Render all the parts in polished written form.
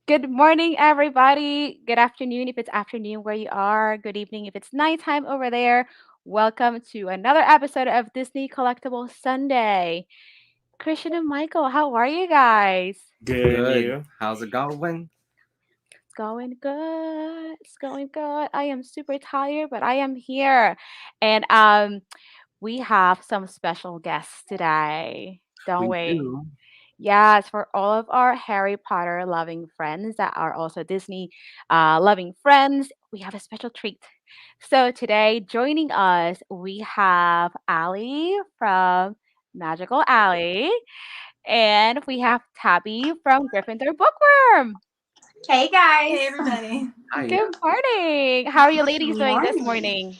Good morning, everybody. Good afternoon if it's afternoon where you are. Good evening if it's nighttime over there. Welcome to another episode of Disney Collectibles Sunday. Christian and Michael, how are you guys? Good and Good. you? How's it going? It's going good. It's going good. I am super tired, but I am here. And we have some special guests today, don't We we? do. Yes, for all of our Harry Potter loving friends that are also Disney loving friends, we have a special treat. So today, joining us, we have Ali from Magical Ali, and we have Tabby from Gryffindor Bookworm. Hey guys. Hey, everybody. Hiya. Good morning. How are you ladies Good doing this morning.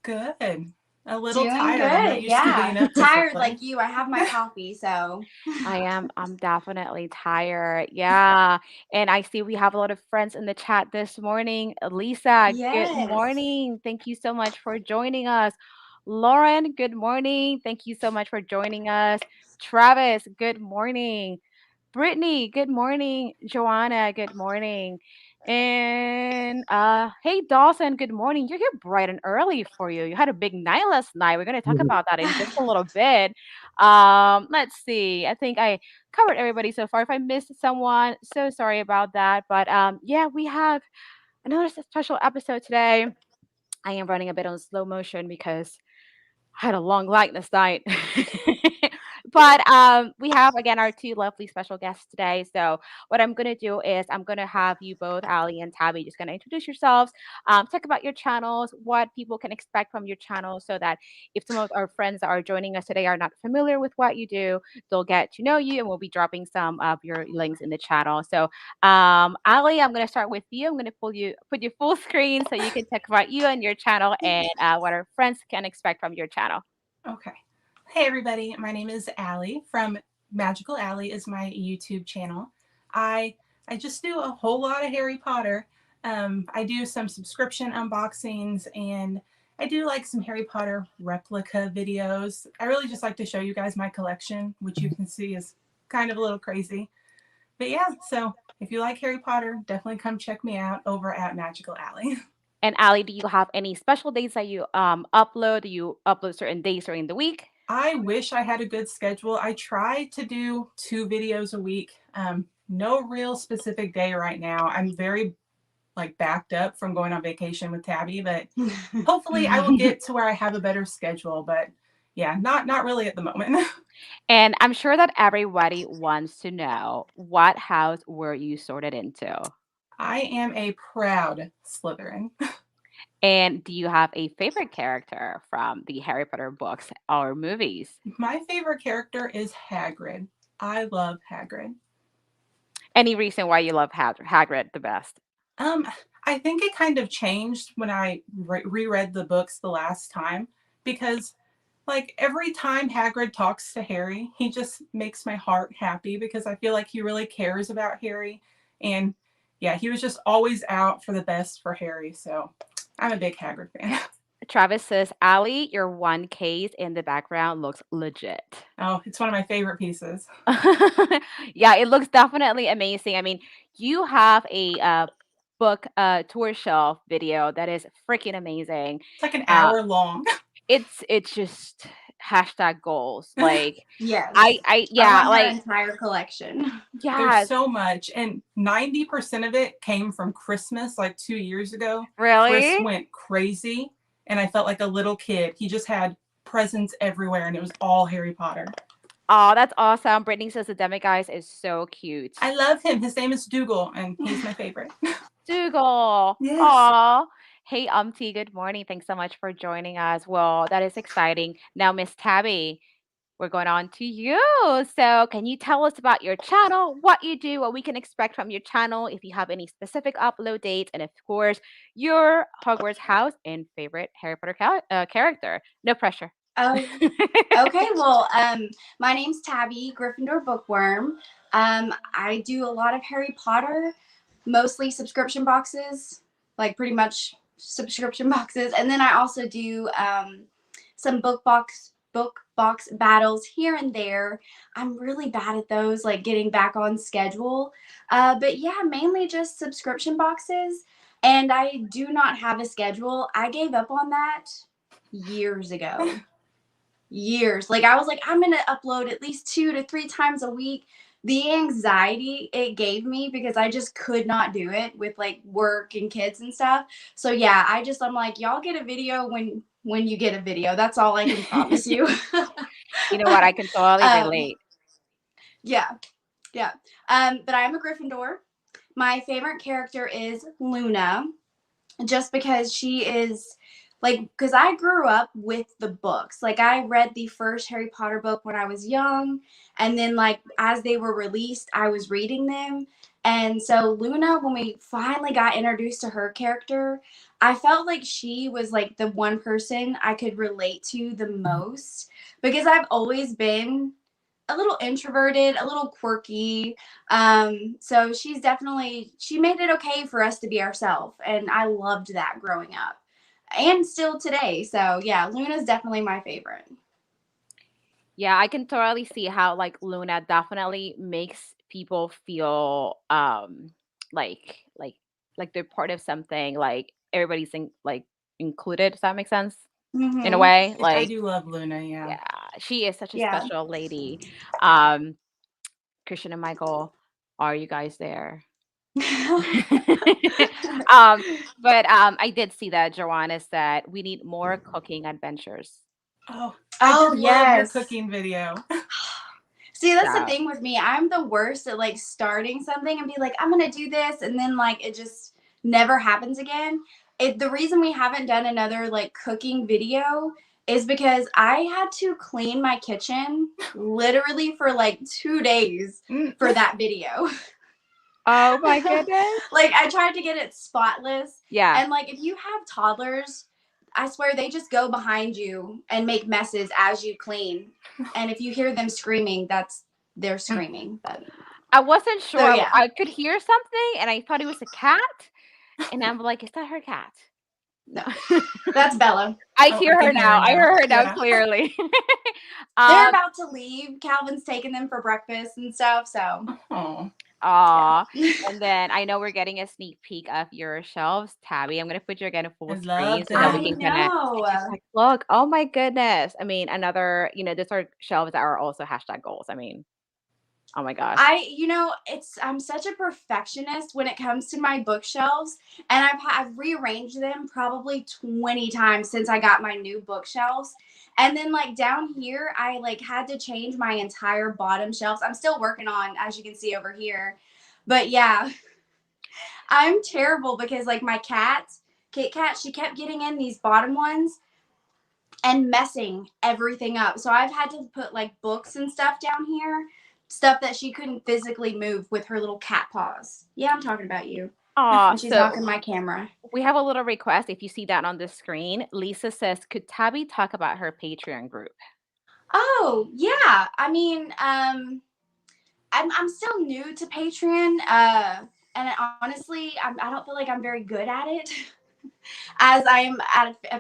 morning? Good. A little Doing tired. I'm not good. used to getting Yeah. up this Tired early. like you. I have my coffee, so I'm definitely tired. Yeah. And I see we have a lot of friends in the chat this morning. Lisa, good yes. morning. Thank you so much for joining us. Lauren, good morning. Thank you so much for joining us. Travis, good morning. Brittany, good morning. Joanna, good morning. And hey Dawson, good morning. You're here bright and early for you. You had a big night last night. We're gonna talk about that in just a little bit. Let's see. I think I covered everybody so far. If I missed someone, so sorry about that. But yeah, we have another special episode today. I am running a bit on slow motion because I had a long night last night. But we have again our two lovely special guests today. So what I'm gonna do is I'm gonna have you both, Ali and Tabby, just gonna introduce yourselves, talk about your channels, what people can expect from your channel, so that if some of our friends that are joining us today are not familiar with what you do, they'll get to know you, and we'll be dropping some of your links in the channel. So Ali, I'm gonna start with you. I'm gonna put your full screen so you can talk about you and your channel and what our friends can expect from your channel. Okay. Hey, everybody. My name is Allie from Magical Allie is my YouTube channel. I I just do a whole lot of Harry Potter. I do some subscription unboxings and I do like some Harry Potter replica videos. I really just like to show you guys my collection, which you can see is kind of a little crazy. But yeah, so if you like Harry Potter, definitely come check me out over at Magical Alley. And Ali, do you have any special days that you upload? Do you upload certain days during the week? I wish I had a good schedule. I try to do 2 videos a week. No real specific day right now. I'm very like backed up from going on vacation with Tabby, but hopefully I will get to where I have a better schedule. But yeah, not really at the moment. And I'm sure that everybody wants to know, what house were you sorted into? I am a proud Slytherin. And do you have a favorite character from the Harry Potter books or movies? My favorite character is Hagrid. I love Hagrid. Any reason why you love Hagrid the best? Um, I think it kind of changed when I reread the books the last time because, like, every time Hagrid talks to Harry, he just makes my heart happy because I feel like he really cares about Harry. And yeah, he was just always out for the best for Harry. So I'm a big Hagrid fan. Travis says, Ali, your one case in the background looks legit. Oh, it's one of my favorite pieces. Yeah, it looks definitely amazing. I mean, you have a book tour shelf video that is freaking amazing. It's like an Uh, hour long. it's just hashtag goals. Like yes. I I yeah, want her like entire collection. There's yes, so much, and 90% of it came from Christmas, like 2 years ago. Chris really. went crazy, and I felt like a little kid. He just had presents everywhere, and it was all Harry Potter. Oh, that's awesome. Brittany says the Demiguise is so cute. I love him. His name is Dougal, and he's my favorite. Dougal. Yes. Aw. Hey, T, good morning. Thanks so much for joining us. Well, that is exciting. Now, Miss Tabby, we're going on to you. So, can you tell us about your channel, what you do, what we can expect from your channel, if you have any specific upload dates, and of course, your Hogwarts house and favorite Harry Potter character? No pressure. Oh, okay. Well, my name's Tabby, Gryffindor Bookworm. I do a lot of Harry Potter, mostly subscription boxes, like pretty much subscription boxes, and then I also do some book box book box battles here and there. I'm really bad at those, like getting back on schedule. But yeah, mainly just subscription boxes. And I do not have a schedule. I gave up on that years ago. Years. Like I was like, I'm gonna upload at least 2 to 3 times a week. The anxiety it gave me because I just could not do it with like work and kids and stuff. So yeah, I'm like, y'all get a video when you get a video. That's all I can promise you. You know what? I can totally um, relate. yeah, yeah. But I am a Gryffindor. My favorite character is Luna, just because she is like, because I grew up with the books. Like I read the first Harry Potter book when I was young, and then like as they were released, I was reading them. And so Luna, when we finally got introduced to her character, I felt like she was like the one person I could relate to the most, because I've always been a little introverted, a little quirky. So she made it okay for us to be ourselves. And I loved that growing up and still today. So yeah, Luna's definitely my favorite. Yeah, I can totally see how like Luna definitely makes people feel like like like they're part of something, like everybody's like included. Does that make sense? In a Mm-hmm. way, I like do love Luna. Yeah. yeah, she is such a Yeah. special lady. Um, Christian and Michael, are you guys there? um, but I did see that Joanna said we need more cooking adventures. Oh, I Oh, did love your yes. cooking video. See, that's the Yeah. thing with me. I'm the worst at like starting something and be like, I'm gonna do this, and then like it just never happens again. The reason we haven't done another like cooking video is because I had to clean my kitchen literally for like 2 days for that video. Oh my goodness. Like I tried to get it spotless. Yeah. And like if you have toddlers, I swear they just go behind you and make messes as you clean. And if you hear them screaming, they're screaming. But I wasn't sure. so yeah. I could hear something and I thought it was a cat. And I'm like, is that her cat? No. That's Bella. I Oh, hear I her can hear now. her I now. hear her now Yeah. clearly. They're about to leave. Calvin's taking them for breakfast and stuff. So Oh. Aw. yeah. And then I know we're getting a sneak peek of your shelves, Tabby. I'm gonna put you again in full I screen loved so that we I it. can kind of know. just like look. Oh my goodness. I mean, another, these are shelves that are also hashtag goals. I mean, oh my gosh. I'm such a perfectionist when it comes to my bookshelves, and I've rearranged them probably 20 times since I got my new bookshelves. And then like down here, I like had to change my entire bottom shelves. I'm still working on, as you can see over here. But yeah, I'm terrible because like my Kit Kat, she kept getting in these bottom ones and messing everything up. So I've had to put like books and stuff down here, stuff that she couldn't physically move with her little cat paws. Yeah, I'm talking about you. Aw, And she's so knocking my camera. we have a little request. If you see that on the screen, Lisa says, could Tabby talk about her Patreon group? Oh, yeah. I mean, I'm still new to Patreon. And honestly, I don't feel like I'm very good at it. As I'm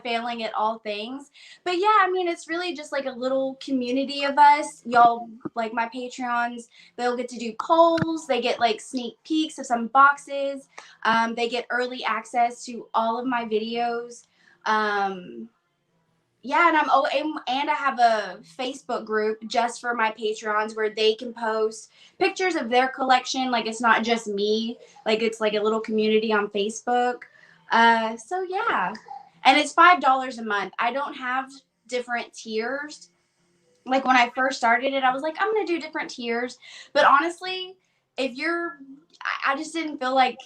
failing at all things. But yeah, I mean, it's really just like a little community of us. Y'all, like my Patreons, they'll get to do polls. They get like sneak peeks of some boxes. They get early access to all of my videos. Yeah, and I have a Facebook group just for my Patreons where they can post pictures of their collection. Like it's not just me. Like it's like a little community on Facebook. So yeah, and it's $5 a month. I don't have different tiers. Like when I first started it, I was like, I'm gonna do different tiers. But honestly, I just didn't feel like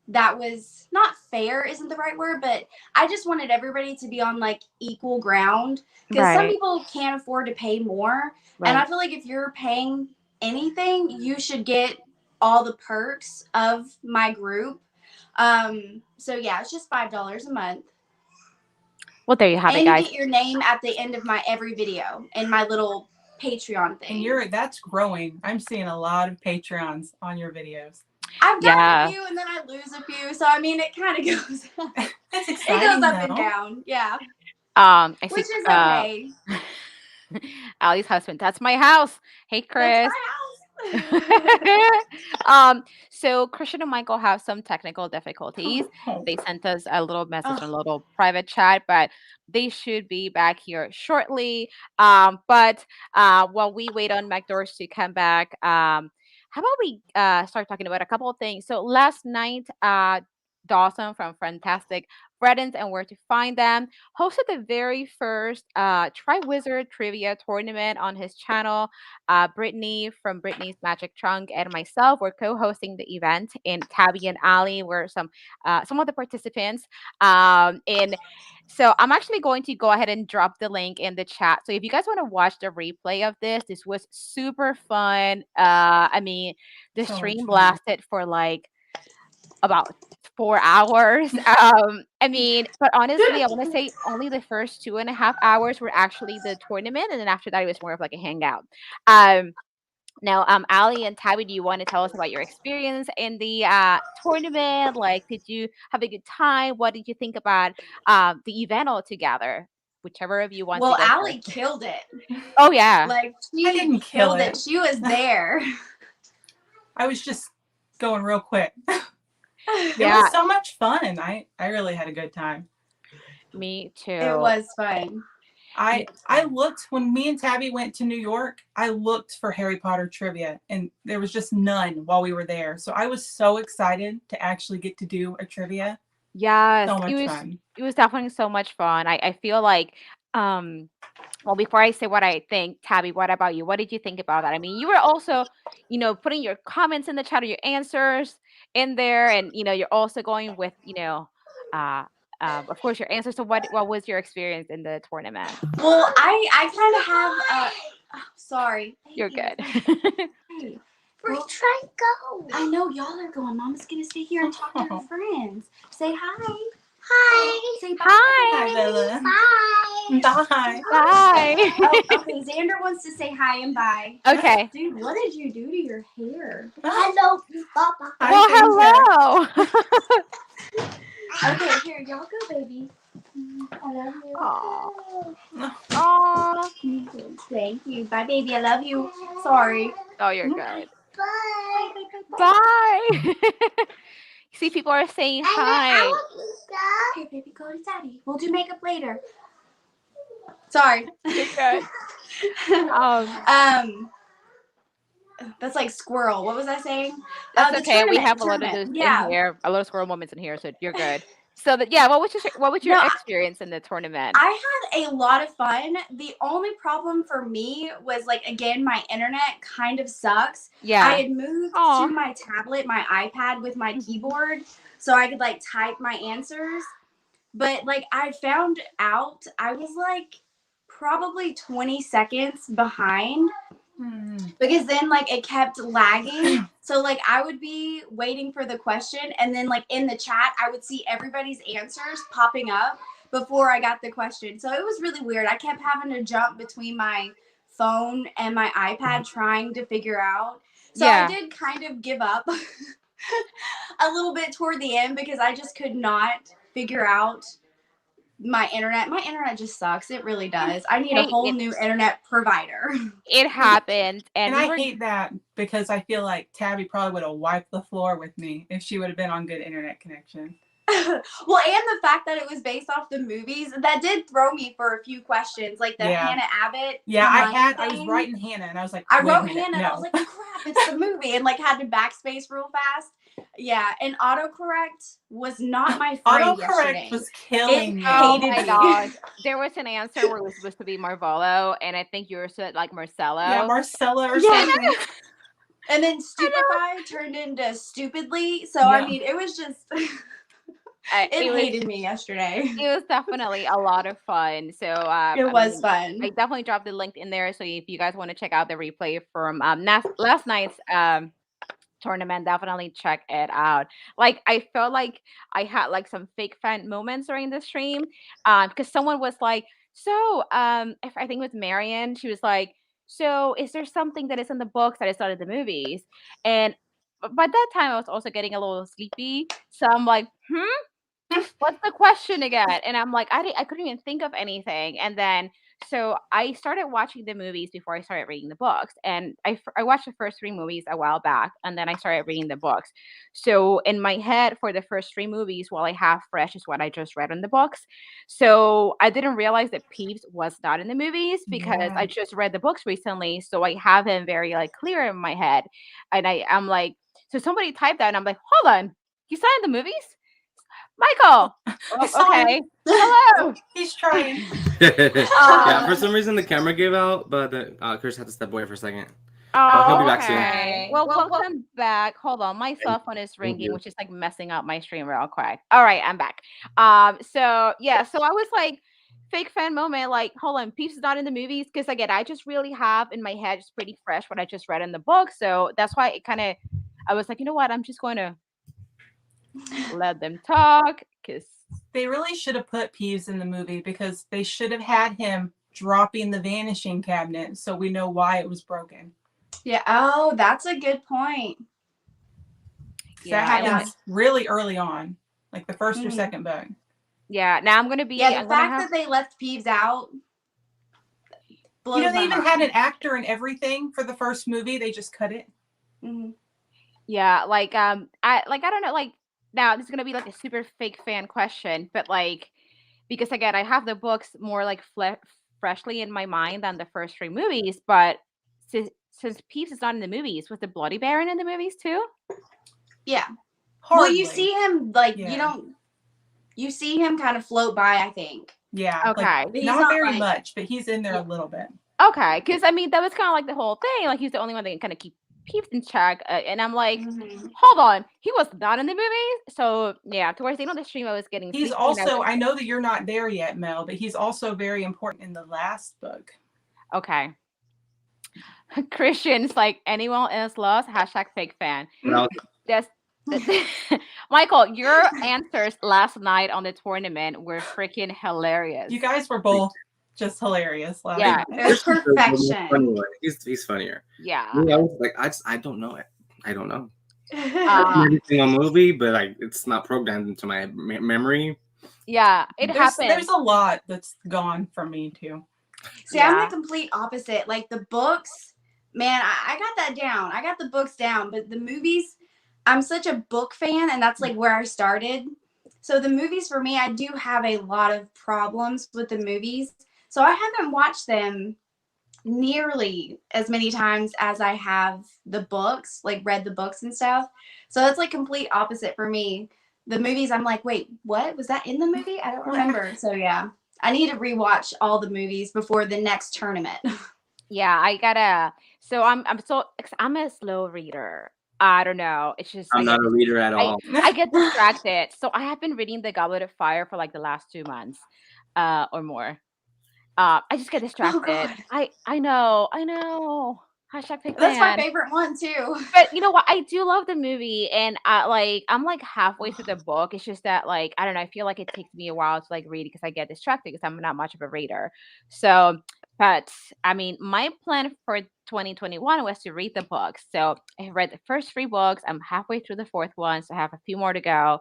that was not fair, isn't the right word, but I just wanted everybody to be on like equal ground because some Right. people can't afford to pay more. And Right. I feel like if you're paying anything, you should get all the perks of my group. So yeah, it's just $5 a month. Well, there you have it, And you guys. get your name at the end of my every video in my little Patreon thing. And that's growing. I'm seeing a lot of Patreons on your videos. I've gotten Yeah. a few and then I lose a few. So I mean it kind of goes That's it exciting. goes up and though. down. Yeah. I see. Which is okay. Ali's husband. That's my house. Hey, That's Chris. my house. um, so Christian and Michael have some technical difficulties. Oh, They sent us a little message Oh, in a little private chat, but they should be back here shortly. But while we wait on McDoors to come back, how about we start talking about a couple of things? So last night, Dawson from Fantastic Friends and Where to Find Them hosted the very first Triwizard Trivia Tournament on his channel. Brittany from Brittany's Magic Trunk and myself were co-hosting the event, and Tabby and Ali were some of the participants. And so I'm actually going to go ahead and drop the link in the chat. So if you guys want to watch the replay of this was super fun. I mean, the so much stream fun. lasted for like about 4 hours. I mean, but honestly, I want to say only the first 2.5 hours were actually the tournament, and then after that, it was more of like a hangout. Um, Now, Ali and Tabby, do you want to tell us about your experience in the tournament? Like, did you have a good time? What did you think about the event altogether? Whichever of you wants to well, go Allie first. killed it. Oh yeah, Like I she didn't kill killed it. it. She was there. I was just going real quick. It yeah, was so much fun. I really had a good time. me It too. was fun. I looked when me and Tabby went to New York. I looked for Harry Potter trivia, and there was just none while we were there. So I was so excited to actually get to do a trivia. Yes, So it much was. fun. It was definitely so much fun. I feel like um well, before I say what I think, Tabby, what about you? What did you think about that? I mean, you were also, putting your comments in the chat or your answers in there, and you're also going with, uh, of course, your answers. So, what was your experience in the tournament? Well, I kind of have sorry. You're Baby, good. hey. We're trying to go. I know y'all are going. Mama's gonna stay here and talk to her friends. Say hi. Hi. Say bye. Hi, Hi. Bella. Bye. Bye. Bye. Oh, okay. Xander wants to say hi and bye. Okay. Dude, what did you do to your hair? Hello, Papa. Well, Hi, Xander. hello. Okay, here, y'all go, baby. I love Aw. you. Aw. Thank you. Bye, baby. I love you. Sorry. Oh, you're good. Bye. Bye. See, people are saying hi. Okay, baby, go to daddy. We'll do makeup later. Sorry. You're good. Um, That's like squirrel. What was I saying? That's The okay. We tournament. have The a lot of tournament. those in Yeah. here, a lot of squirrel moments in here, so you're good. So that yeah, what was your No, experience in the tournament? I had a lot of fun. The only problem for me was like again, my internet kind of sucks. I Yeah. had moved to Oh, my tablet, my iPad with my keyboard so I could like type my answers. But like I found out I was like probably 20 seconds behind because then like it kept lagging. So like I would be waiting for the question and then like in the chat I would see everybody's answers popping up before I got the question. So it was really weird. I kept having to jump between my phone and my iPad trying to figure out. So I yeah. did kind of give up a little bit toward the end because I just could not figure out my internet. My internet just sucks. It really does. I need a Hey, whole it new internet provider. it happened, and And we I were hate that because I feel like Tabby probably would have wiped the floor with me if she would have been on good internet connection. Well, and the fact that it was based off the movies, that did throw me for a few questions, like the Yeah. Hannah Abbott. Yeah, I was thing. writing Hannah and I was like, I wait a wrote minute, Hannah and I was no. like, crap, it's the movie, and like had to backspace real fast. Yeah, and autocorrect was not my friend yesterday. Autocorrect was killing me. oh Hated my me. gosh. There was an answer where it was supposed to be Marvolo, and I think you were said like Marcello. Yeah, Marcella or Yeah. something. And then I Stupefy turned into Stupidly. So Yeah. I mean, it was just know. it It was hated me yesterday. it was definitely a lot of fun. So It I was mean, I fun. definitely dropped the link in there. So if you guys want to check out the replay from last night's tournament, definitely check it out. Like I felt like I had like some fake fan moments during the stream, because someone was like, so if I think it was Marion, she was like, so is there something that is in the books that is not in the movies? And by that time I was also getting a little sleepy, so I'm like, what's the question again? And I'm like, I couldn't even think of anything. And then, so I started watching the movies before I started reading the books. And I watched the first three movies a while back, and then I started reading the books. So in my head, for the first three movies, what I have fresh is what I just read in the books. So I didn't realize that Peeves was not in the movies because Yeah. I just read the books recently. So I have him very like clear in my head. And I'm like, so somebody typed that, and I'm like, hold on, he's not in the movies? Michael. I Oh, saw him. okay. Hello. He's trying. Yeah, for some reason the camera gave out, but Chris had to step away for a second. But he'll be Oh, back soon. okay. Well, welcome back. Hold on, my cell phone is Thank ringing, you. which is like messing up my stream real quick. All right, I'm back. So yeah, so I was like, fake fan moment. Like, hold on, Peeps is not in the movies because again, I just really have in my head just pretty fresh what I just read in the book. So that's why it kind of, I was like, you know what, I'm just going to let them talk because They really should have put Peeves in the movie because they should have had him dropping the vanishing cabinet so we know why it was broken. Yeah. Oh, that's a good point. That happens really early on, like the first or second book. Yeah, now I'm gonna be. Yeah, the fact that they left Peeves out. You know, they even had an actor and everything for the first movie. They just cut it. Mm-hmm. Yeah, like I don't know, like now this is gonna be like a super fake fan question, but like because again I have the books more like freshly in my mind than the first three movies, but since Peeves is not in the movies, was the Bloody Baron in the movies too? Yeah. Hardly. Well, you see him like you see him kind of float by, I think. Yeah. Okay. Like, not very much, but he's in there a little bit. Okay, because I mean that was kind of like the whole thing. Like he's the only one that can kind of keep Peeves in check, and I'm like, hold on, he was not in the movie. So yeah, towards the end of the stream, I was getting. He's also. I know that you're not there yet, Mel, but he's also very important in the last book. Okay. Christian's like anyone else lost #fake fan. No. That's Michael, your answers last night on the tournament were freaking hilarious. You guys were both just hilarious. Yeah, it was perfection. He's funnier. Yeah. I was like, I don't know it. I don't know. Everything on movie, but like it's not programmed into my memory. Yeah, happens. There's a lot that's gone from me too. See, I'm the complete opposite. Like the books, man, I got that down. I got the books down, but the movies, I'm such a book fan, and that's like where I started. So the movies for me, I do have a lot of problems with the movies. So I haven't watched them nearly as many times as I have the books, like read the books and stuff. So that's like complete opposite for me. The movies, I'm like, wait, what? Was that in the movie? I don't remember. So yeah, I need to rewatch all the movies before the next tournament. Yeah, I gotta. So I'm a slow reader. I don't know. It's just I'm not a reader at all. I get distracted. So I have been reading The Goblet of Fire for like the last 2 months, or more. I just get distracted. I know. #fake fan. That's my favorite one too. But you know what? I do love the movie, and I'm like halfway through the book. It's just that like I don't know. I feel like it takes me a while to like read because I get distracted because I'm not much of a reader. So, but I mean, my plan for 2021 was to read the books. So I read the first 3 books. I'm halfway through the 4th one, so I have a few more to go.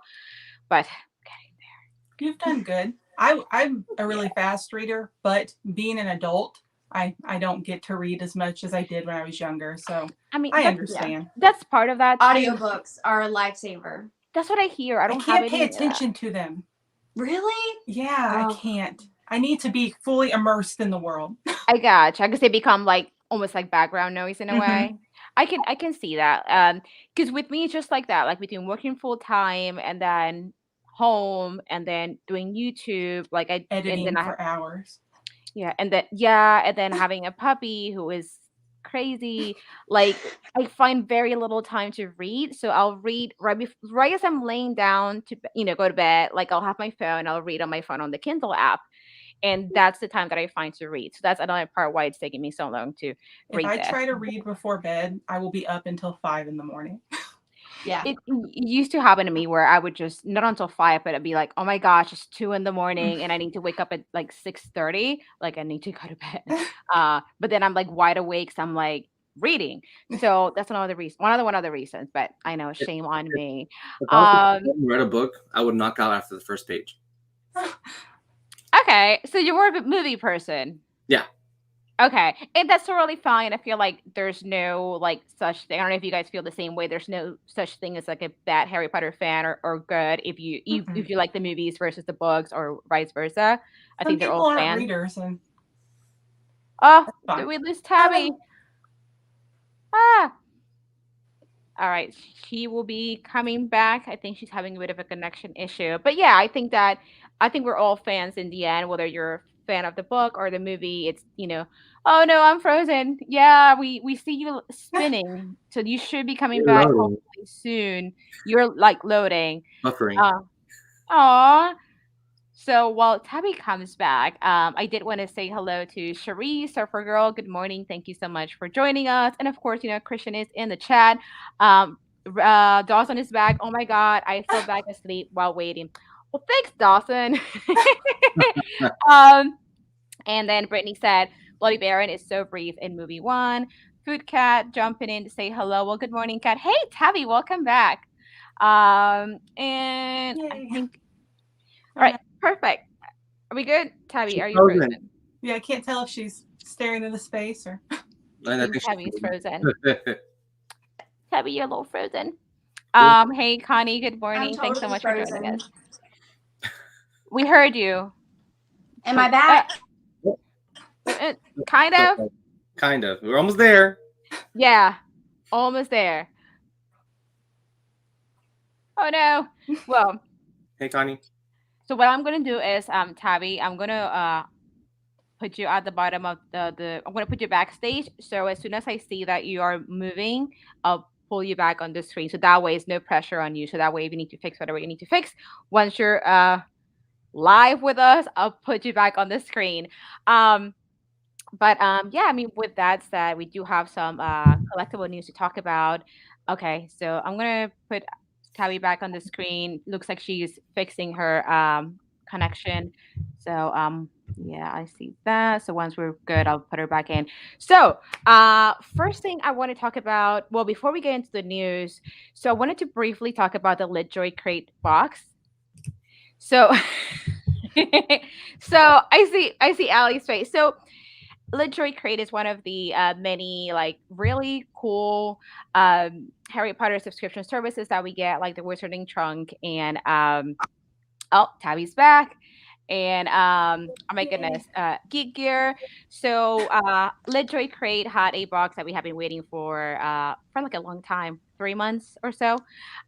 But getting there. You've done good. I'm a really fast reader, but being an adult, I don't get to read as much as I did when I was younger. So I mean, I understand. That's part of that. Audiobooks are a lifesaver. That's what I hear. I can't pay attention to them. Really? Yeah, I can't. I need to be fully immersed in the world. I gotcha. Because they become like almost like background noise in a way. I can see that. Because with me, it's just like that. Like between working full time and then home and then doing YouTube, like editing for hours. Yeah, and then having a puppy who is crazy. Like I find very little time to read, so I'll read right as I'm laying down to go to bed. Like I'll have my phone, I'll read on my phone on the Kindle app, and that's the time that I find to read. So that's another part why it's taking me so long to read. If I try to read before bed, I will be up until 5 in the morning. Yeah. It used to happen to me where I would just not until 5, but I'd be like, oh my gosh, it's 2 in the morning and I need to wake up at like 6:30. Like I need to go to bed. But then I'm like wide awake. So I'm like, reading. So that's another reason, one of the reasons. But I know, shame on me. If I was Um, read a book, I would knock out after the first page. okay, so you're more of a movie person. Yeah. Okay, and that's totally fine. I feel like there's no like such thing. I don't know if you guys feel the same way. There's no such thing as like a bad Harry Potter fan or good if you like the movies versus the books or vice versa. I Some think they're people all aren't fans. readers, and Oh, that's fine. did we lose Tabby? Ah, all right. She will be coming back. I think she's having a bit of a connection issue. But yeah, I think we're all fans in the end, whether you're a fan of the book or the movie. It's, oh no, I'm frozen. Yeah, we see you spinning. So you should be coming You're back loading, hopefully soon. You're like loading. buffering. Uh, aw. So while Tabby comes back, I did want to say hello to Cherie, Surfer Girl. Good morning. Thank you so much for joining us. And of course, Christian is in the chat. Um, Dawson is back. Oh my God, I fell back asleep while waiting. Well, thanks, Dawson. um, and then Brittany said, Bloody Baron is so brief in movie one. Food Cat jumping in to say hello. Well, good morning, Cat. Hey, Tabby, welcome back. And I Yay. think, Oh, all right, no. perfect. Are we good? Tabby, She's are you frozen? Yeah, I can't tell if she's staring into space or. And I think Tabby's frozen. she's Tabby, you're a little frozen. Hey, Connie, good I'm morning. Thanks so totally much for frozen. joining us. We heard you. Am I back? Kind of. Kind of. We're almost there. Yeah, almost there. Oh no. Well, Hey, Connie. so what I'm gonna do is, Tabby, I'm gonna put you at the bottom of I'm gonna put you backstage. So as soon as I see that you are moving, I'll pull you back on the screen. So that way it's no pressure on you. So that way if you need to fix whatever you need to fix, once you're live with us, I'll put you back on the screen. But yeah, I mean, with that said, we do have some collectible news to talk about. Okay, so I'm gonna put Tabby back on the screen. Looks like she's fixing her connection. So yeah, I see that. So once we're good, I'll put her back in. So first thing I want to talk about, well, before we get into the news, so I wanted to briefly talk about the LitJoy crate box. So so I see Allie's face. So LitJoy Crate is one of the many like really cool Harry Potter subscription services that we get, like the Wizarding Trunk and oh, Tabby's back. And oh my goodness, Geek Gear. So LitJoy Crate had a box that we have been waiting for like a long time, 3 months or so.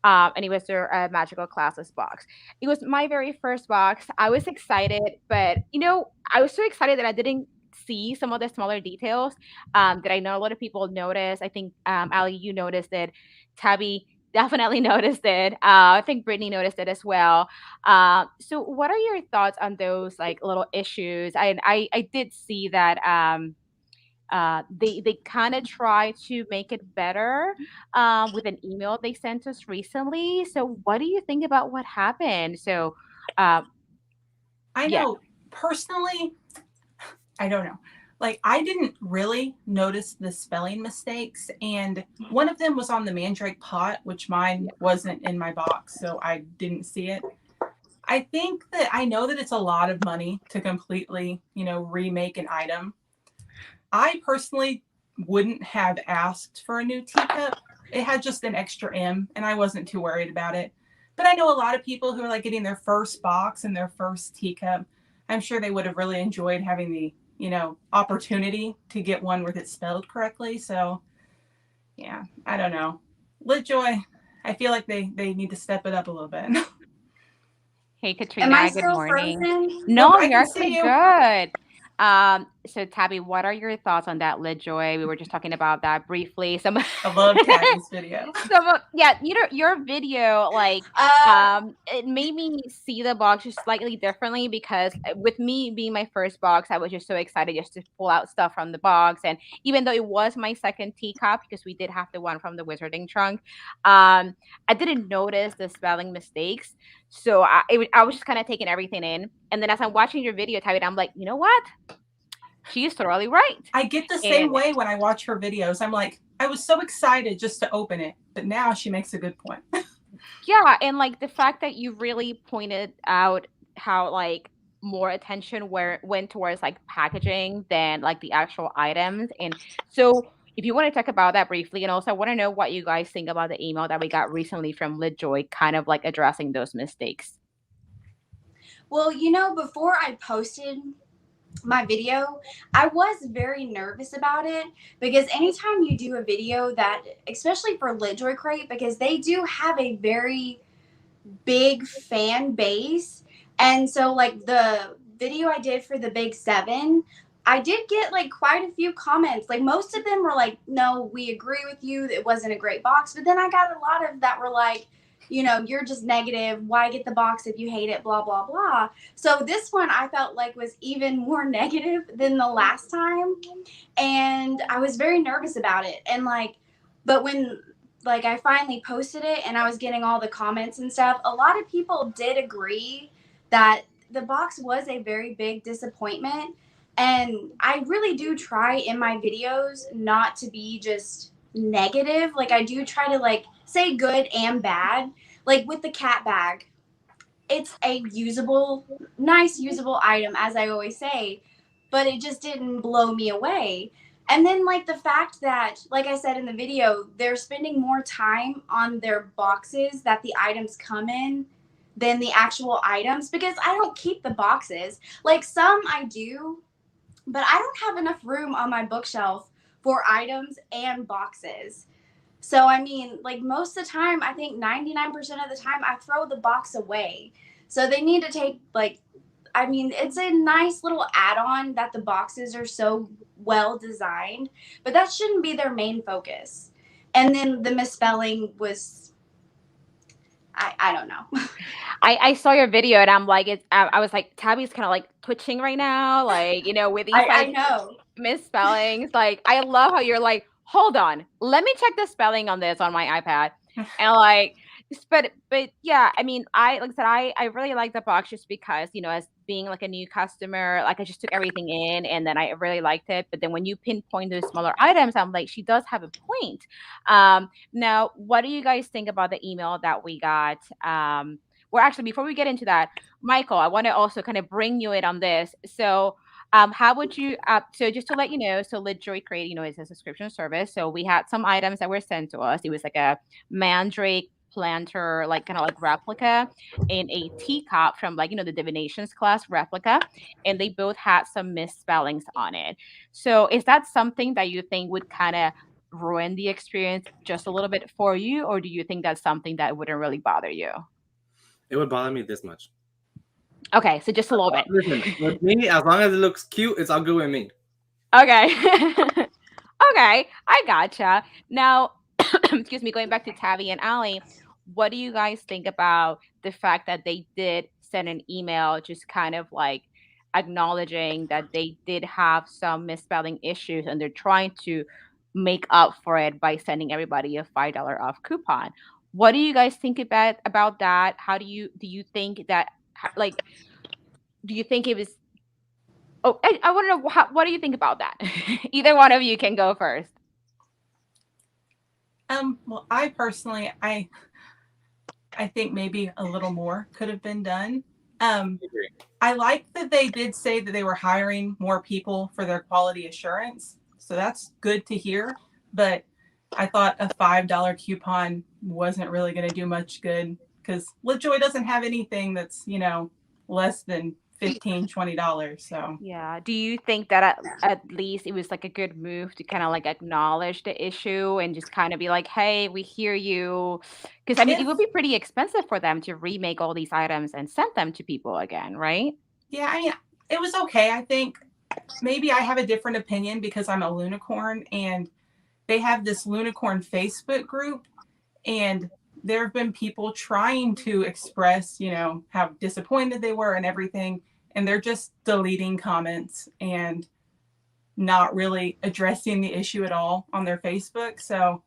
And it was their magical classes box. It was my very first box. I was excited, but I was so excited that I didn't see some of the smaller details that I know a lot of people noticed. I think Ali, you noticed it. Tabby definitely noticed it. I think Brittany noticed it as well. So what are your thoughts on those like little issues? I did see that they kind of try to make it better with an email they sent us recently. So what do you think about what happened? So I yeah. know personally, I don't know. Like, I didn't really notice the spelling mistakes, and one of them was on the Mandrake pot, which mine wasn't in my box, so I didn't see it. I think that I know that it's a lot of money to completely, remake an item. I personally wouldn't have asked for a new teacup. It had just an extra M, and I wasn't too worried about it. But I know a lot of people who are like getting their first box and their first teacup. I'm sure they would have really enjoyed having the opportunity to get one with it spelled correctly. So yeah, I don't know. LitJoy, I feel like they need to step it up a little bit. Hey Katrina, Am I good still morning. frozen? No, I you're can actually see you. good. So Tabby, what are your thoughts on that LitJoy? We were just talking about that briefly. I love Tabby's video. Yeah, your video like it made me see the box just slightly differently because with me being my first box, I was just so excited just to pull out stuff from the box. And even though it was my second teacup, because we did have the one from the Wizarding Trunk, I didn't notice the spelling mistakes. So I was just kind of taking everything in. And then as I'm watching your video, Tabby, I'm like, you know what? she's totally right. I get the same And way when I watch her videos. I'm like, I was so excited just to open it, but now she makes a good point. yeah, and like the fact that you really pointed out how like more attention where went towards like packaging than like the actual items. And so if you want to talk about that briefly, and also I want to know what you guys think about the email that we got recently from LitJoy, kind of like addressing those mistakes. Well, before I posted my video, I was very nervous about it because anytime you do a video that, especially for LitJoy Crate, because they do have a very big fan base. And so like the video I did for the Big 7, I did get like quite a few comments. Like most of them were like, no, we agree with you. It wasn't a great box. But then I got a lot of that were like, you're just negative. Why get the box if you hate it? Blah, blah, blah. So this one I felt like was even more negative than the last time. And I was very nervous about it. And but when I finally posted it and I was getting all the comments and stuff, a lot of people did agree that the box was a very big disappointment. And I really do try in my videos not to be just negative. Like I do try to say good and bad. Like with the cat bag, it's a nice usable item, as I always say, but it just didn't blow me away. And then the fact that, like I said in the video, they're spending more time on their boxes that the items come in than the actual items, because I don't keep the boxes. Like some I do, but I don't have enough room on my bookshelf for items and boxes. So, I mean, most of the time, I think 99% of the time, I throw the box away. So they need to take, it's a nice little add-on that the boxes are so well designed, but that shouldn't be their main focus. And then the misspelling was, I don't know. I saw your video and I'm like, I was like, Tabby's kind of like twitching right now, with these I know misspellings. Like, I love how you're like, hold on, let me check the spelling on this on my iPad. And but yeah, I mean, like I said, I really like the box just because, as being like a new customer, I just took everything in and then I really liked it. But then when you pinpoint those smaller items, I'm like, she does have a point. Now, what do you guys think about the email that we got? Well, actually, before we get into that, Michael, I want to also kind of bring you in on this. So how would you, so just to let you know, so LitJoy Crate, is a subscription service. So we had some items that were sent to us. It was like a mandrake planter, kind of replica, and a teacup from the divinations class replica. And they both had some misspellings on it. So is that something that you think would kind of ruin the experience just a little bit for you? Or do you think that's something that wouldn't really bother you? It would bother me this much. Okay, so just a little bit. Listen, with me, as long as it looks cute, it's all good with me. Okay. Okay, I gotcha. Now, excuse me, going back to Tabby and Ali, what do you guys think about the fact that they did send an email just kind of acknowledging that they did have some misspelling issues and they're trying to make up for it by sending everybody a $5 off coupon? What do you guys think about that? How do you think that do you think it was? Oh, I want to know what do you think about that? Either one of you can go first. Well, I personally, I think maybe a little more could have been done. I like that they did say that they were hiring more people for their quality assurance. So that's good to hear. But I thought a $5 coupon wasn't really going to do much good because LitJoy doesn't have anything that's, less than $15, $20. So yeah, do you think that at least it was a good move to kind of acknowledge the issue and just kind of be like, hey, we hear you? Because I mean, it would be pretty expensive for them to remake all these items and send them to people again, right? Yeah, I mean, it was okay. I think maybe I have a different opinion because I'm a Lunicorn and they have this Lunicorn Facebook group, and there have been people trying to express, how disappointed they were and everything, and they're just deleting comments and not really addressing the issue at all on their Facebook. So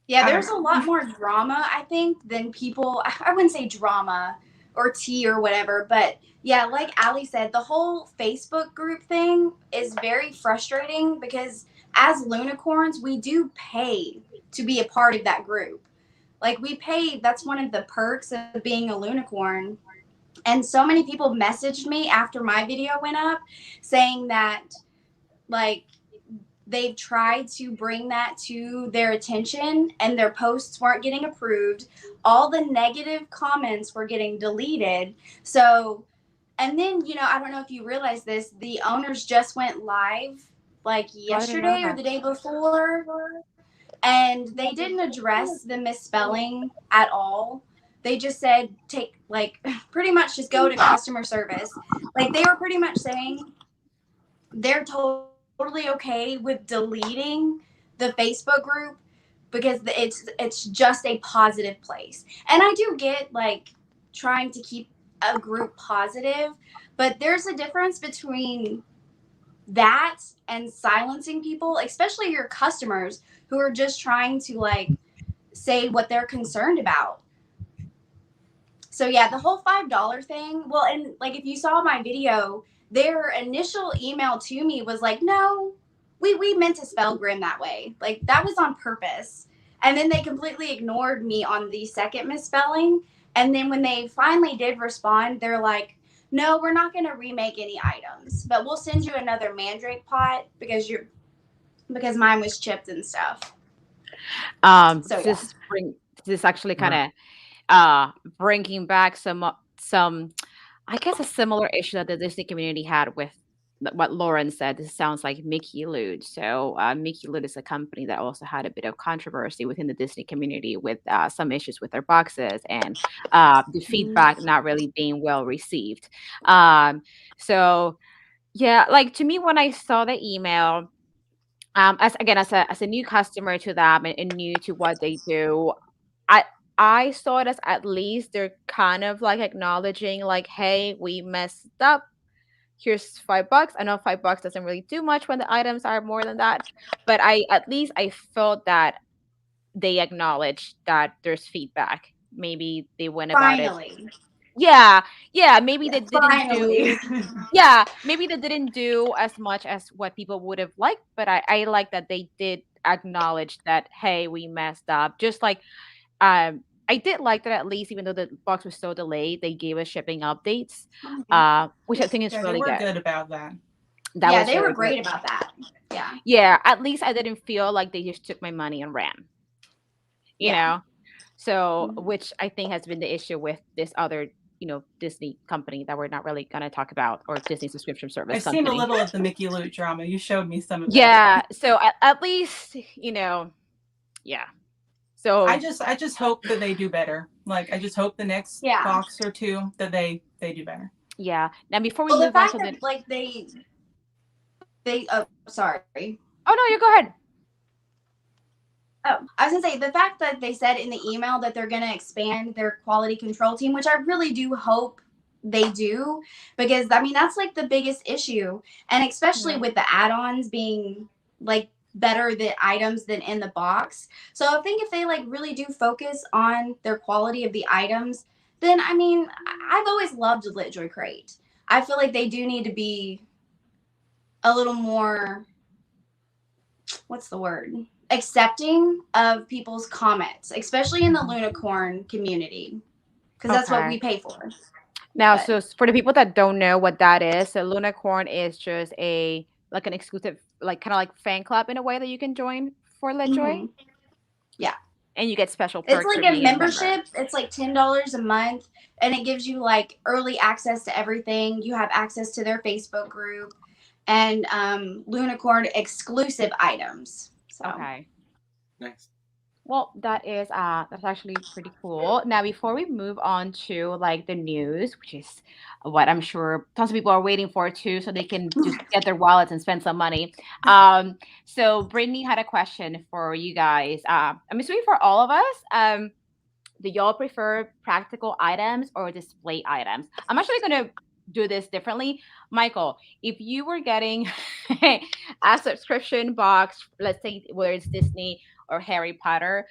yeah, there's a lot more drama, I think, than people. I wouldn't say drama, or tea or whatever. But yeah, like Ali said, the whole Facebook group thing is very frustrating because as Lunicorns, we do pay to be a part of that group. Like we pay, that's one of the perks of being a Lunicorn. And so many people messaged me after my video went up saying that like they've tried to bring that to their attention and their posts weren't getting approved. All the negative comments were getting deleted. So, and then, I don't know if you realize this, the owners just went live like Oh, I didn't know yesterday or that. the day before, and they didn't address the misspelling at all. They just said, take, like, pretty much just go to customer service. Like, they were pretty much saying they're totally okay with deleting the Facebook group because it's just a positive place. And I do get like trying to keep a group positive, but there's a difference between that and silencing people, especially your customers who are just trying to like say what they're concerned about. So yeah, the whole $5 thing. Well, and like if you saw my video, their initial email to me was like, no, we meant to spell Grim that way. Like that was on purpose. And then they completely ignored me on the second misspelling. And then when they finally did respond, they're like, no, we're not going to remake any items, but we'll send you another mandrake pot because mine was chipped and stuff. So yeah. This actually kind of bringing back some I guess a similar issue that the Disney community had with what Lauren said. This sounds like Mickey Loot. So Mickey Loot is a company that also had a bit of controversy within the Disney community with some issues with their boxes and the feedback not really being well received. So yeah, like to me when I saw the email, as again as a new customer to them and new to what they do, I I saw it as at least they're kind of like acknowledging like, hey, we messed up. Here's $5. I know $5 doesn't really do much when the items are more than that, but I felt that they acknowledged that there's feedback. Maybe they went about it. Finally. Yeah, yeah. Maybe they didn't Finally. do. Yeah, maybe they didn't do as much as what people would have liked, but I like that they did acknowledge that, hey, we messed up. Just like I did like that at least, even though the box was so delayed, they gave us shipping updates, which I think is Yeah, really they were good. good about that. That Yeah, was they were really great good. about that. Yeah. Yeah, at least I didn't feel like they just took my money and ran. You Yeah. know, so Mhm. which I think has been the issue with this other Disney company that we're not really gonna talk about, or Disney subscription service I've seen a company. little of the Mickey Loot drama. You showed me some of that. Yeah, so at least yeah. So I just hope that they do better. Like I just hope the next Yeah. box or two that they do better. yeah. Now before we Well, the move on fact to the that like they oh sorry. oh no, you go ahead. Oh, I was gonna say the fact that they said in the email that they're gonna expand their quality control team, which I really do hope they do, because I mean that's like the biggest issue, and especially Right. with the add-ons being like better the items than in the box. So I think if they like really do focus on their quality of the items, then I mean I've always loved LitJoy Crate. I feel like they do need to be a little more, what's the word, accepting of people's comments, especially in the Lunicorn community, because that's what Okay. we pay for. Now, But so for the people that don't know what that is, so Lunicorn is just a like an exclusive, like kind of like fan club in a way that you can join for LitJoy, yeah, and you get special it's perks like for a being a member. membership. It's like $10 a month, and it gives you like early access to everything. You have access to their Facebook group and Lunicorn exclusive items. So Okay. Nice. Well, that's actually pretty cool. Now, before we move on to like the news, which is what I'm sure tons of people are waiting for too, so they can just get their wallets and spend some money. So Brittany had a question for you guys. I'm assuming for all of us. Do y'all prefer practical items or display items? I'm actually gonna do this differently. Michael, if you were getting a subscription box, let's say whether it's Disney or Harry Potter,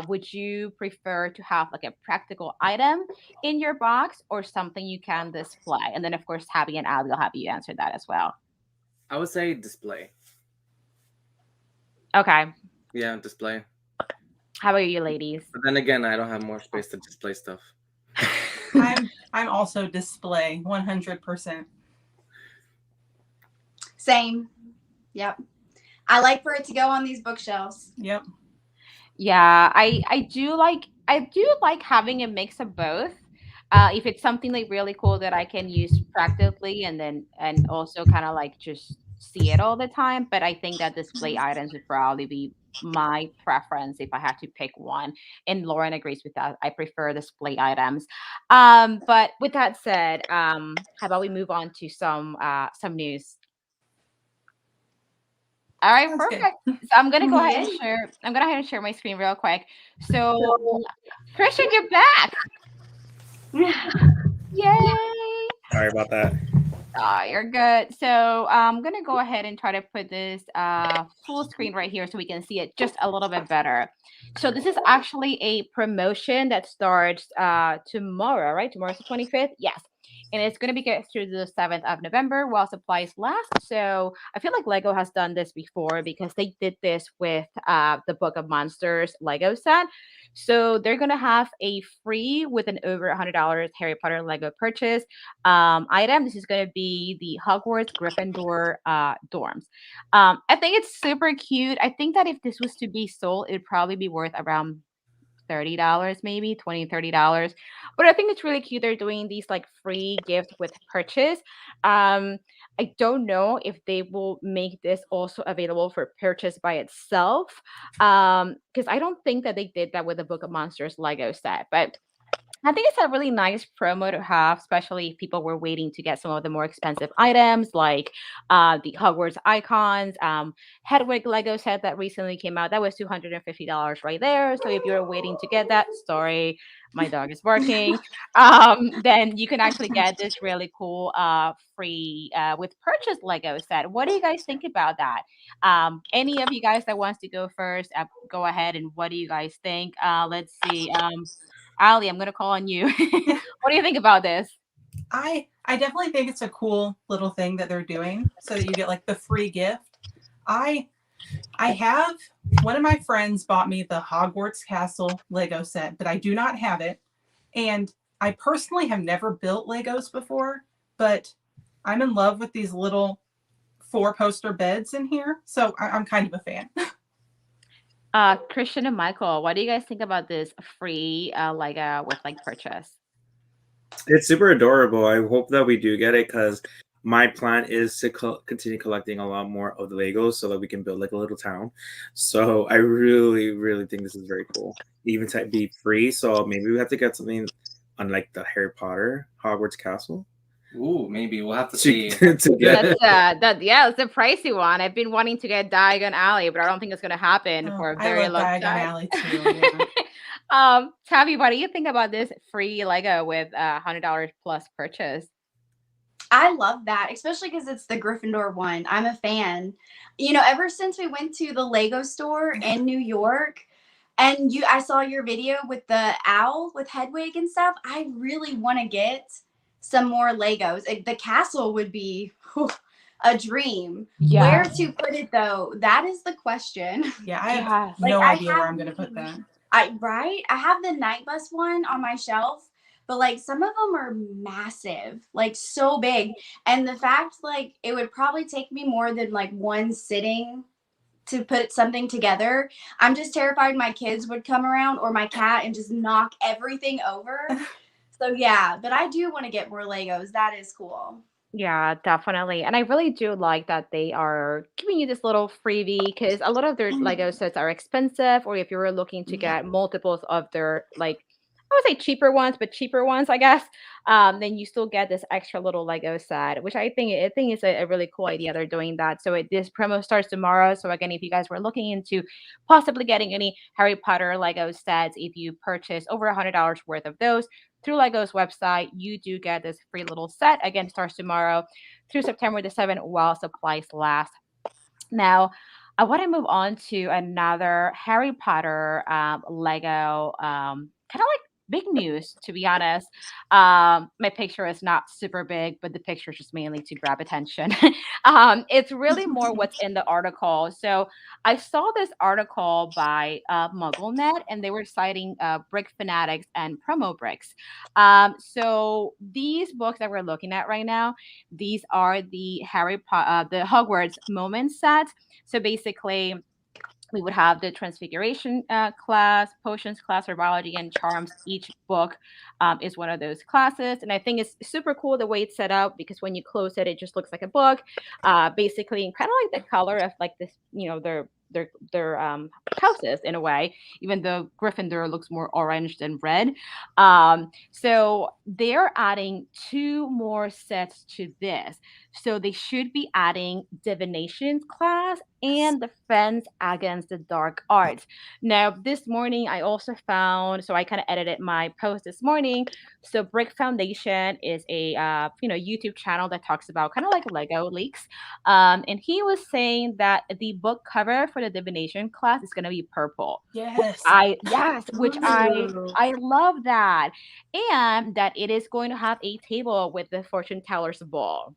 would you prefer to have like a practical item in your box or something you can display? And then, of course, Tabby and Ali will have you answer that as well. I would say display. Okay. Yeah, display. How about you, ladies? But then again, I don't have more space to display stuff. I'm also display 100%. Same. Yep. I like for it to go on these bookshelves. Yep. Yeah, I do like having a mix of both. If it's something like really cool that I can use practically and also kind of like just see it all the time, but I think that display items would probably be my preference if I had to pick one. And Lauren agrees with that. I prefer display items. But with that said, how about we move on to some news? All right, Sounds good. perfect. So I'm gonna go ahead and Yay. share. I'm gonna go ahead and share my screen real quick. So, Christian, you're back! Yay! Sorry about that. You're good. So I'm gonna go ahead and try to put this full screen right here so we can see it just a little bit better. So this is actually a promotion that starts tomorrow, right? Tomorrow's the 25th. Yes. And it's going to be good through the 7th of November while supplies last. So I feel like Lego has done this before because they did this with the Book of Monsters Lego set. So they're going to have a free with an over $100 Harry Potter Lego purchase item. This is going to be the Hogwarts Gryffindor dorms. I think it's super cute. I think that if this was to be sold, it'd probably be worth around $30, maybe $20, $30. But I think it's really cute. They're doing these like free gifts with purchase. I don't know if they will make this also available for purchase by itself. Because I don't think that they did that with the Book of Monsters Lego set. But I think it's a really nice promo to have, especially if people were waiting to get some of the more expensive items like the Hogwarts icons, Hedwig Lego set that recently came out. That was $250 right there. So if you're waiting to get that, sorry, my dog is barking. Then you can actually get this really cool free with purchase Lego set. What do you guys think about that? Any of you guys that wants to go first, go ahead. And what do you guys think? Let's see. Ali, I'm gonna call on you. What do you think about this? I definitely think it's a cool little thing that they're doing so that you get like the free gift. I have one of my friends bought me the Hogwarts Castle Lego set, but I do not have it. And I personally have never built Legos before, but I'm in love with these little 4-poster beds in here. So I'm kind of a fan. Christian and Michael, what do you guys think about this free Lego with like purchase? It's super adorable. I hope that we do get it because my plan is to continue collecting a lot more of the Legos so that we can build like a little town. So I really, really think this is very cool. Even to be free. So maybe we have to get something on like the Harry Potter Hogwarts Castle. Ooh, maybe we'll have to see. to get That's a pricey one. I've been wanting to get Diagon Alley, but I don't think it's gonna happen for a very I love long Diagon time. Alley too. Yeah. Tabby, what do you think about this free Lego with $100 plus purchase? I love that, especially because it's the Gryffindor one. I'm a fan. You know, ever since we went to the Lego store in New York, and I saw your video with the owl with Hedwig and stuff. I really want to get some more Legos. The castle would be a dream. Yeah. Where to put it though? That is the question. Yeah, I have Yes. no I idea where have I'm going to put that. I have the night bus one on my shelf, but like some of them are massive, like so big. And the fact like it would probably take me more than like one sitting to put something together. I'm just terrified my kids would come around or my cat and just knock everything over. So yeah, but I do want to get more Legos. That is cool. Yeah, definitely. And I really do like that they are giving you this little freebie because a lot of their Lego sets are expensive, or if you were looking to get multiples of their like I would say cheaper ones, but cheaper ones, I guess. Then you still get this extra little Lego set, which I think is a really cool idea. They're doing that. So this promo starts tomorrow. So again, if you guys were looking into possibly getting any Harry Potter Lego sets, if you purchase over $100 worth of those through Lego's website, you do get this free little set. Again, starts tomorrow through September the 7th while supplies last. Now, I want to move on to another Harry Potter Lego, kind of like big news, to be honest. My picture is not super big, but the picture is just mainly to grab attention. It's really more what's in the article. So I saw this article by MuggleNet, and they were citing Brick Fanatics and Promo Bricks. So these books that we're looking at right now, these are the the Hogwarts Moment sets. So basically, we would have the Transfiguration class, Potions class, Herbology, and Charms. Each book is one of those classes. And I think it's super cool the way it's set up because when you close it, it just looks like a book. Basically, kind of like the color of like this, their houses in a way, even though Gryffindor looks more orange than red. So they're adding two more sets to this. So they should be adding Divination class and Defense Against the Dark Arts. Now, this morning I also found, so I kind of edited my post this morning. So Brick Foundation is a YouTube channel that talks about kind of like Lego leaks. And he was saying that the book cover for the Divination class is going to be purple. Yes. Which I love that. And that it is going to have a table with the fortune teller's ball.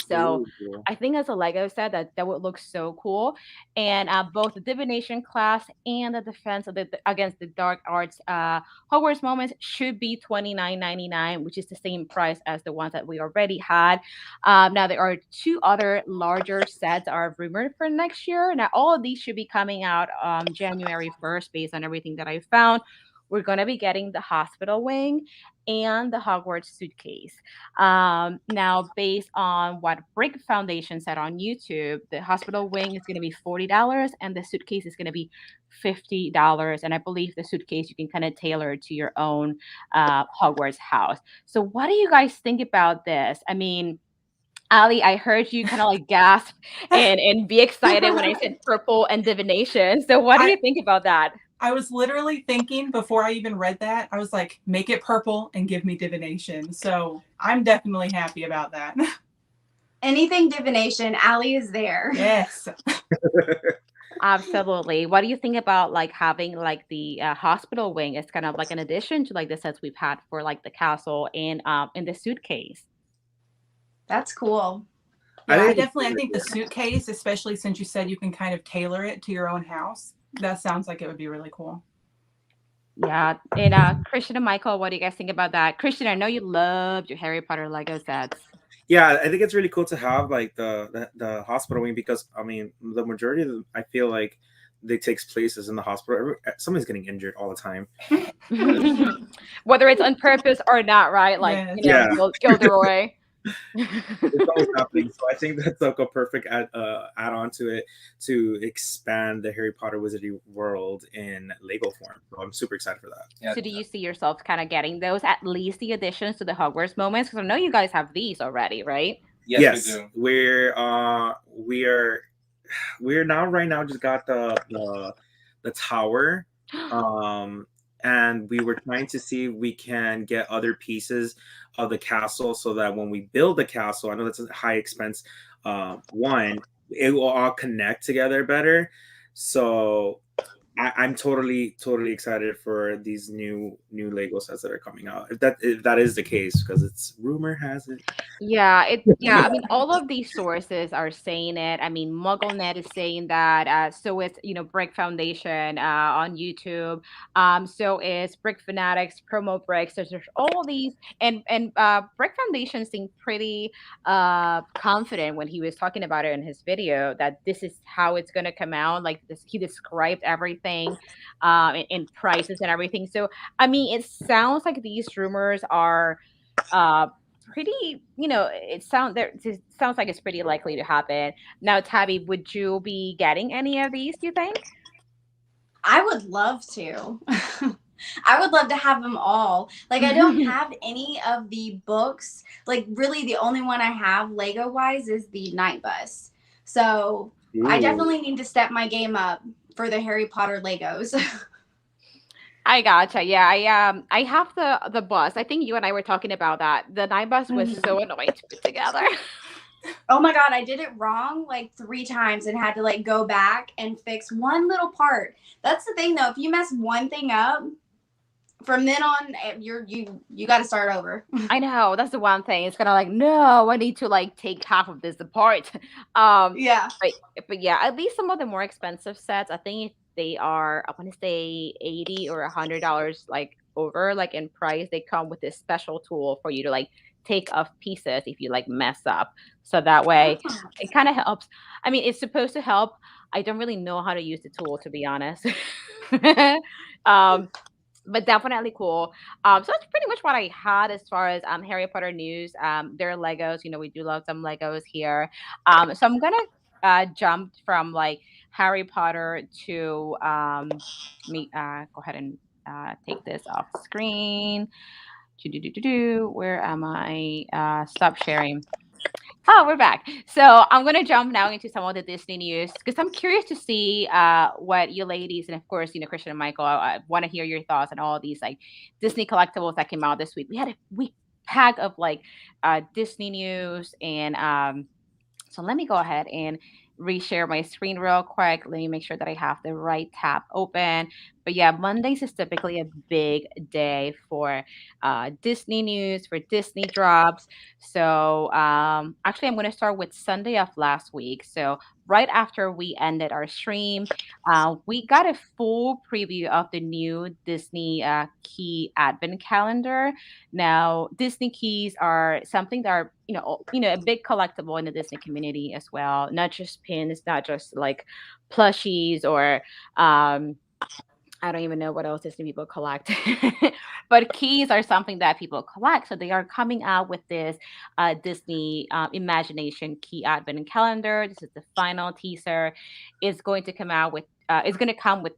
So Ooh. I think as a Lego set that would look so cool. And both the Divination class and the Defense Against the Dark Arts Hogwarts Moments should be $29.99, which is the same price as the ones that we already had. Now there are two other larger sets are rumored for next year. Now all of these should be coming out January 1st based on everything that I found. We're going to be getting the hospital wing and the Hogwarts suitcase. Now, based on what Brick Foundation said on YouTube, the hospital wing is going to be $40 and the suitcase is going to be $50. And I believe the suitcase you can kind of tailor to your own Hogwarts house. So, what do you guys think about this? I mean, Ali, I heard you kind of like gasp and be excited when I said purple and divination. So, what do you think about that? I was literally thinking before I even read that, I was like, make it purple and give me divination. So I'm definitely happy about that. Anything divination, Ali is there. Yes. Absolutely. What do you think about like having like the hospital wing? It's kind of like an addition to like the sets we've had for like the castle and in the suitcase. That's cool. Yeah, I think the suitcase, especially since you said you can kind of tailor it to your own house. That sounds like it would be really cool. Yeah. And Christian and Michael, what do you guys think about that? Christian, I know you loved your Harry Potter Lego sets. Yeah, I think it's really cool to have like the hospital wing because I mean the majority of them, I feel like they takes places in the hospital. Somebody's getting injured all the time. Whether it's on purpose or not, right? Like Gilderoy. It's always happening. So I think that's like a perfect add-on to it to expand the Harry Potter Wizardry world in Lego form. So I'm super excited for that. Yeah. So do you see yourself kind of getting those, at least the additions to the Hogwarts Moments? Because I know you guys have these already, right? Yes, we do. We're now right now just got the tower. And we were trying to see if we can get other pieces of the castle so that when we build the castle, I know that's a high expense one, it will all connect together better. So I'm totally excited for these new Lego sets that are coming out. If that is the case, because it's rumor has it. Yeah, I mean, all of these sources are saying it. I mean, MuggleNet is saying that. So it's Brick Foundation on YouTube. So it's Brick Fanatics, Promo Bricks. There's all these, and Brick Foundation seemed pretty confident when he was talking about it in his video that this is how it's gonna come out. Like this, he described everything in prices and everything. So I mean, it sounds like these rumors are pretty, it sounds like it's pretty likely to happen. Now, Tabby, would you be getting any of these, do you think? I would love to. I would love to have them all. Like, I don't have any of the books. Like, really, the only one I have Lego-wise is the Night Bus. So I definitely need to step my game up for the Harry Potter Legos. I gotcha. Yeah, I have the bus. I think you and I were talking about that. The Night Bus was so annoying to put together. Oh my God, I did it wrong like 3 times and had to like go back and fix one little part. That's the thing though. If you mess one thing up, from then on, you got to start over. I know that's the one thing. It's kind of like, no, I need to like take half of this apart. Um, Yeah. but yeah, at least some of the more expensive sets, I think they are, I want to say $80 or $100 like over like in price. They come with this special tool for you to like take off pieces if you like mess up. So that way it kind of helps. I mean, it's supposed to help. I don't really know how to use the tool to be honest. um, but definitely cool. So that's pretty much what I had as far as Harry Potter news. Their Legos, you know, we do love some Legos here. So I'm gonna jump from like Harry Potter to me. Go ahead and take this off screen. Where am I? Stop sharing. Oh, we're back. So I'm gonna jump now into some of the Disney news because I'm curious to see what you ladies and of course you know Christian and Michael. I want to hear your thoughts on all these like Disney collectibles that came out this week. We had a week pack of like Disney news and so let me go ahead and reshare my screen real quick. Let me make sure that I have the right tab open. But yeah, Mondays is typically a big day for Disney news, for Disney drops. So actually, I'm going to start with Sunday of last week. So right after we ended our stream, we got a full preview of the new Disney Key Advent Calendar. Now, Disney keys are something that are, a big collectible in the Disney community as well. Not just pins, not just like plushies or I don't even know what else Disney people collect. But keys are something that people collect. So they are coming out with this Disney Imagination Key Advent Calendar. This is the final teaser. It's going to come with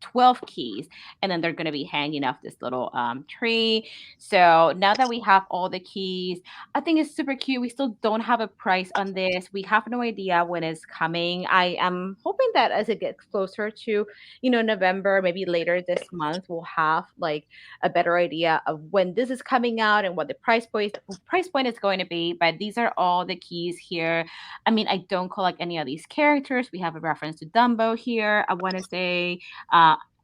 12 keys, and then they're going to be hanging off this little tree. So now that we have all the keys, I think it's super cute. We still don't have a price on this. We have no idea when it's coming. I am hoping that as it gets closer to November, maybe later this month, we'll have like a better idea of when this is coming out and what the price point is going to be. But these are all the keys here. I mean, I don't collect any of these characters. We have a reference to Dumbo here. I want to say,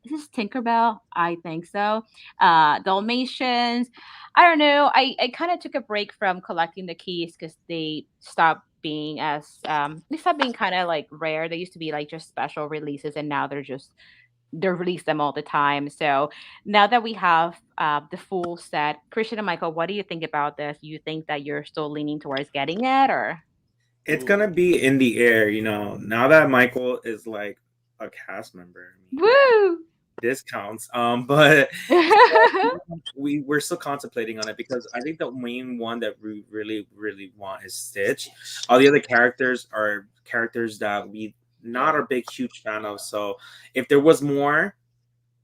is this Tinkerbell? I think so. Dalmatians. I don't know. I kind of took a break from collecting the keys because they stopped being kind of like rare. They used to be like just special releases, and now they release them all the time. So now that we have the full set, Christian and Michael, what do you think about this? Do you think that you're still leaning towards getting it, or? It's gonna be in the air, now that Michael is like a cast member. Woo! Discounts. But we're still contemplating on it because I think the main one that we really, really want is Stitch. All the other characters are characters that we not a big huge fan of. So if there was more,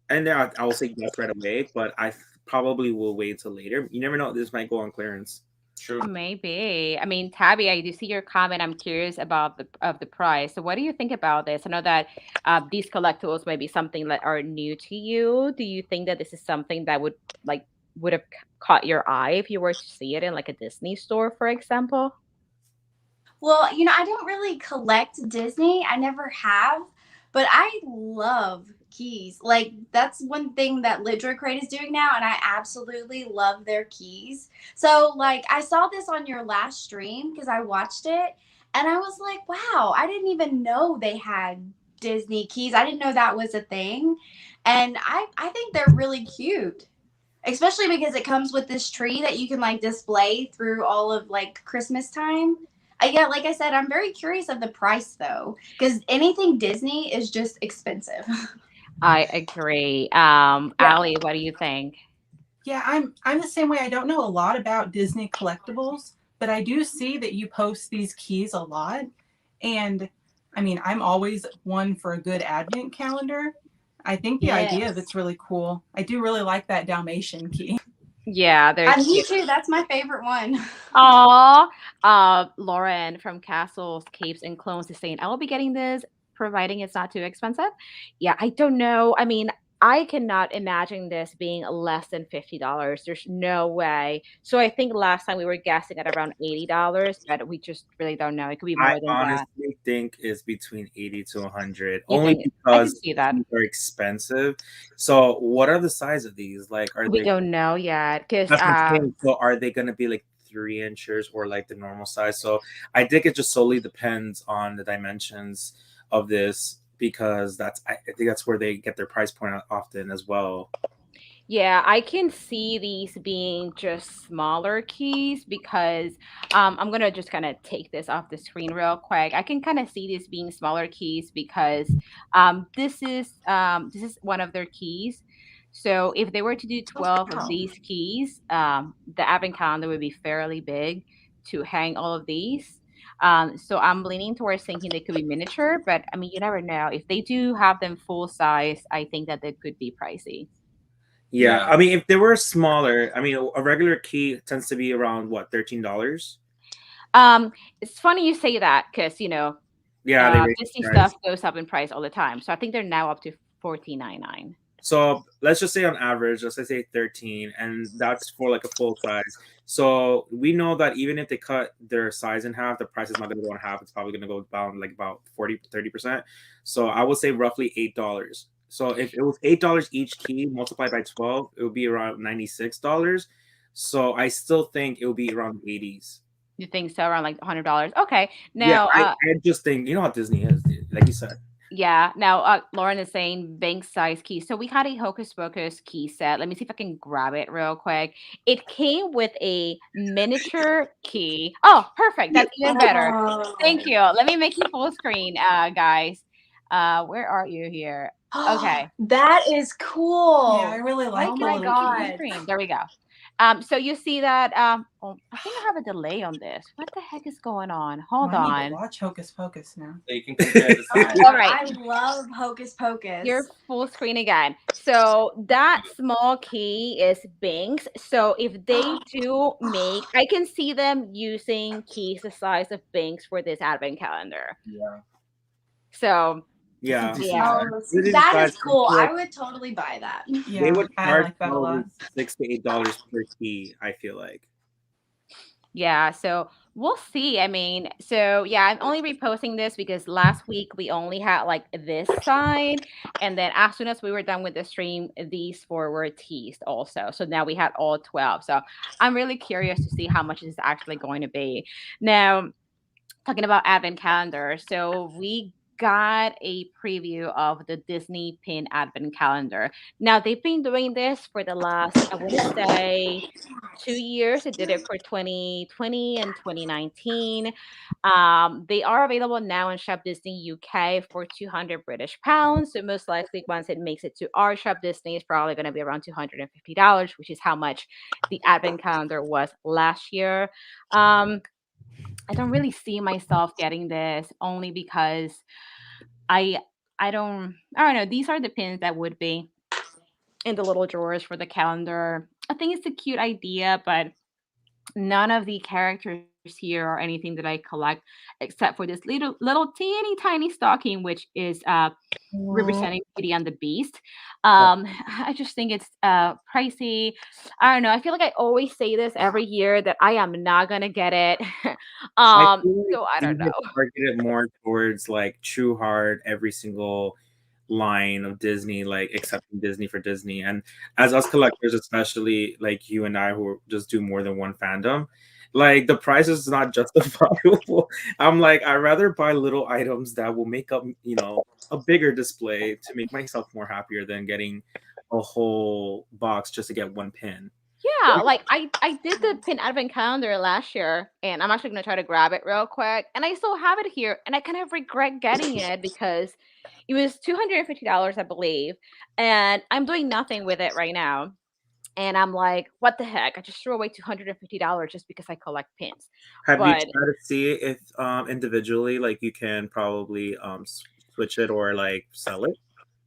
and then I will say yes right away, but I probably will wait until later. You never know, this might go on clearance. True. Maybe. I mean, Tabby, I do see your comment. I'm curious about the price. So, what do you think about this? I know that these collectibles may be something that are new to you. Do you think that this is something that would have caught your eye if you were to see it in like a Disney store, for example? Well, I don't really collect Disney. I never have, but I love keys. Like that's one thing that Lidra Crate is doing now, and I absolutely love their keys. So, like, I saw this on your last stream because I watched it, and I was like, wow, I didn't even know they had Disney keys. I didn't know that was a thing, and I think they're really cute. Especially because it comes with this tree that you can like display through all of like Christmas time. Yeah, like I said, I'm very curious of the price though, because anything Disney is just expensive. I agree. Yeah. Allie, what do you think? Yeah, I'm the same way. I don't know a lot about Disney collectibles, but I do see that you post these keys a lot. And I mean, I'm always one for a good advent calendar. I think the idea of Yes. it's really cool. I do really like that Dalmatian key. Yeah, they're And me cute. too. That's my favorite one. Aw, Lauren from Castles, Capes, and Clones is saying, I will be getting this, providing it's not too expensive. Yeah, I don't know. I mean, I cannot imagine this being less than $50. There's no way. So I think last time we were guessing at around $80, but we just really don't know. It could be I more than that. honestly think it's between 80 to 100, You only think I can because see that? these are expensive. So, what are the size of these? Like, are We they? don't know yet because That's what I'm saying. So, are they gonna be like 3 inches or like the normal size? So, I think it just solely depends on the dimensions of this because I think that's where they get their price point often as well. yeah, I can see these being just smaller keys because I'm gonna just kind of take this off the screen real quick. I can kind of see this being smaller keys because this is one of their keys. So if they were to do 12 of Oh. these keys, the advent calendar would be fairly big to hang all of these. So I'm leaning towards thinking they could be miniature, but I mean, you never know. If they do have them full size, I think that they could be pricey. Yeah, Yeah. I mean, if they were smaller, I mean, a regular key tends to be around what, $13? Um, it's funny you say that because Yeah, they raise Disney the price. stuff goes up in price all the time. So I think they're now up to 14.99. So let's just say on average, let's just say 13, and that's for like a full size. So we know that even if they cut their size in half, the price is not going to go in half. It's probably going to go down like about 40, 30%. So I would say roughly $8. So if it was $8 each key multiplied by 12, it would be around $96. So I still think it would be around the 80s. You think so? Around like $100. Okay. Yeah, Now, I just think, you know how Disney is, dude, like you said. yeah. Now, Lauren is saying bank size key. So we had a Hocus Pocus key set. Let me see if I can grab it real quick. It came with a miniature key. Oh, perfect. That's even better. Thank you. Let me make you full screen, guys. Where are you here? Okay. That is cool. Yeah, I really Why like Oh the can I my little make you full key. god. screen? There we go. So you see that oh, I think I have a delay on this. What the heck is going on? Oh, Hold I need to on. watch Hocus Pocus now. So you can compare the size. All right. I love Hocus Pocus. You're full screen again. So that small key is Binks. So if they do make, I can see them using keys the size of Binks for this advent calendar. Yeah. So Yeah. yeah. Really That decide is cool. to, I like, would totally buy that. they Yeah, would I charge like that a probably lot. $6 to $8 per key, I feel like. Yeah, so we'll see. I mean, so yeah, I'm only reposting this because last week we only had like this side, and then as soon as we were done with the stream, these four were teased also. So now we had all 12. So I'm really curious to see how much this is actually going to be. Now, talking about advent calendar. So we got a preview of the Disney pin advent calendar. Now they've been doing this for the last, I want to say, 2 years. They did it for 2020 and 2019. They are available now in Shop Disney UK for 200 British pounds. So most likely once it makes it to our Shop Disney, it's probably going to be around $250, which is how much the advent calendar was last year. Um, I don't really see myself getting this only because I I don't know. These are the pins that would be in the little drawers for the calendar. I think it's a cute idea, but none of the characters here are anything that I collect except for this little teeny tiny stocking, which is representing Beauty and the Beast. I just think it's pricey. I don't know. I feel like I always say this every year that I am not gonna get it. I feel like So I don't these are know. targeted more towards like true hard every single line of Disney, like accepting Disney for Disney. And as us collectors, especially like you and I who just do more than one fandom, like the price is not justifiable. I'm like, I'd rather buy little items that will make up, a bigger display to make myself more happier than getting a whole box just to get one pin. Yeah, like I did the pin advent calendar last year, and I'm actually gonna try to grab it real quick. And I still have it here, and I kind of regret getting it because it was $250, I believe, and I'm doing nothing with it right now. And I'm like, what the heck? I just threw away $250 just because I collect pins. Have you But tried to see if individually, like you can probably switch it or like sell it?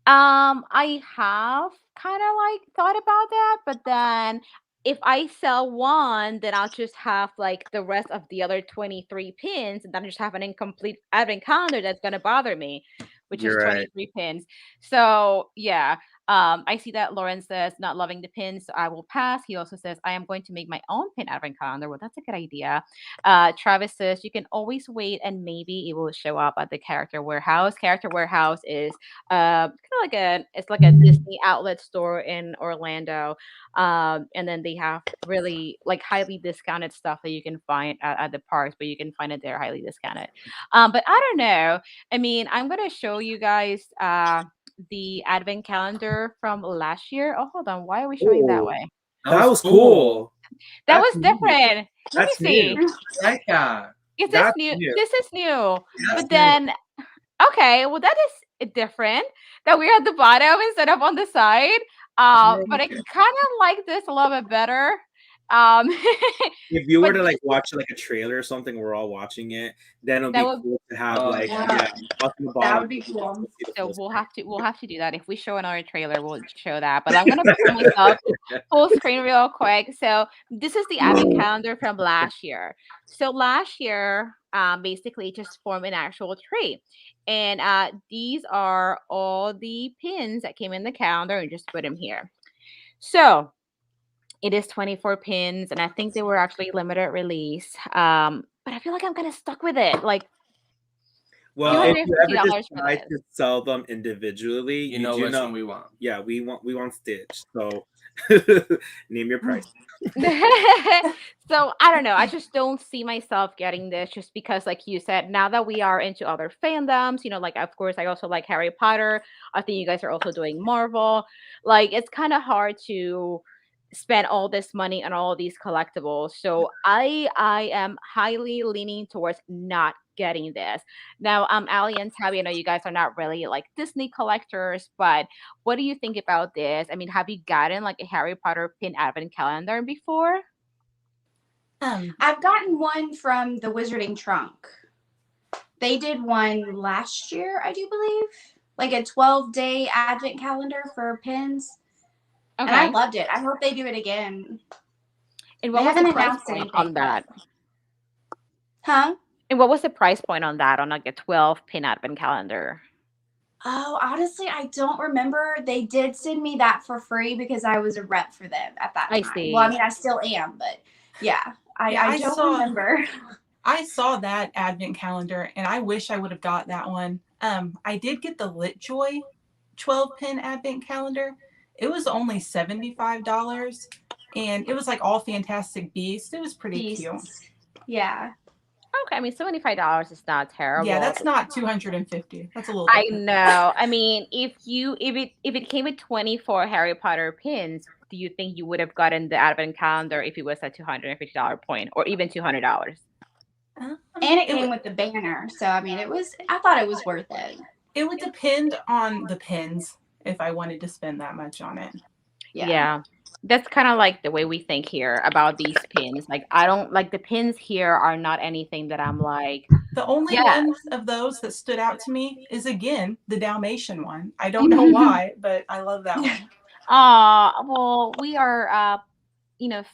I have kind of like thought about that, but then if I sell one, then I'll just have like the rest of the other 23 pins, and then I just have an incomplete advent calendar that's gonna bother me, which is You're right. 23 pins. So yeah. I see that Lauren says not loving the pins, so I will pass. He also says I am going to make my own pin advent calendar. Well, that's a good idea. Travis says you can always wait and maybe it will show up at the Character Warehouse. Character Warehouse is kind of like a Disney outlet store in Orlando, and then they have really like highly discounted stuff that you can find at the parks, but you can find it there highly discounted. But I don't know. I mean, I'm gonna show you guys the advent calendar from last year. Oh, hold on. Why are we showing that Oh, way? that was cool. That That's was new. different. Let me That's see. new. I like that. Is this That's new? new. This is new. That's But then, okay, well, that is different that we're at the bottom instead of on the side. But I kind of like this a little bit better. Um, If you were but to like watch like a trailer or something, we're all watching it, then it'll that be would cool to have Oh, like yeah. up in the That bottom. would be cool. so we'll have to do that. If we show another trailer, we'll show that. But I'm gonna put myself full screen real quick. So this is the advent calendar from last year. So last year, basically just formed an actual tree. And these are all the pins that came in the calendar and just put them here. So it is 24 pins, and I think they were actually limited release. But I feel like I'm kind of stuck with it. Like Well, if you ever $250 for decide this. to sell them individually, you know which one we want. Yeah, we want Stitch. So name your price. So I don't know. I just don't see myself getting this just because, like you said, now that we are into other fandoms, like of course I also like Harry Potter. I think you guys are also doing Marvel. Like it's kind of hard to spend all this money on all of these collectibles. So I am highly leaning towards not getting this. Now, Ali and Tabby, I know you guys are not really like Disney collectors, but what do you think about this? I mean, have you gotten like a Harry Potter pin advent calendar before? I've gotten one from the Wizarding Trunk. They did one last year, I do believe, like a 12-day advent calendar for pins. Okay. And I loved it. I hope they do it again. And what They was the haven't price announced point anything on that? Huh? And what was the price point on that on like a 12 pin advent calendar? Oh, honestly, I don't remember. They did send me that for free because I was a rep for them at that I time. see. Well, I mean, I still am, but yeah, I don't remember. I saw that advent calendar and I wish I would have got that one. I did get the LitJoy 12-pin advent calendar. It was only $75 and it was like all Fantastic Beasts. It was pretty cute. Yeah. Okay, I mean $75 is not terrible. Yeah, that's not $250. That's a little I different. know. I mean, if it came with 24 Harry Potter pins, do you think you would have gotten the advent calendar if it was a $250 point or even $200? And it came with the banner, so I mean, I thought it was worth it. It would depend on the pins if I wanted to spend that much on it. Yeah. That's kind of like the way we think here about these pins. Like I don't like the pins here are not anything that I'm like. The only one of those that stood out to me is again the Dalmatian one. I don't know why, but I love that one. Well, we are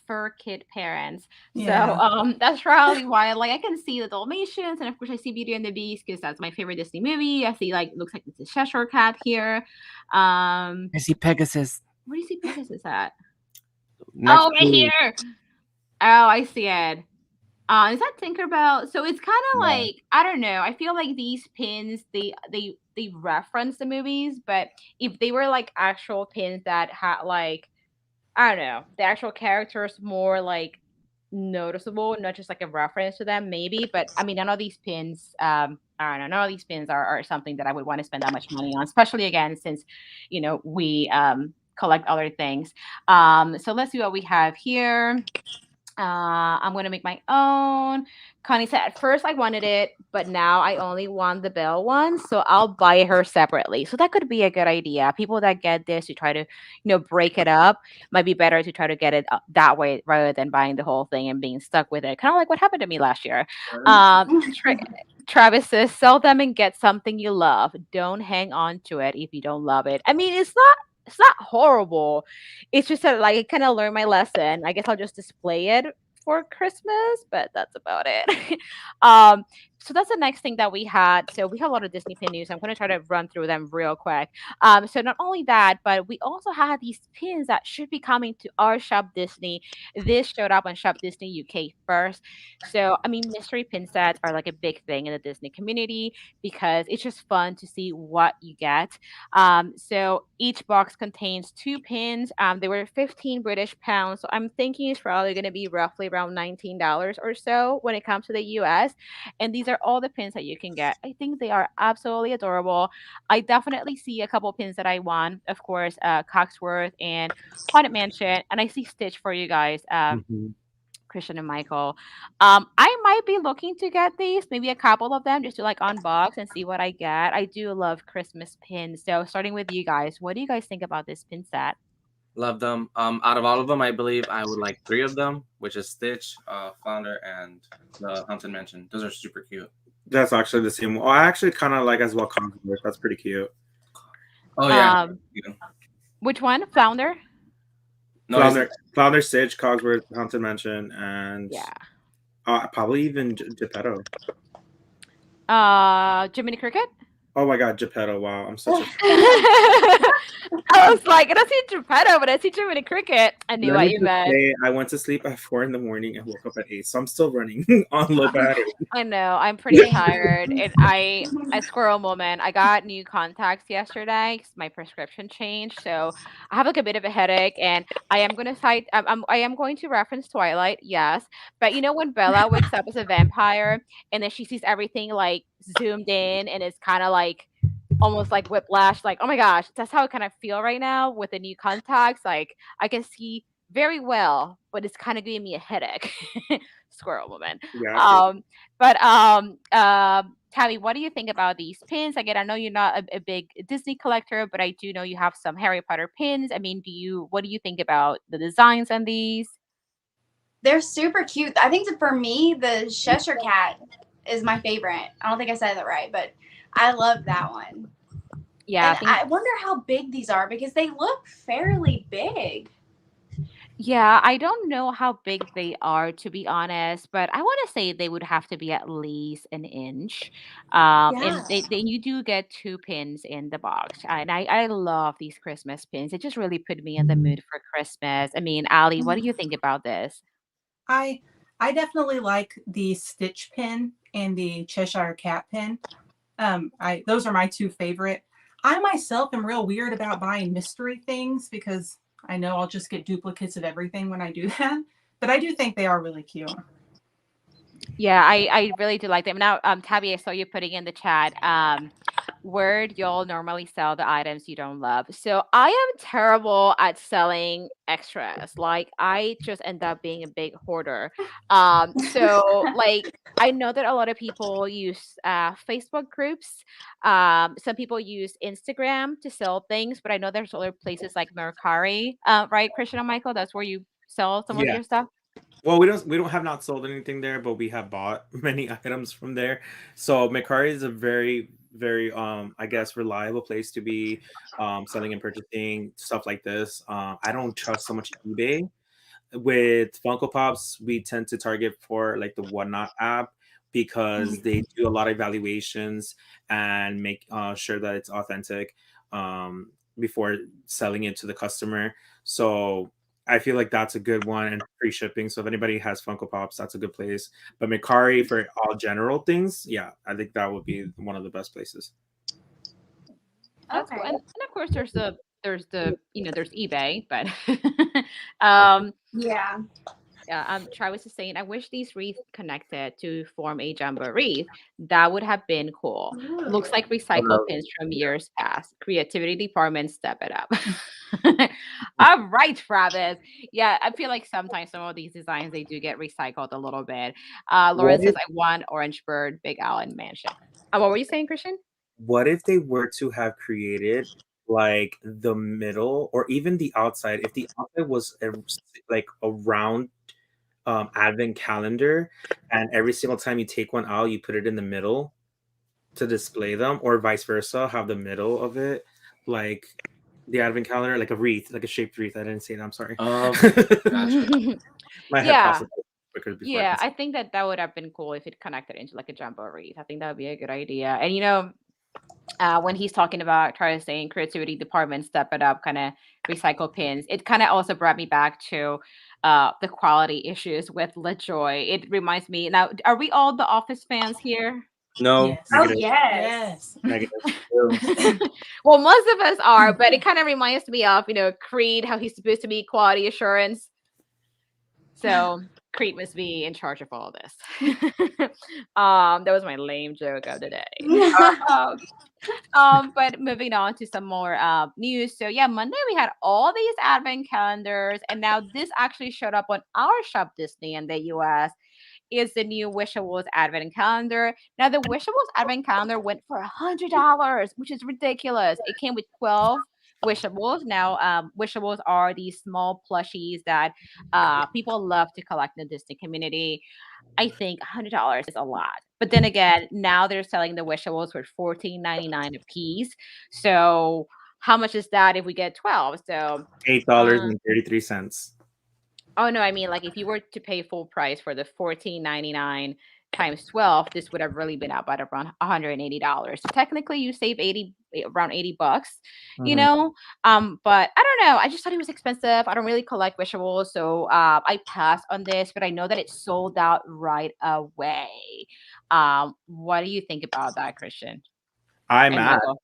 fur kid parents. Yeah. So that's probably why like I can see the Dalmatians, and of course I see Beauty and the Beast because that's my favorite Disney movie. I see like looks like it's a Cheshire cat here. I see Pegasus. Where do you see Pegasus at? Next right here. Oh, I see it. Is that Tinkerbell? So it's kind of like I don't know. I feel like these pins they reference the movies, but if they were like actual pins that had like I don't know, the actual characters more like noticeable, not just like a reference to them, maybe. But I mean, none of these pins, I don't know, none of these pins are something that I would want to spend that much money on, especially again since we collect other things. So let's see what we have here. I'm gonna make my own. Connie said at first I wanted it, but now I only want the Belle one, so I'll buy her separately. So that could be a good idea. People that get this to try to, break it up, might be better to try to get it that way rather than buying the whole thing and being stuck with it. Kind of like what happened to me last year. Travis says, sell them and get something you love. Don't hang on to it if you don't love it. I mean, it's not horrible. It's just that like I kind of learned my lesson. I guess I'll just display it for Christmas, but that's about it. so that's the next thing that we had. So we have a lot of Disney pin news. I'm going to try to run through them real quick. So not only that, but we also had these pins that should be coming to our Shop Disney. This showed up on Shop Disney UK first. So I mean, mystery pin sets are like a big thing in the Disney community because it's just fun to see what you get. So each box contains two pins. They were 15 British pounds. So I'm thinking it's probably going to be roughly around $19 or so when it comes to the US. And these are all the pins that you can get. I think they are absolutely adorable. I definitely see a couple pins that I want. Of course, Cogsworth and Haunted Mansion. And I see Stitch for you guys. Mhm. Christian and Michael. I might be looking to get these, maybe a couple of them, just to like unbox and see what I get. I do love Christmas pins. So starting with you guys, what do you guys think about this pin set? Love them. Out of all of them, I believe I would like 3 of them, which is Stitch, Flounder, and the Haunted Mansion. Those are super cute. That's actually the same. Oh, I actually kind of like as well Conqueror. That's pretty cute. Oh yeah. Which one? Flounder? No, Flounder, Stitch, Cogsworth, Haunted Mansion, and Yeah. probably even Geppetto. Jiminy Cricket? Oh my God, Geppetto! Wow, I'm such a. I was like, I don't see Geppetto, but I see Jiminy Cricket. I knew what you meant. I went to sleep at 4 in the morning and woke up at 8, so I'm still running on low battery. I know. I'm pretty tired. And a squirrel moment. I got new contacts yesterday 'cause my prescription changed, so I have like a bit of a headache. And I am going to cite. I am going to reference Twilight, yes. But you know when Bella wakes up as a vampire and then she sees everything like zoomed in and it's kind of like almost like whiplash, like, oh my gosh, that's how I kind of feel right now with the new contacts. Like I can see very well, but it's kind of giving me a headache. Squirrel woman. Yeah. Tabby, what do you think about these pins? Again, I know you're not a big Disney collector, but I do know you have some Harry Potter pins. I mean, what do you think about the designs on these? They're super cute. I think that for me, the Cheshire Cat is my favorite. I don't think I said that right, but I love that one. Yeah. And I wonder how big these are because they look fairly big. Yeah, I don't know how big they are to be honest, but I want to say they would have to be at least an inch. And Yeah. you do get two pins in the box, and I love these Christmas pins. It just really put me in the mood for Christmas. I mean, Ali, what do you think about this? I definitely like the Stitch pin and the Cheshire Cat pin. Those are my two favorite. I myself am real weird about buying mystery things because I know I'll just get duplicates of everything when I do that. But I do think they are really cute. Yeah, I really do like them. Now, Tabby, I saw you putting in the chat. Where do y'all normally sell the items you don't love? So I am terrible at selling extras. Like I just end up being a big hoarder. So like I know that a lot of people use Facebook groups. Some people use Instagram to sell things, but I know there's other places like Mercari, right, Christian and Michael? That's where you sell some of Yeah. your stuff. Well, we don't have not sold anything there, but we have bought many items from there. So Mercari is a very, very I guess reliable place to be selling and purchasing stuff like this. I don't trust so much eBay. With Funko Pops, we tend to target for like the Whatnot app because they do a lot of evaluations and make sure that it's authentic before selling it to the customer. So I feel like that's a good one and free shipping. So if anybody has Funko Pops, that's a good place. But Mercari for all general things, yeah, I think that would be one of the best places. That's cool. And of course there's the there's eBay, but Yeah. yeah, Travis is saying, I wish these wreaths connected to form a jumbo wreath. That would have been cool. Looks like recycled pins from years past. Creativity department, step it up. All right, Travis. Yeah, I feel like sometimes some of these designs they do get recycled a little bit. Lauren says, I want Orange Bird, Big Allen Mansion. What were you saying, Christian? What if they were to have created like the middle or even the outside? If the outside was like a round advent calendar, and every single time you take one out, you put it in the middle to display them, or vice versa, have the middle of it like the advent calendar, like a wreath, like a shaped wreath. I didn't say that. I'm sorry. Gotcha. My head Yeah. processed it. quicker before. Yeah, I think that would have been cool if it connected into like a jumbo wreath. I think that would be a good idea. And when he's talking about trying to say in creativity department, step it up, kind of recycle pins, it kind of also brought me back to the quality issues with LaJoy. It reminds me now, are we all the Office fans here? No, Yes. Oh negative. yes. Yes. Negative. Well, most of us are, but it kind of reminds me of, Creed, how he's supposed to be quality assurance. So Creed must be in charge of all this. That was my lame joke of the day. But moving on to some more news. So yeah, Monday we had all these advent calendars, and now this actually showed up on our Shop Disney in the US. Is the new Wishables advent calendar. Now the Wishables advent calendar went for $100, which is ridiculous. It came with 12 Wishables. Now Wishables are these small plushies that people love to collect in the Disney community. I think $100 is a lot. But then again, now they're selling the Wishables for $14.99 a piece. So how much is that if we get 12? So $8.33. oh no, I mean like if you were to pay full price for the $14.99 times 12, this would have really been out by around $180. So technically you save around $80, you Mhm. know. But I don't know. I just thought it was expensive. I don't really collect visuals, so I passed on this, but I know that it sold out right away. What do you think about that, Christian I'm and mad. Michael?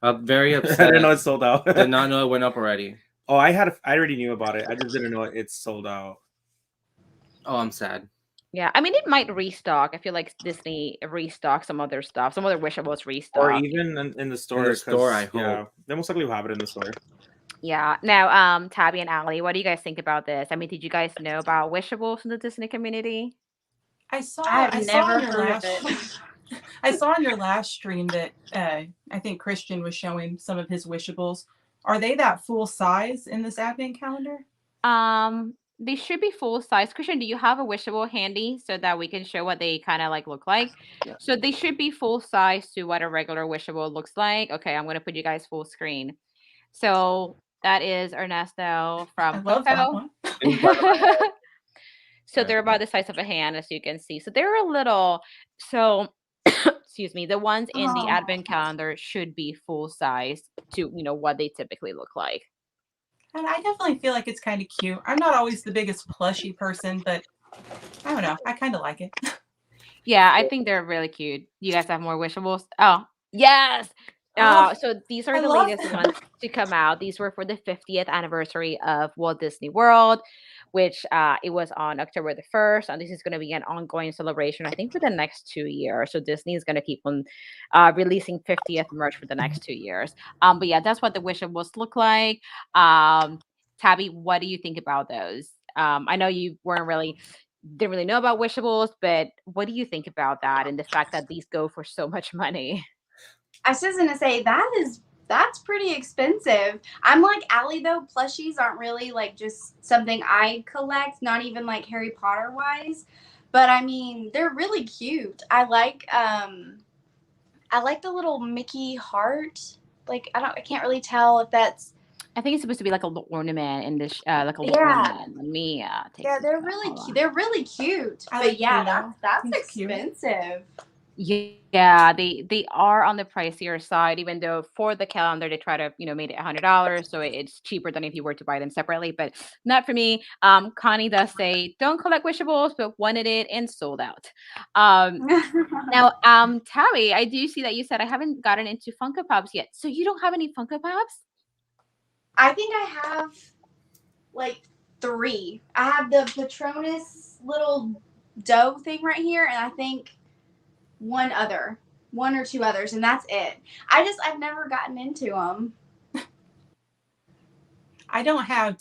I'm very I upset. didn't know it sold out. Did not know it went up already. Oh, I already knew about it. I just didn't know it's sold out. Oh, I'm sad. Yeah, I mean it might restock. I feel like Disney restock some other stuff. Some other wishables Or restock. even in the store. In the store, 'cause, I hope. they most likely will have it in the store. Yeah. Now, Tabby and Ali, what do you guys think about this? I mean, did you guys know about wishables in the Disney community? I saw I've I saw never on your heard of last I saw on your last stream that I think Christian was showing some of his wishables. Are they that full size in this advent calendar? They should be full size. Christian, do you have a wishable handy so that we can show what they kind of like look like? Yeah. So they should be full size to what a regular wishable looks like. Okay, I'm gonna put you guys full screen. So that is Ernesto I from love that Coco. one. So they're about the size of a hand, as you can see. So they're a little, so excuse me, the ones in the Oh. advent calendar should be full size to, what they typically look like. And I definitely feel like it's kind of cute. I'm not always the biggest plushie person, but I don't know. I kind of like it. Yeah, I think they're really cute. You guys have more wishables? Oh, yes. Oh, So these are I the love latest them. ones to come out. These were for the 50th anniversary of Walt Disney World, which it was on October the 1st. And this is going to be an ongoing celebration, I think, for the next 2 years. So Disney is going to keep on releasing 50th merch for the next 2 years. But yeah, that's what the wishables look like. Tabby, what do you think about those? I know you didn't really know about wishables, but what do you think about that and the fact that these go for so much money? I was just gonna say that's pretty expensive. I'm like Allie though, plushies aren't really like just something I collect, not even like Harry Potter wise. But I mean, they're really cute. I like the little Mickey heart. Like I can't really tell if that's I think it's supposed to be like a little ornament in this, like a little yeah. ornament. Let me take Yeah, this they're out. really Hold cute. on. They're really cute. I But like yeah, Pluto. that's He's cute. expensive. Yeah, they are on the pricier side, even though for the calendar they try to, made it $100, so it's cheaper than if you were to buy them separately, but not for me. Connie does say, don't collect wishables, but wanted it and sold out. Now, Tabby, I do see that you said I haven't gotten into Funko Pops yet. So you don't have any Funko Pops? I think I have like 3. I have the Patronus little dough thing right here, and I think one or two others, and that's it. I've never gotten into them. I don't have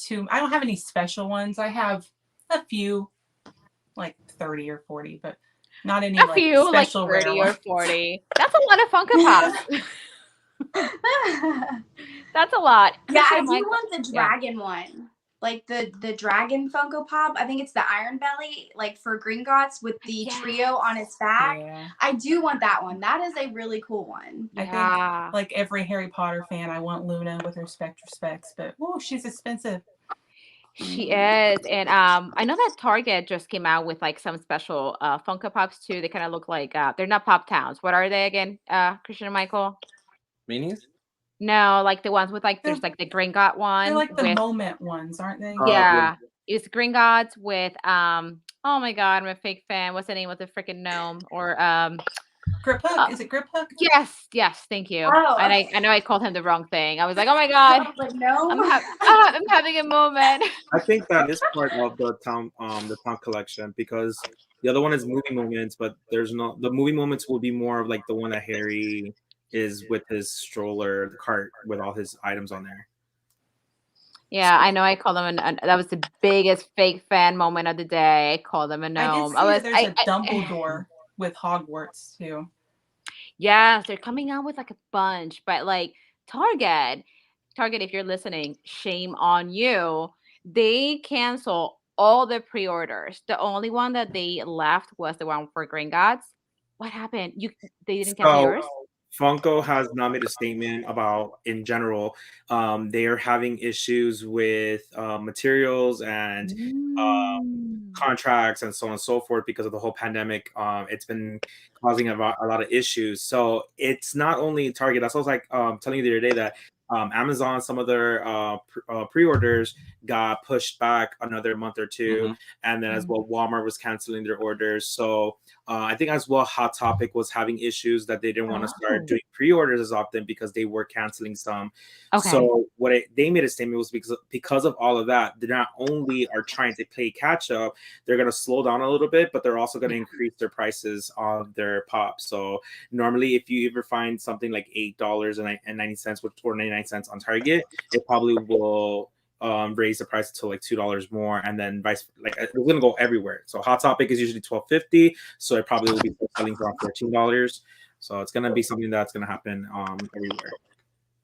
any special ones. I have a few, like 30 or 40, but not any A like few, like special rare 30 or ones. 40. That's a lot of Funko Pops. That's a lot. Yeah, I Christian, do Michael- want the dragon one. Like the dragon Funko Pop. I think it's the Iron Belly, like for Gringotts with the trio on its back. Yeah. I do want that one. That is a really cool one. I think like every Harry Potter fan, I want Luna with her Spectre specs, but oh, she's expensive. She is, and I know that Target just came out with like some special Funko Pops too. They kind of look like they're not Pop Towns. What are they again, Christian and Michael? Minis? No, like the ones with like They're, there's like the Gringot they're one like the with moment ones, aren't they? Yeah. yeah, it's Gringotts with oh my god, I'm a fake fan. What's the name of the freaking gnome or Grip Hook. Is it Grip Hook? yes, thank you. Oh. And I know I called him the wrong thing. I was like, oh my god, I was like, no. I'm having a moment. I think that is part of the town collection because the other one is movie moments, but there's no the movie moments will be more of like the one that Harry is with his stroller, the cart with all his items on there. Yeah, I know. I called him that was the biggest fake fan moment of the day. I called him a I did gnome. see I was, that there's a Dumbledore with Hogwarts too. yes, they're coming out with like a bunch, but like Target, if you're listening, shame on you. They cancel all the pre-orders. The only one that they left was the one for Green Gods. What happened? They didn't cancel So yours? Funko has now made a statement about, in general, they are having issues with materials and contracts and so on and so forth because of the whole pandemic. It's been causing a lot of issues. So it's not only Target. That's what I was like telling you the other day that Amazon, some of their pre-orders got pushed back another month or two, and then as well Walmart was canceling their orders. So I think as well Hot Topic was having issues that they didn't want to start doing pre-orders as often because they were canceling some. Okay. So they made a statement was because of all of that, they not only are trying to play catch up, they're going to slow down a little bit, but they're also going to increase their prices on their pops. So normally if you ever find something like $8.90 or 99 cents on Target, it probably will raise the price to like $2 more, and then it's gonna go everywhere. So Hot Topic is usually $12.50, so it probably will be selling for around $14. So it's gonna be something that's gonna happen everywhere.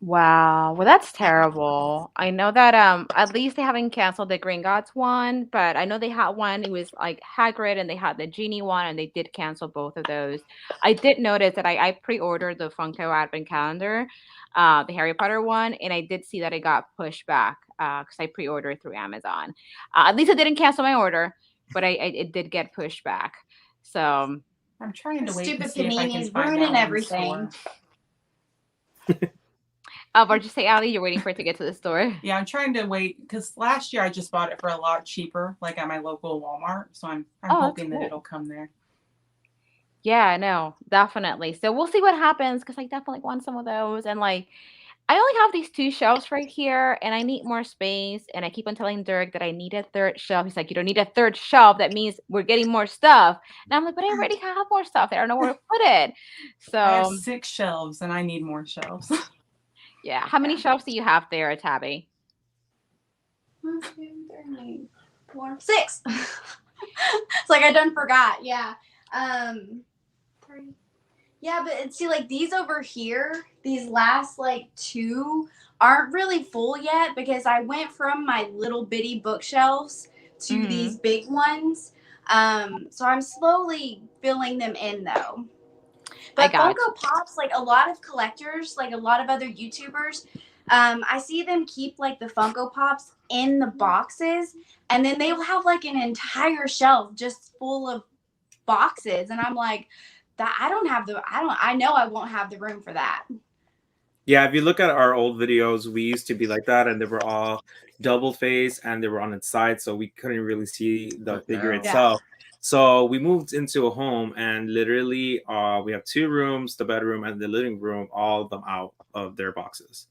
Wow. Well, that's terrible. I know that at least they haven't canceled the Green Gods one, but I know they had one. It was like Hagrid and they had the Genie one and they did cancel both of those. I did notice that I pre-ordered the Funko Advent Calendar, the Harry Potter one, and I did see that it got pushed back because I pre-ordered through Amazon. At least I didn't cancel my order, but it did get pushed back. So I'm trying to wait and Stupid see if I can paninis find ruining that everything. what'd you say, Allie? You're waiting for it to get to the store? Yeah, I'm trying to wait because last year I just bought it for a lot cheaper, like at my local Walmart. So I'm hoping that it'll come there. Yeah, no, definitely. So we'll see what happens because I definitely want some of those. And like, I only have these 2 shelves right here, and I need more space. And I keep on telling Dirk that I need a 3rd shelf. He's like, "You don't need a 3rd shelf. That means we're getting more stuff." And I'm like, "But I already have more stuff. I don't know where to put it." So I have 6 shelves and I need more shelves. yeah, how many shelves do you have there, Tabby? 1, 2, 3, 4, 6. It's like I done forgot. Yeah. 3. Yeah, but see, like these over here, these last like 2 aren't really full yet because I went from my little bitty bookshelves to these big ones. So I'm slowly filling them in though. But Funko Pops, like a lot of collectors, like a lot of other YouTubers, I see them keep like the Funko Pops in the boxes, and then they will have like an entire shelf just full of boxes, and I'm like, that I know I won't have the room for that. Yeah, if you look at our old videos, we used to be like that, and they were all double face and they were on its side, so we couldn't really see the figure itself. So we moved into a home, and literally we have 2 rooms, the bedroom and the living room, all of them out of their boxes.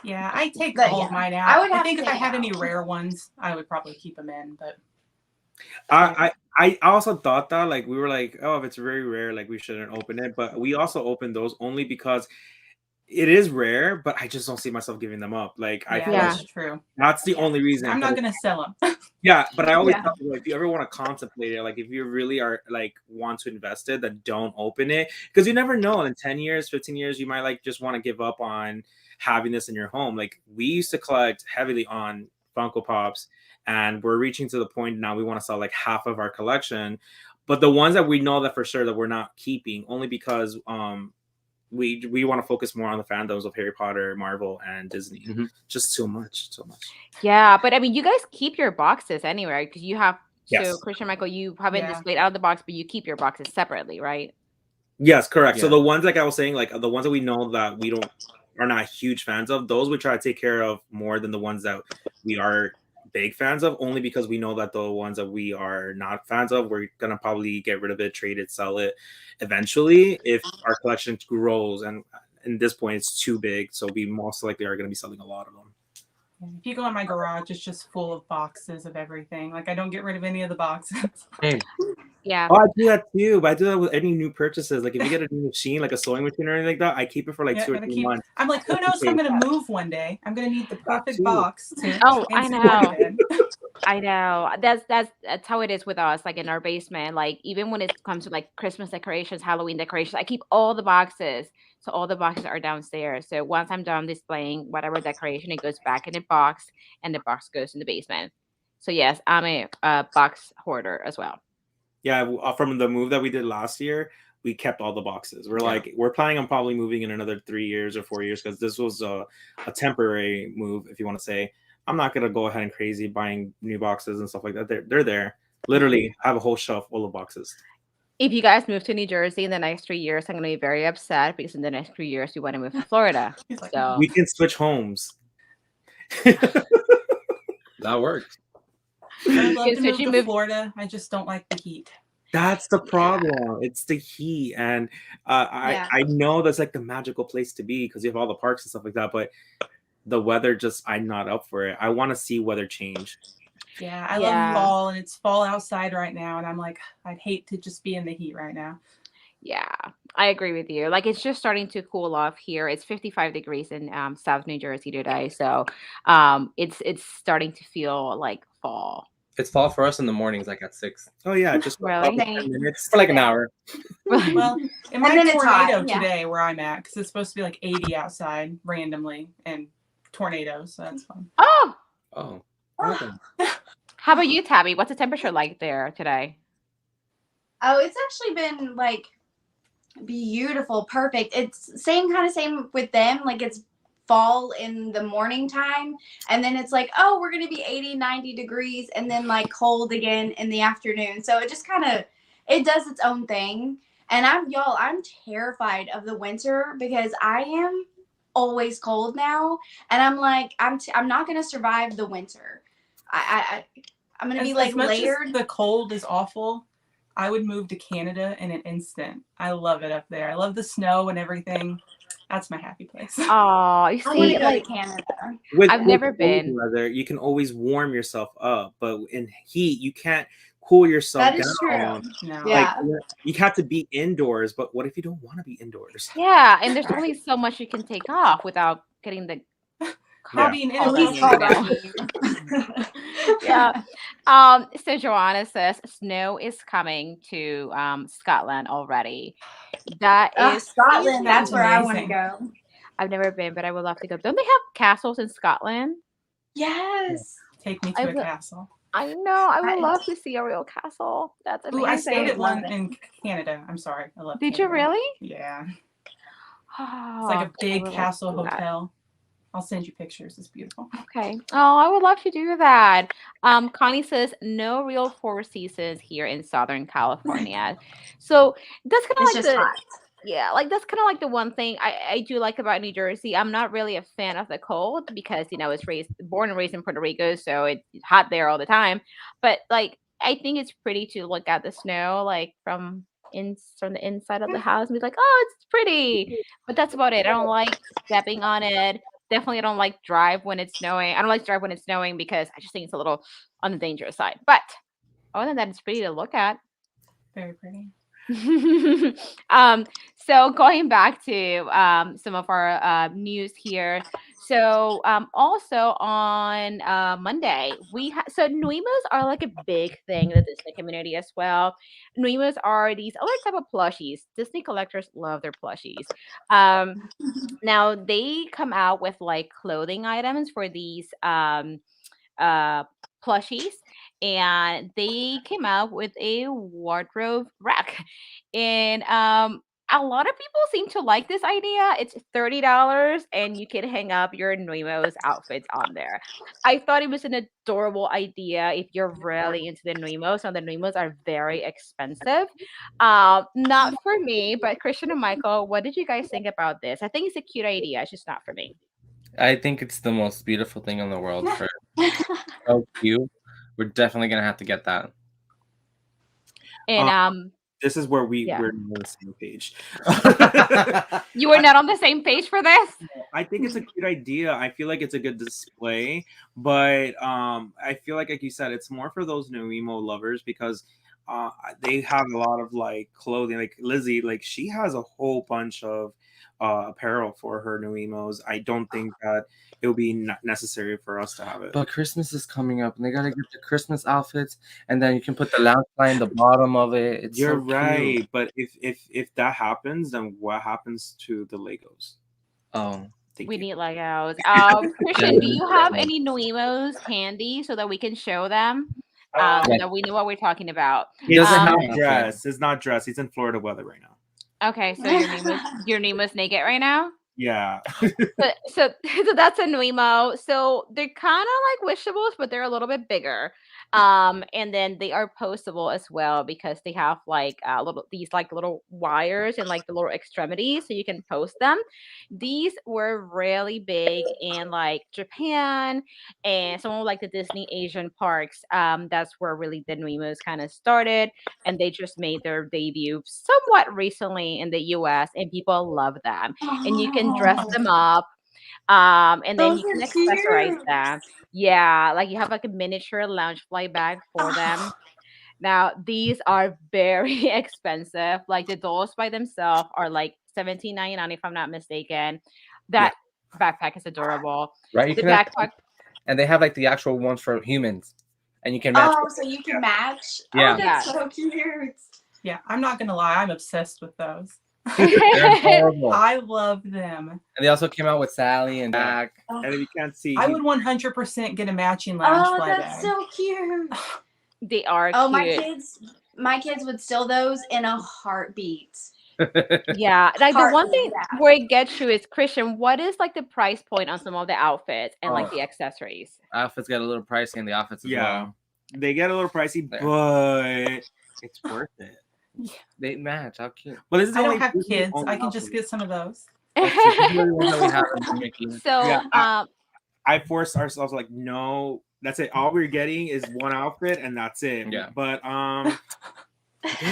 Yeah, I take all of mine out. I think if I had any rare ones, I would probably keep them in, but I also thought that, like, we were like, oh, if it's very rare, like we shouldn't open it, but we also opened those only because it is rare, but I just don't see myself giving them up. Like, I feel that's true. That's the only reason. I'm not gonna sell them. Yeah, but I always tell people, if you ever want to contemplate it, like if you really are like want to invest it, then don't open it, because you never know. In 10 years, 15 years, you might like just want to give up on having this in your home. Like, we used to collect heavily on Funko Pops, and we're reaching to the point now we want to sell like half of our collection. But the ones that we know that for sure that we're not keeping, only because we want to focus more on the fandoms of Harry Potter, Marvel, and Disney. Just so much. Yeah, but I mean, you guys keep your boxes anyway because you have. Yes. So Christian Michael, you haven't displayed out of the box, but you keep your boxes separately, right? Yes, correct. Yeah. So the ones like I was saying, like the ones that we know that we are not huge fans of, those we try to take care of more than the ones that we are big fans of, only because we know that the ones that we are not fans of, we're gonna probably get rid of it, trade it, sell it eventually if our collection grows. And at this point, it's too big, so we most likely are gonna be selling a lot of them. If you go in my garage, it's just full of boxes of everything. Like I don't get rid of any of the boxes. Yeah. Oh, I do that too, but I do that with any new purchases. Like if you get a new machine, like a sewing machine or anything like that, I keep it for like 2 or 3 months. I'm like, who knows if I'm gonna move one day? I'm gonna need the perfect box to. Oh, I know. It in. I know. That's how it is with us. Like in our basement, like even when it comes to like Christmas decorations, Halloween decorations, I keep all the boxes. So all the boxes are downstairs. So once I'm done displaying whatever decoration, it goes back in the box, and the box goes in the basement. So yes, I'm a box hoarder as well. Yeah, from the move that we did last year, we kept all the boxes. We're planning on probably moving in another 3 years or 4 years because this was a temporary move, if you want to say. I'm not gonna go ahead and crazy buying new boxes and stuff like that. They're there. Literally, I have a whole shelf full of boxes. If you guys move to New Jersey in the next 3 years, I'm gonna be very upset because in the next 3 years we want to move to Florida. So we can switch homes. That works. I would love to move to Florida. I just don't like the heat. That's the problem. It's the heat, and I know that's like the magical place to be because you have all the parks and stuff like that. But the weather, I'm not up for it. I want to see weather change. Yeah, I love fall, and it's fall outside right now, and I'm like, I'd hate to just be in the heat right now. Yeah, I agree with you. Like it's just starting to cool off here. It's 55 degrees in South New Jersey today, so it's starting to feel like fall. It's fall for us in the mornings, like at 6. Oh yeah, just really 10 minutes for like an hour. Well, it might tornado today where I'm at because it's supposed to be like 80 outside randomly and tornadoes. So that's fun. Oh. Okay. How about you, Tabby? What's the temperature like there today? Oh, it's actually been like beautiful, perfect. It's same with them. Like it's fall in the morning time, and then it's like, oh, we're gonna be 80-90 degrees, and then like cold again in the afternoon. So it just kind of does its own thing. And I'm terrified of the winter because I am always cold now, and I'm like, I'm not gonna survive the winter. I'm gonna be like layered. As the cold is awful, I would move to Canada in an instant. I love it up there. I love the snow and everything. That's my happy place. Oh, you see, I want to go to Canada. I've never been. Weather, you can always warm yourself up, but in heat, you can't cool yourself down. That is true. No. Like, you have to be indoors, but what if you don't want to be indoors? Yeah, and there's only so much you can take off without getting the yeah. So Joanna says snow is coming to Scotland already. That is Scotland. That's where I want to go. I've never been, but I would love to go. Don't they have castles in Scotland? Yes. Take me to a castle. I know. I would love to see a real castle. That's amazing. I stayed at one in Canada. I'm sorry. I love Did you really? Yeah. It's like a big castle hotel. I'll send you pictures. It's beautiful. Okay. Oh, I would love to do that. Connie says no real 4 seasons here in Southern California. So that's kind of like that's kind of like the one thing I do like about New Jersey. I'm not really a fan of the cold because it's born and raised in Puerto Rico, so it's hot there all the time. But like I think it's pretty to look at the snow like from the inside of the house and be like, oh, it's pretty. But that's about it. I don't like stepping on it. Definitely, I don't like drive when it's snowing. I don't like to drive when it's snowing because I just think it's a little on the dangerous side. But other than that, it's pretty to look at. Very pretty. So going back to some of our news here. So also on Monday so Nuimos are like a big thing in the Disney community as well. Nuimos are these other type of plushies. Disney collectors love their plushies. Now they come out with like clothing items for these plushies, and they came out with a wardrobe rack. And a lot of people seem to like this idea. It's $30 and you can hang up your Nuimo's outfits on there. I thought it was an adorable idea if you're really into the Nuimos, and the Nuimos are very expensive. Not for me, but Christian and Michael, what did you guys think about this? I think it's a cute idea. It's just not for me. I think it's the most beautiful thing in the world. For so cute. We're definitely gonna have to get that. And This is where we're Yeah. on the same page. you were not on the same page for this? I think it's a cute idea. I feel like it's a good display, but I feel like you said, it's more for those new emo lovers because they have a lot of like clothing. Like Lizzie, like she has a whole bunch of apparel for her new emos. I don't think that it will be necessary for us to have it. But Christmas is coming up, and they gotta get the Christmas outfits, and then you can put the lounge fly in the bottom of it. It's You're so right, cute. but if that happens, then what happens to the Legos? Oh, We need Legos. Christian, do you have any Nuimos handy so that we can show them? So that we know what we're talking about. It's doesn't not have dress. It's not dress. He's in Florida weather right now. Okay, so your Nuimo's naked right now? Yeah. So that's a Nuimo. So they're kind of like wishables, but they're a little bit bigger. And then they are postable as well because they have like little wires and like the little extremities, so you can post them. These were really big in like Japan and some of like the Disney Asian parks. That's where really the Nuimos kind of started, and they just made their debut somewhat recently in the US, and people love them. And you can dress them up, and then Those you can are accessorize cute. them. Yeah, like you have like a miniature lounge fly bag for them. Now these are very expensive. Like the dolls by themselves are like $17.99 if I'm not mistaken. That backpack is adorable. right. You The can have, backpack. and they have like the actual ones for humans, and you can match. Oh, so you can match. Yeah. Oh, that's Yeah. so cute. Yeah, I'm not gonna lie, I'm obsessed with those. They're adorable. I love them. And they also came out with Sally and Jack. And if you can't see, I would 100% get a matching lounge Oh, fly that's bag. so cute. They are Oh, cute. my kids would steal those in a heartbeat. Yeah, like the one thing Heartbeat. where it gets you is, Christian, what is like the price point on some of the outfits and like Oh. the accessories? Outfits get a little pricey, and the outfits as well. they get a little pricey, There. but it's worth it. They match. How cute. But this is I only don't have Disney kids. owned I can just outfits. get some of those. That's the only one that we have in Mickey. So, Yeah, I forced ourselves like, no, that's it. All we're getting is one outfit, and that's it. Yeah. But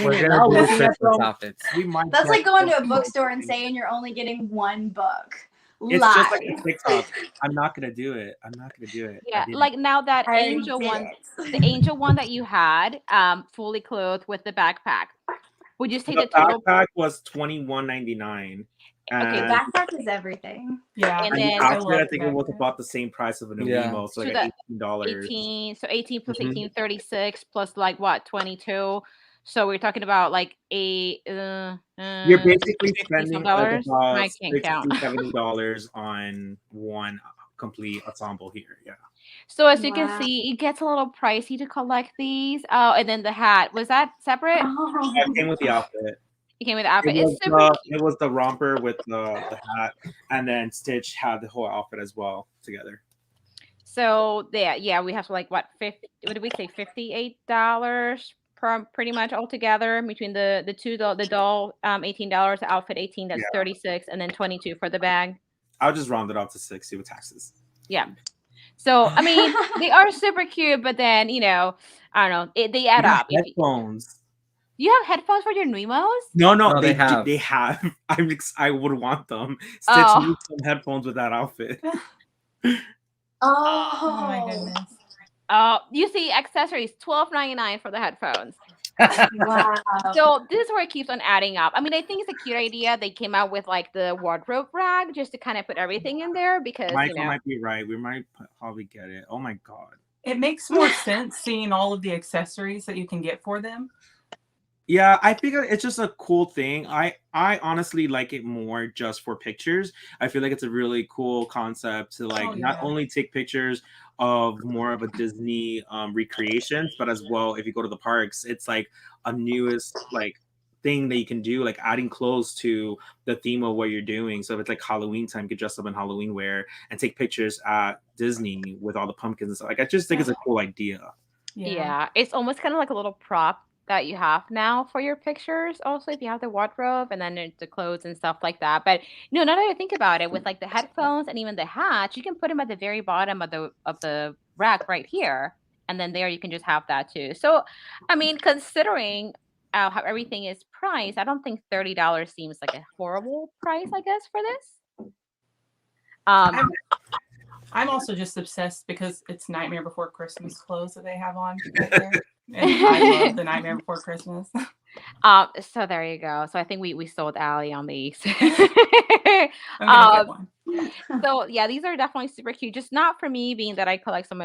We're now gonna do looking at Christmas them, outfits. we might That's get like going to a them. bookstore and saying you're only getting one book. It's Lies. just like a TikTok. I'm not gonna do it. I'm not gonna do it. I yeah, didn't. like now that I already angel did one, it. the angel one that you had, fully clothed with the backpack, would you say The the total? backpack was $21.99. The And backpack is everything. Yeah, And the then- I outfit, love I the think it was backpack. about the same price of a new Yeah. emo, so So like that $18. 18, so 18 plus Mhm. 18, 36 plus like what, 22? So we're talking about like You're $50 basically some spending like dollars. about I can't count. $60, $70 on one complete ensemble here. Yeah. So as you can Wow. see, it gets a little pricey to collect these. Oh, and then the hat, was that separate? Oh. That came with the outfit. It came with the outfit. It's super cute. It was the romper with the hat, and then Stitch had the whole outfit as well together. So yeah, we have like what, 50? What did we say? $58 per pretty much altogether between the two the doll, $18, the outfit 18, that's 36, and then 22 for the bag. I'll just round it up to 60 with taxes. Yeah. So I mean, they are super cute, but then I don't know, they add up. Headphones. You have headphones for your Nuimos? No, No, they they have. They have. I would want them. Stitch Oh. needs some headphones with that outfit. Oh my goodness. You see accessories, $12.99 for the headphones. Wow. So this is where it keeps on adding up. I mean, I think it's a cute idea. They came out with like the wardrobe rack just to kind of put everything in there because Michael might be right. We might probably get it. Oh my god. It makes more sense seeing all of the accessories that you can get for them. Yeah, I figure it's just a cool thing. I honestly like it more just for pictures. I feel like it's a really cool concept to like not only take pictures of more of a Disney recreations, but as well if you go to the parks, it's like a newest like thing that you can do, like adding clothes to the theme of what you're doing. So if it's like Halloween time, you could dress up in Halloween wear and take pictures at Disney with all the pumpkins and stuff. Like I just think it's a cool idea. Yeah, it's almost kind of like a little prop that you have now for your pictures. Also, if you have the wardrobe and then the clothes and stuff like that. But no, now that I think about it, with like the headphones and even the hats, you can put them at the very bottom of the rack right here, and then there you can just have that too. So, I mean, considering how everything is priced, I don't think $30 seems like a horrible price, I guess, for this. I'm also just obsessed because it's Nightmare Before Christmas clothes that they have on right there. And I love the Nightmare Before Christmas. So there you go. So I think we sold Allie on these. I'm gonna get one. So yeah, these are definitely super cute. Just not for me, being that I collect some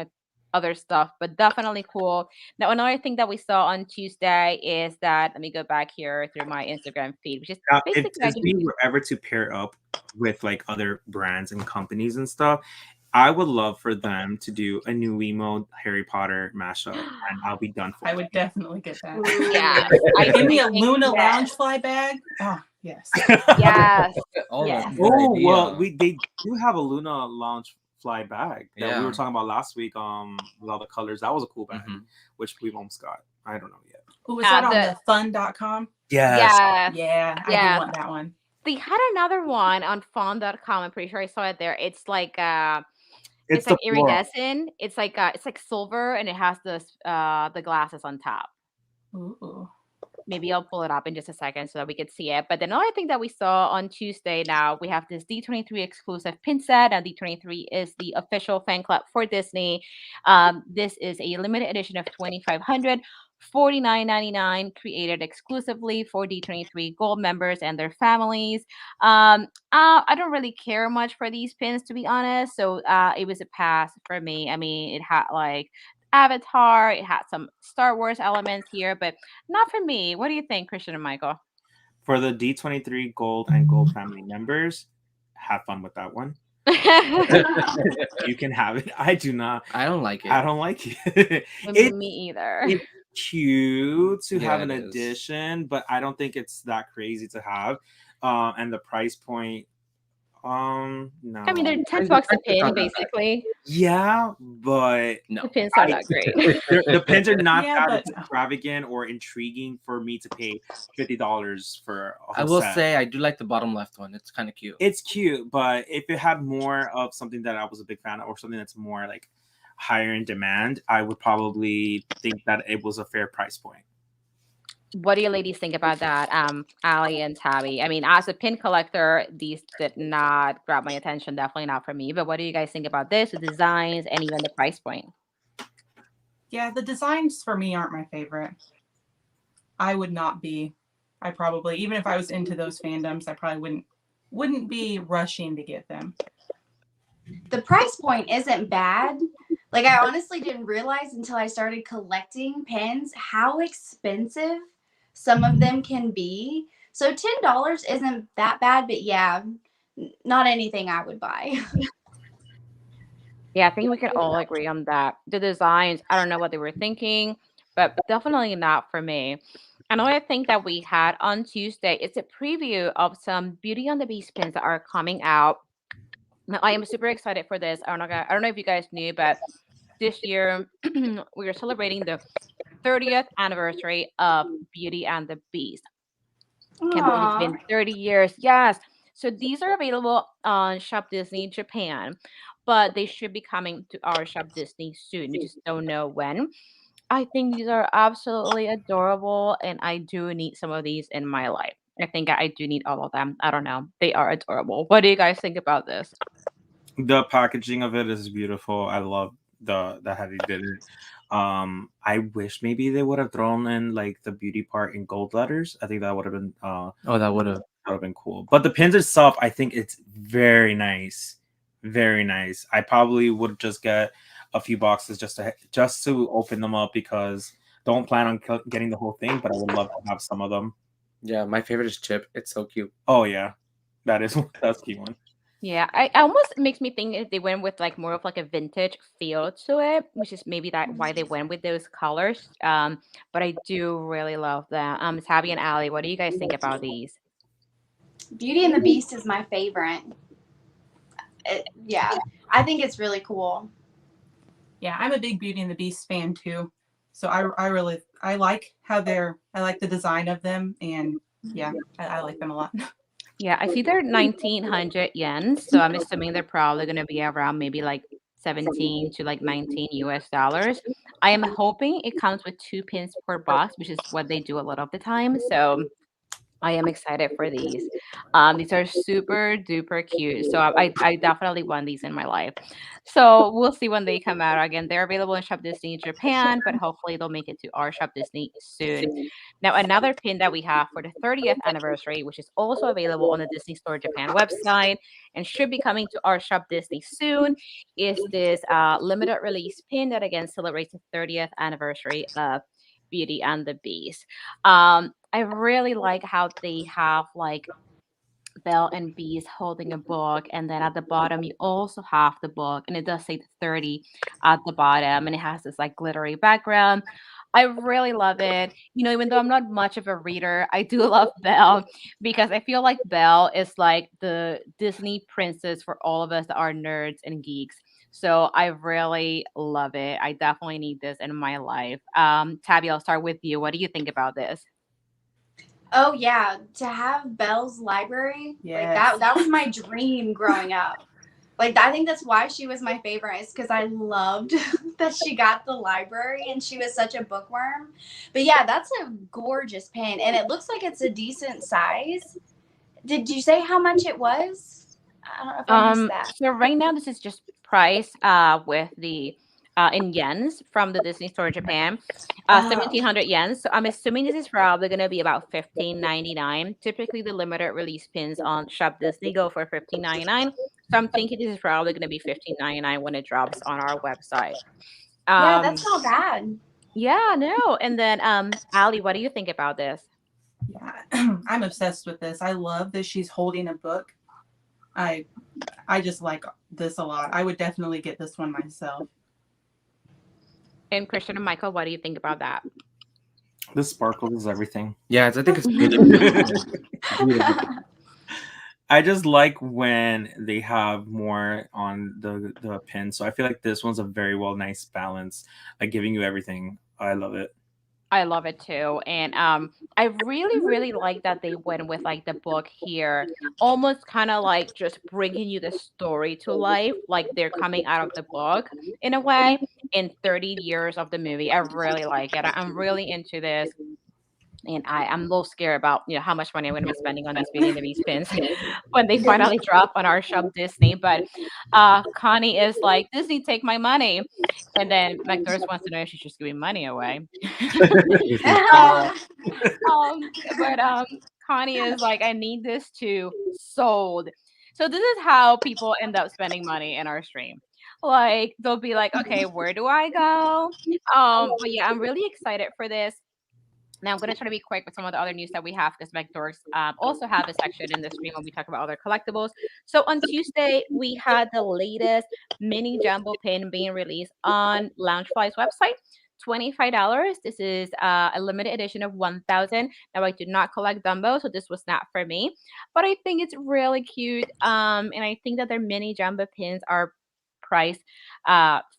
other stuff, but definitely cool. Now, another thing that we saw on Tuesday is that, let me go back here through my Instagram feed, which is basically if we were ever to pair up with like other brands and companies and stuff, I would love for them to do a new emo Harry Potter mashup, and I'll be done for I would definitely get that. Yeah. Give me a Luna Loungefly bag. Oh, yes. Yes. Oh, Yes. that's a good Oh idea. well, they do have a Luna Loungefly bag that we Yeah. were talking about last week. With all the colors, that was a cool bag, Mhm. which we've almost got. I don't know yet. Who was that on the fun.com? Yes. Yes. Yeah, I Yes. do want that one. They had another one on fun.com. I'm pretty sure I saw it there. It's like it's the like floral. iridescent. It's like silver, and it has the glasses on top. Ooh. Maybe I'll pull it up in just a second so that we could see it. But then another thing that we saw on Tuesday, now we have this D23 exclusive pin set, and D23 is the official fan club for Disney. This is a limited edition of 2,500, $49.99, created exclusively for D23 Gold members and their families. I don't really care much for these pins, to be honest. So it was a pass for me. I mean, it had like Avatar, it had some Star Wars elements here, but not for me. What do you think, Christian and Michael? For the D23 Gold and Gold family members, have fun with that one. You can have it. I do not. I don't like it. I don't like it. Me either. It's cute to have an it is. addition, but I don't think it's that crazy to have. And the price point, no. I mean, they're $10 a pin, basically. Yeah, but No. The pins are not great. the pins are not Yeah, that but- extravagant or intriguing for me to pay $50 for a whole I will set. say I do like the bottom left one. It's kind of cute. It's cute, but if it had more of something that I was a big fan of, or something that's more like higher in demand, I would probably think that it was a fair price point. What do you ladies think about that, Allie and Tabby? I mean, as a pin collector, these did not grab my attention. Definitely not for me. But what do you guys think about this, the designs, and even the price point? Yeah, the designs for me aren't my favorite. I would not be. I probably, even if I was into those fandoms, I probably wouldn't be rushing to get them. The price point isn't bad. Like, I honestly didn't realize until I started collecting pins how expensive some of them can be. So $10 isn't that bad, but yeah, not anything I would buy. Yeah, I think we can all agree on that. The designs, I don't know what they were thinking, but definitely not for me. Another thing that we had on Tuesday is a preview of some Beauty and the Beast pins that are coming out. Now, I am super excited for this. I don't know if you guys knew, but this year we are celebrating the 30th anniversary of Beauty and the Beast. Can't believe it's been 30 years. Yes. So these are available on Shop Disney Japan, but they should be coming to our Shop Disney soon. We just don't know when. I think these are absolutely adorable, and I do need some of these in my life. I think I do need all of them. I don't know. They are adorable. What do you guys think about this? The packaging of it is beautiful. I love the how they did it. I wish maybe they would have thrown in like the beauty part in gold letters. I think that would have been that would have been cool. But the pins itself, I think it's very nice. Very nice. I probably would just get a few boxes just to open them up, because don't plan on getting the whole thing, but I would love to have some of them. Yeah, my favorite is Chip. It's so cute. Oh yeah. That's a key one. Yeah, I almost makes me think if they went with like more of like a vintage feel to it, which is maybe that why they went with those colors. But I do really love them. Tabby and Allie, what do you guys think about these? Beauty and the Beast is my favorite. Yeah, I think it's really cool. Yeah, I'm a big Beauty and the Beast fan too. So I like how I like the design of them, and yeah, I like them a lot. Yeah, I see they're 1900 yen, so I'm assuming they're probably going to be around maybe like 17 to like 19 US dollars. I am hoping it comes with 2 pins per box, which is what they do a lot of the time. So I am excited for these. These are super duper cute. So I definitely want these in my life. So we'll see when they come out. Again, they're available in Shop Disney in Japan, but hopefully they'll make it to our Shop Disney soon. Now, another pin that we have for the 30th anniversary, which is also available on the Disney Store Japan website and should be coming to our Shop Disney soon, is this limited release pin that again celebrates the 30th anniversary of Beauty and the Beast. I really like how they have like Belle and Beast holding a book, and then at the bottom you also have the book, and it does say 30 at the bottom, and it has this like glittery background. I really love it. You know, even though I'm not much of a reader, I do love Belle because I feel like Belle is like the Disney princess for all of us that are nerds and geeks. So I really love it. I definitely need this in my life. Tabby, I'll start with you. What do you think about this? Oh yeah, to have Belle's library, like Yes. that was my dream growing up. Like I think that's why she was my favorite, is because I loved that she got the library and she was such a bookworm. But yeah, that's a gorgeous pin, and it looks like it's a decent size. Did you say how much it was? I don't know if I missed that. So right now this is just price with the in yens from the Disney Store Japan, Oh, 1700 yen. So I'm assuming this is probably gonna be about 15.99. Typically the limited release pins on Shop Disney go for 15.99. So I'm thinking this is probably gonna be 15.99 when it drops on our website. yeah, that's Um not bad. yeah, no. And then Ali, what do you think about this? Yeah, I'm obsessed with this. I love that she's holding a book. I I just like this a lot. I would definitely get this one myself. And Christian and Michael, what do you think about that? The sparkle is everything. Yes, I think it's beautiful. Beautiful. I just like when they have more on the pin. So I feel like this one's a very well nice balance, like giving you everything. I love it. I love it too. And I really, really like that they went with like the book here, almost kind of like just bringing you the story to life, like they're coming out of the book in a way in 30 years of the movie. I really like it. I'm really into this. And I'm a little scared about, you know, how much money I'm going to be spending on these Beauty and the Beast pins when they finally drop on our Shop Disney. But Connie is like, Disney, take my money. And then McDoors wants to know if she's just giving money away. Uh, um, but Connie is like, I need this to sold. So this is how people end up spending money in our stream. Like they'll be like, okay, where do I go? But yeah, I'm really excited for this. Now I'm going to try to be quick with some of the other news that we have because McDorks also have a section in the stream when we talk about other collectibles. So on Tuesday, we had the latest mini jumbo pin being released on Loungefly's website. $25. This is a limited edition of 1,000. Now I do not collect Dumbo, so this was not for me, but I think it's really cute. And I think that their mini jumbo pins are priced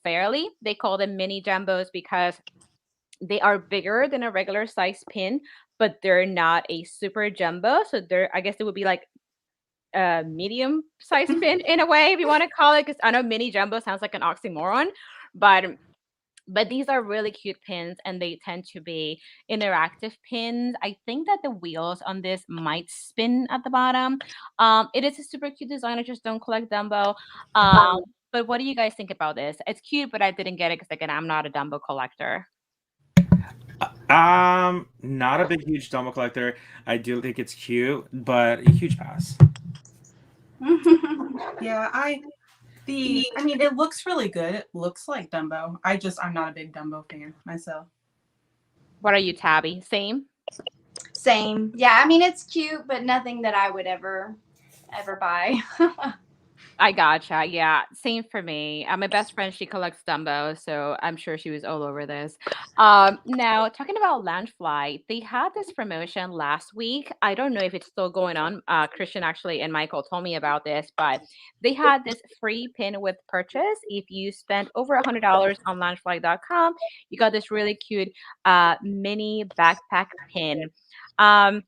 fairly. They call them mini jumbos because they are bigger than a regular size pin, but they're not a super jumbo. So they're, I guess it would be like a medium size pin in a way, if you want to call it. Because I know mini jumbo sounds like an oxymoron, but these are really cute pins and they tend to be interactive pins. I think that the wheels on this might spin at the bottom. It is a super cute design. I just don't collect Dumbo. But what do you guys think about this? It's cute, but I didn't get it because again, I'm not a Dumbo collector. Not a big huge Dumbo collector. I do think it's cute, but a huge pass. Yeah, I mean it looks really good. It looks like Dumbo. I'm not a big Dumbo fan myself. What are you, Tabby? Same? Same. Yeah, I mean it's cute, but nothing that I would ever buy. I gotcha. Yeah, same for me. My best friend, she collects Dumbo, so I'm sure she was all over this. Now talking about Loungefly, they had this promotion last week. I don't know if it's still going on. Christian actually and Michael told me about this, but they had this free pin with purchase. If you spent over $100 on Loungefly.com, you got this really cute mini backpack pin. Um,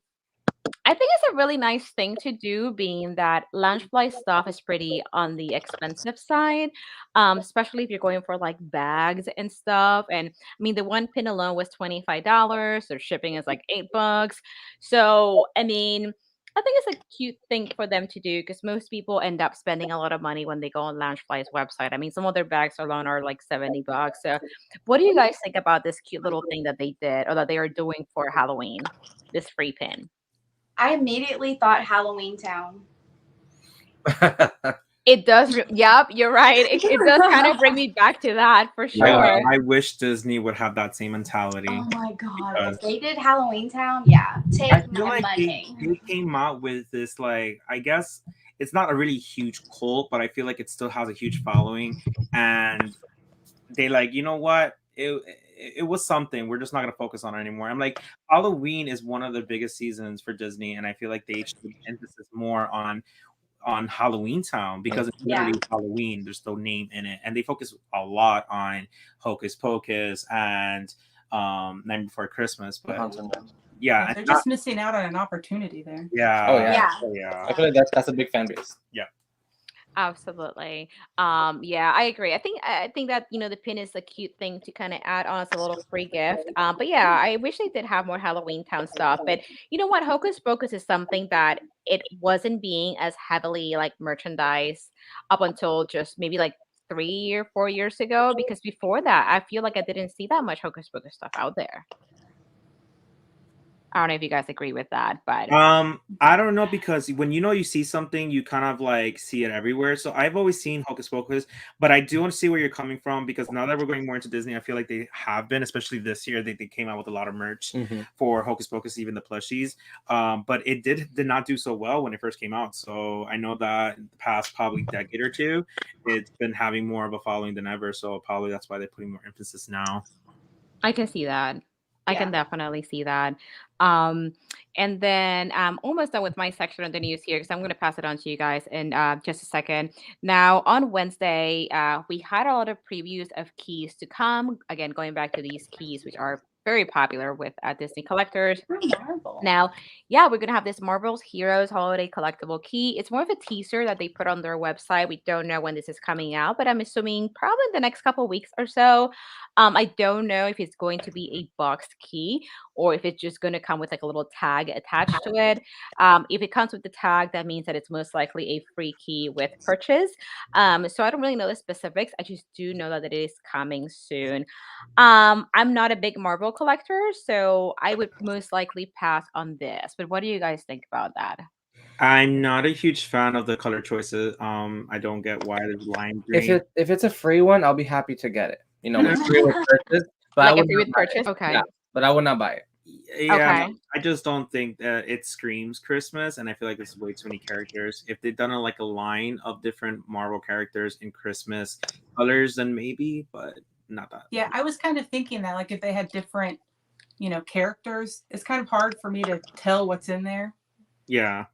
I think it's a really nice thing to do, being that Loungefly stuff is pretty on the expensive side, especially if you're going for like bags and stuff. And I mean, the one pin alone was $25. Their shipping is like $8. So I mean, I think it's a cute thing for them to do because most people end up spending a lot of money when they go on Loungefly's website. I mean, some of their bags alone are like $70. So, what do you guys think about this cute little thing that they did or that they are doing for Halloween? This free pin. I immediately thought Halloween Town. It does. Yep, you're right. It does kind of bring me back to that for sure. I wish Disney would have that same mentality. Oh my god! Because If they did Halloween Town, yeah, take I feel my like money. they came out with this, like, I guess it's not a really huge cult, but I feel like it still has a huge following. And they like, you know what? It was something. We're just not gonna focus on it anymore. I'm like, Halloween is one of the biggest seasons for Disney, and I feel like they should emphasis more on Halloween Town because it's Yeah. literally Halloween. There's no name in it, and they focus a lot on Hocus Pocus and Night Before Christmas. But yeah, They're just missing out on an opportunity there. yeah, Oh, yeah. Yeah. I feel like that's a big fan base. Absolutely. Yeah, I agree. I think that the pin is a cute thing to kind of add on as a little free gift. But yeah, I wish they did have more Halloween Town stuff. But you know what? Hocus Pocus is something that it wasn't being as heavily like merchandise up until just maybe like 3 or 4 years ago. Because before that, I feel like I didn't see that much Hocus Pocus stuff out there. I don't know if you guys agree with that, but I don't know, because when you see something, you kind of like see it everywhere. So I've always seen Hocus Pocus, but I do want to see where you're coming from, because now that we're going more into Disney, I feel like they have been, especially this year, they came out with a lot of merch for Hocus Pocus, even the plushies. But it did not do so well when it first came out. So I know that in the past probably decade or two, it's been having more of a following than ever. So probably that's why they're putting more emphasis now. I can see that. I Yeah. can definitely see that. And then I'm almost done with my section of the news here because I'm going to pass it on to you guys in just a second. Now, on Wednesday, we had a lot of previews of keys to come. Again, going back to these keys, which are very popular with Disney collectors. Marvel. Now, yeah, we're gonna have this Marvel's Heroes Holiday Collectible Key. It's more of a teaser that they put on their website. We don't know when this is coming out, but I'm assuming probably in the next couple weeks or so. I don't know if it's going to be a boxed key or if it's just going to come with like a little tag attached to it. If it comes with the tag, that means that it's most likely a free key with purchase. So I don't really know the specifics. I just do know that it is coming soon. I'm not a big Marvel collector, so I would most likely pass on this. But what do you guys think about that? I'm not a huge fan of the color choices. I don't get why there's lime green. If it's a free one, I'll be happy to get it. With free with purchase. But I Like would a free not with buy it. purchase? Okay. Yeah, but I would not buy it. Yeah, Okay. I just don't think that it screams Christmas, and I feel like there's way too many characters. If they'd done like a line of different Marvel characters in Christmas colors, then maybe, but not that. Yeah, I was kind of thinking that, like, if they had different, characters, it's kind of hard for me to tell what's in there. Yeah.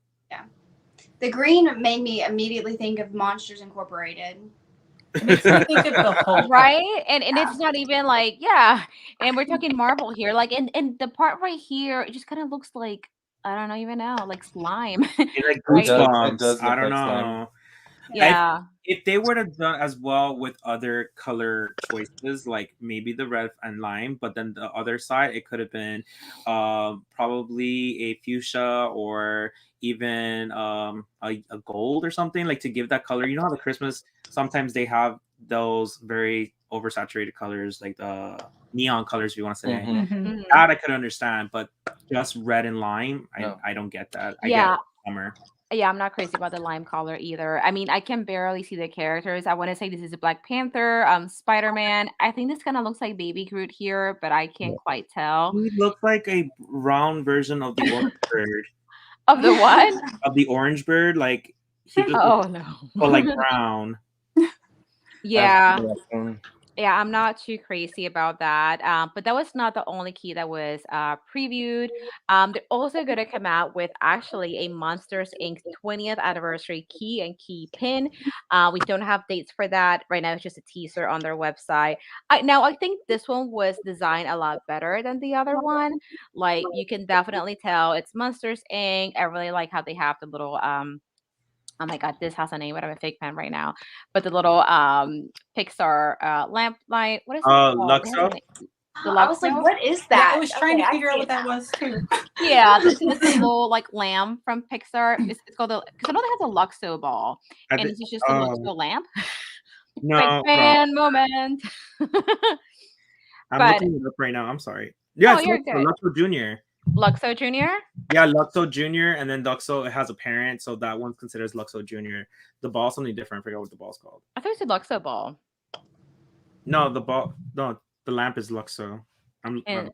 The green made me immediately think of Monsters Incorporated. It makes me think of the whole Right? And it's not even like, yeah. And we're talking Marvel here. Like and the part right here, it just kind of looks like I don't even know, like slime. It like Right? goosebumps. It does I look don't like slime. know. Yeah. If they would have done as well with other color choices, like maybe the red and lime, but then the other side, it could have been probably a fuchsia or even a gold or something, like to give that color. You know how the Christmas, sometimes they have those very oversaturated colors, like the neon colors, if you want to say. Mhm. That I could understand, but just red and lime, No. I don't get that. Yeah. I get summer. Yeah, I'm not crazy about the lime color either. I mean, I can barely see the characters. I want to say this is a Black Panther, Spider-Man. I think this kind of looks like Baby Groot here, but I can't quite tell. He looks like a round version of the orange bird. Of the what? Of the orange bird, like He just Oh no. or like brown. Yeah. That's Yeah, I'm not too crazy about that. But that was not the only key that was previewed. They're also going to come out with actually a Monsters Inc. 20th anniversary key and key pin. We don't have dates for that right now. It's just a teaser on their website. Now, I think this one was designed a lot better than the other one. Like you can definitely tell it's Monsters Inc. I really like how they have the little oh my god, this has a name, but I'm a fake fan right now. But the little Pixar lamp light, what is it called? It has a Luxo. name. The I was like, Luxo? what is Yeah, that? I was trying Okay, to I figure out see what it that now. was too. Yeah, so it's the little like lamp from Pixar. It's called the because I know they have a Luxo ball, I and think, this is just a Luxo lamp. Fake no, bro. fan moment. I'm But looking it up right now. I'm sorry. Yeah, oh, it's you're Luxo, good. Luxo Junior. Luxo Junior. Yeah, Luxo Junior, and then Luxo it has a parent, so that one considers Luxo Junior. The ball's something different. I forgot what the ball's called. I thought you said Luxo ball. No, the lamp is Luxo. And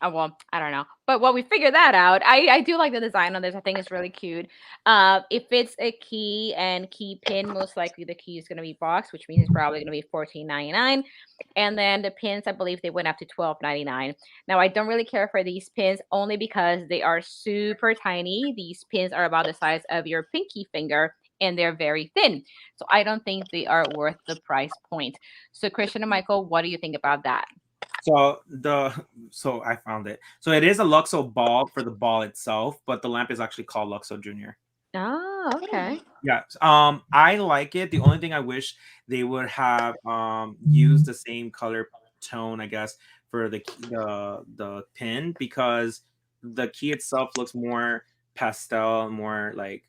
oh well, I don't know. But while we figure that out, I do like the design on this. I think it's really cute. If it's a key and key pin, most likely the key is going to be boxed, which means it's probably going to be $14.99. And then the pins, I believe they went up to $12.99. Now I don't really care for these pins only because they are super tiny. These pins are about the size of your pinky finger. And they're very thin. So I don't think they are worth the price point. So Christian and Michael, what do you think about that? So I found it. So it is a Luxo ball for the ball itself, but the lamp is actually called Luxo Junior. Oh, okay. Yeah. I like it. The only thing I wish they would have used the same color tone, I guess, for the pin, because the key itself looks more pastel, more like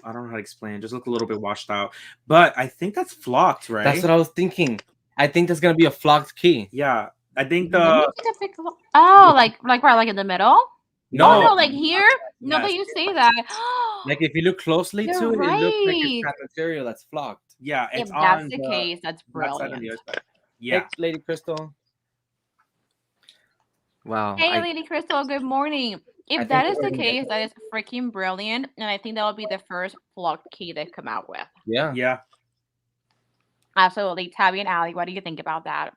I don't know how to explain. It just look a little bit washed out. But I think that's flocked, right? what I was thinking. I think that's gonna be a flocked key. Yeah. I think Let me the take a pic. Oh, like where, like in the middle? Oh no, no, like here. No, yes. that you say that. Like if you look closely You're to it, it looks like it's right. that material that's flocked. Yeah, If it's that's on the the case, that's that side and brilliant. the other side. Yeah. Hey, Lady Crystal. Wow. Hey, Lady Crystal. Good morning. I If that think is we're the gonna get case, that. that is freaking brilliant, and I think that will be the first flocked key they come out with. Yeah. Yeah. Absolutely, Tabby and Allie. What do you think about that?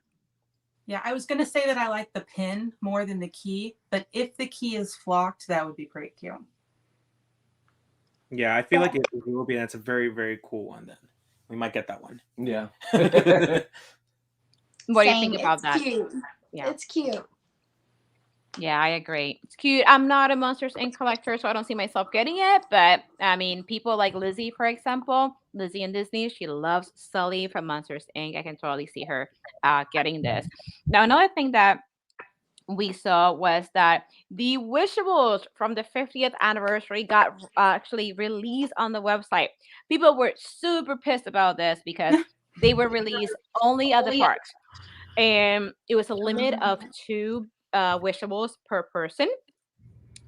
Yeah, I was gonna say that I like the pin more than the key, but if the key is flocked, that would be pretty cute. Yeah, I feel like it will be. That's a very, very cool one. Then we might get that one. Yeah. What do you Same, think about it's that? cute. Yeah. It's cute. Yeah, I agree. It's cute. I'm not a Monsters Inc. collector, so I don't see myself getting it. But I mean, people like Lizzie, for example, LizeinDisney, she loves Sully from Monsters Inc. I can totally see her getting this. Now, another thing that we saw was that the wishables from the 50th anniversary got actually released on the website. People were super pissed about this because they were released only at the parks, and it was a limit of 2 wishables per person.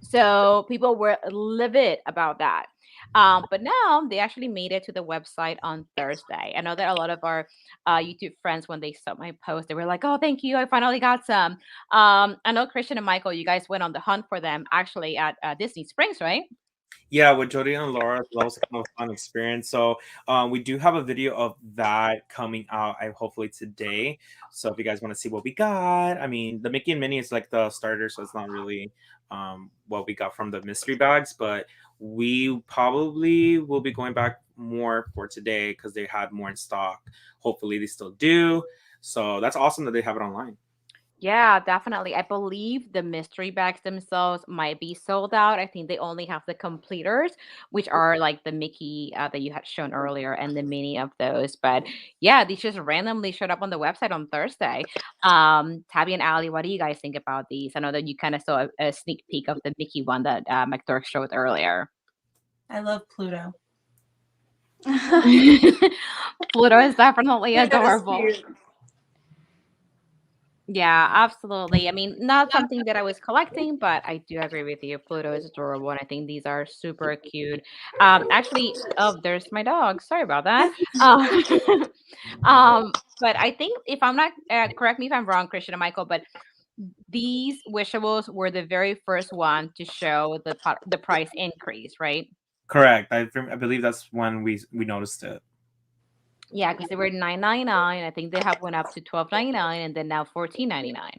So people were livid about that. But now they actually made it to the website on Thursday. I know that a lot of our YouTube friends, when they saw my post, they were like, "Oh, thank you! I finally got some." I know Christian and Michael, you guys went on the hunt for them actually at Disney Springs, right? Yeah, with Jody and Laura, that was kind of a fun experience. So we do have a video of that coming out, hopefully today. So if you guys want to see what we got, I mean, the Mickey and Minnie is like the starter, so it's not really what we got from the mystery bags, but we probably will be going back more for today because they had more in stock. Hopefully they still do. So that's awesome that they have it online. Yeah, definitely. I believe the mystery bags themselves might be sold out. I think they only have the completers, which are like the Mickey that you had shown earlier and the mini of those. But yeah, these just randomly showed up on the website on Thursday. Tabby and Allie, what do you guys think about these? I know that you kind of saw a sneak peek of the Mickey one that McDork showed earlier. I love Pluto. Pluto is definitely Pluto is adorable. cute. Yeah, absolutely. I mean, not something that I was collecting, but I do agree with you. Pluto is adorable, and I think these are super cute. Actually, oh, there's my dog. Sorry about that. Um, but I think if I'm not correct me if I'm wrong, Christian and Michael, but these wishables were the very first one to show the price increase, right? Correct. I believe that's when we noticed it. Yeah, because they were $9.99. I think they have went up to $12.99, and then now $14.99.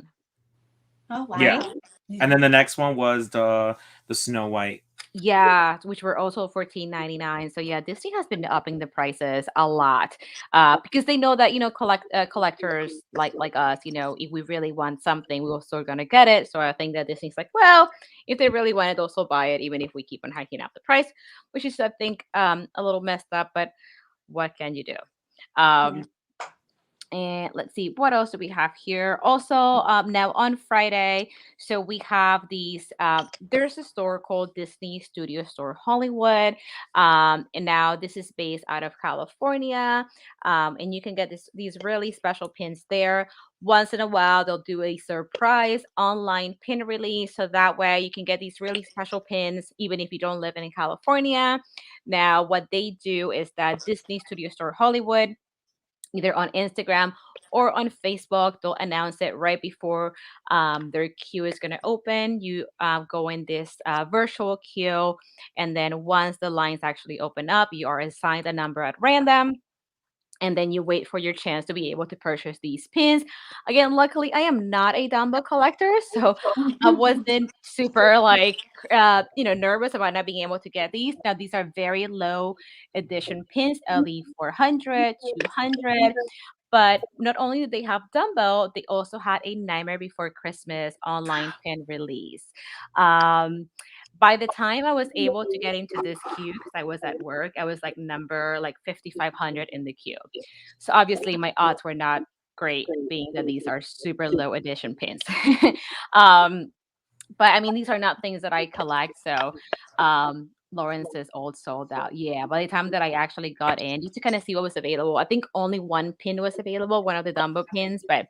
Oh Yeah. wow. And then the next one was the Snow White. Yeah, which were also $14.99. So yeah, Disney has been upping the prices a lot, because they know that collectors like us, if we really want something, we're still gonna get it. So I think that Disney's like, well, if they really want it, they'll still buy it, even if we keep on hiking up the price, which is I think a little messed up. But what can you do? Yeah. Um, and let's see, what else do we have here? Also, now on Friday, so we have these. There's a store called Disney Studio Store Hollywood, and now this is based out of California, and you can get these really special pins there. Once in a while, they'll do a surprise online pin release, so that way you can get these really special pins, even if you don't live in California. Now, what they do is that Disney Studio Store Hollywood, either on Instagram or on Facebook. They'll announce it right before their queue is going to open. You go in this virtual queue, and then once the lines actually open up, you are assigned a number at random. And then you wait for your chance to be able to purchase these pins. Again, luckily, I am not a Dumbo collector, so I wasn't super nervous about not being able to get these. Now, these are very low edition pins, LE 400, 200. But not only did they have Dumbo, they also had a Nightmare Before Christmas online pin release. Um, by the time I was able to get into this queue, because I was at work, I was like number 5,500 in the queue. So obviously my odds were not great, being that these are super low edition pins. um, but I mean, these are not things that I collect. So Lawrence is all sold out. Yeah, by the time that I actually got in, just to kind of see what was available, I think only one pin was available, one of the Dumbo pins. But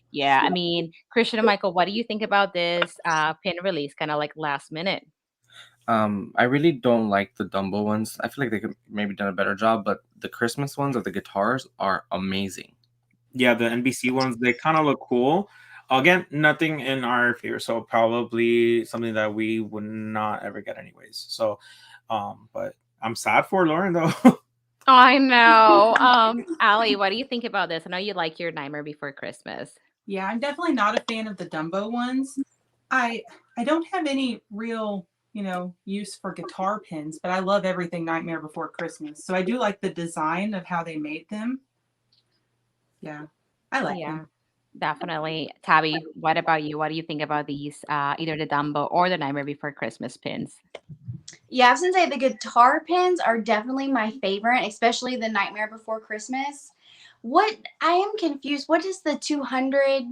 yeah, I mean, Christian and Michael, what do you think about this pin release, kind of like last minute? I really don't like the Dumbo ones. I feel like they could maybe done a better job, but the Christmas ones of the guitars are amazing. Yeah, the NBC ones, they kind of look cool. Again, nothing in our favor, so probably something that we would not ever get anyways. So, but I'm sad for Lauren though. I know. Allie, what do you think about this? I know you like your Nightmare Before Christmas. Yeah, I'm definitely not a fan of the Dumbo ones. I I don't have any real, use for guitar pins, but I love everything Nightmare Before Christmas. So I do like the design of how they made them. Yeah, I like Yeah, them. definitely. Tabby, what about you? What do you think about these, either the Dumbo or the Nightmare Before Christmas pins? Yeah, I was gonna say the guitar pins are definitely my favorite, especially the Nightmare Before Christmas. What I am confused. What does the 200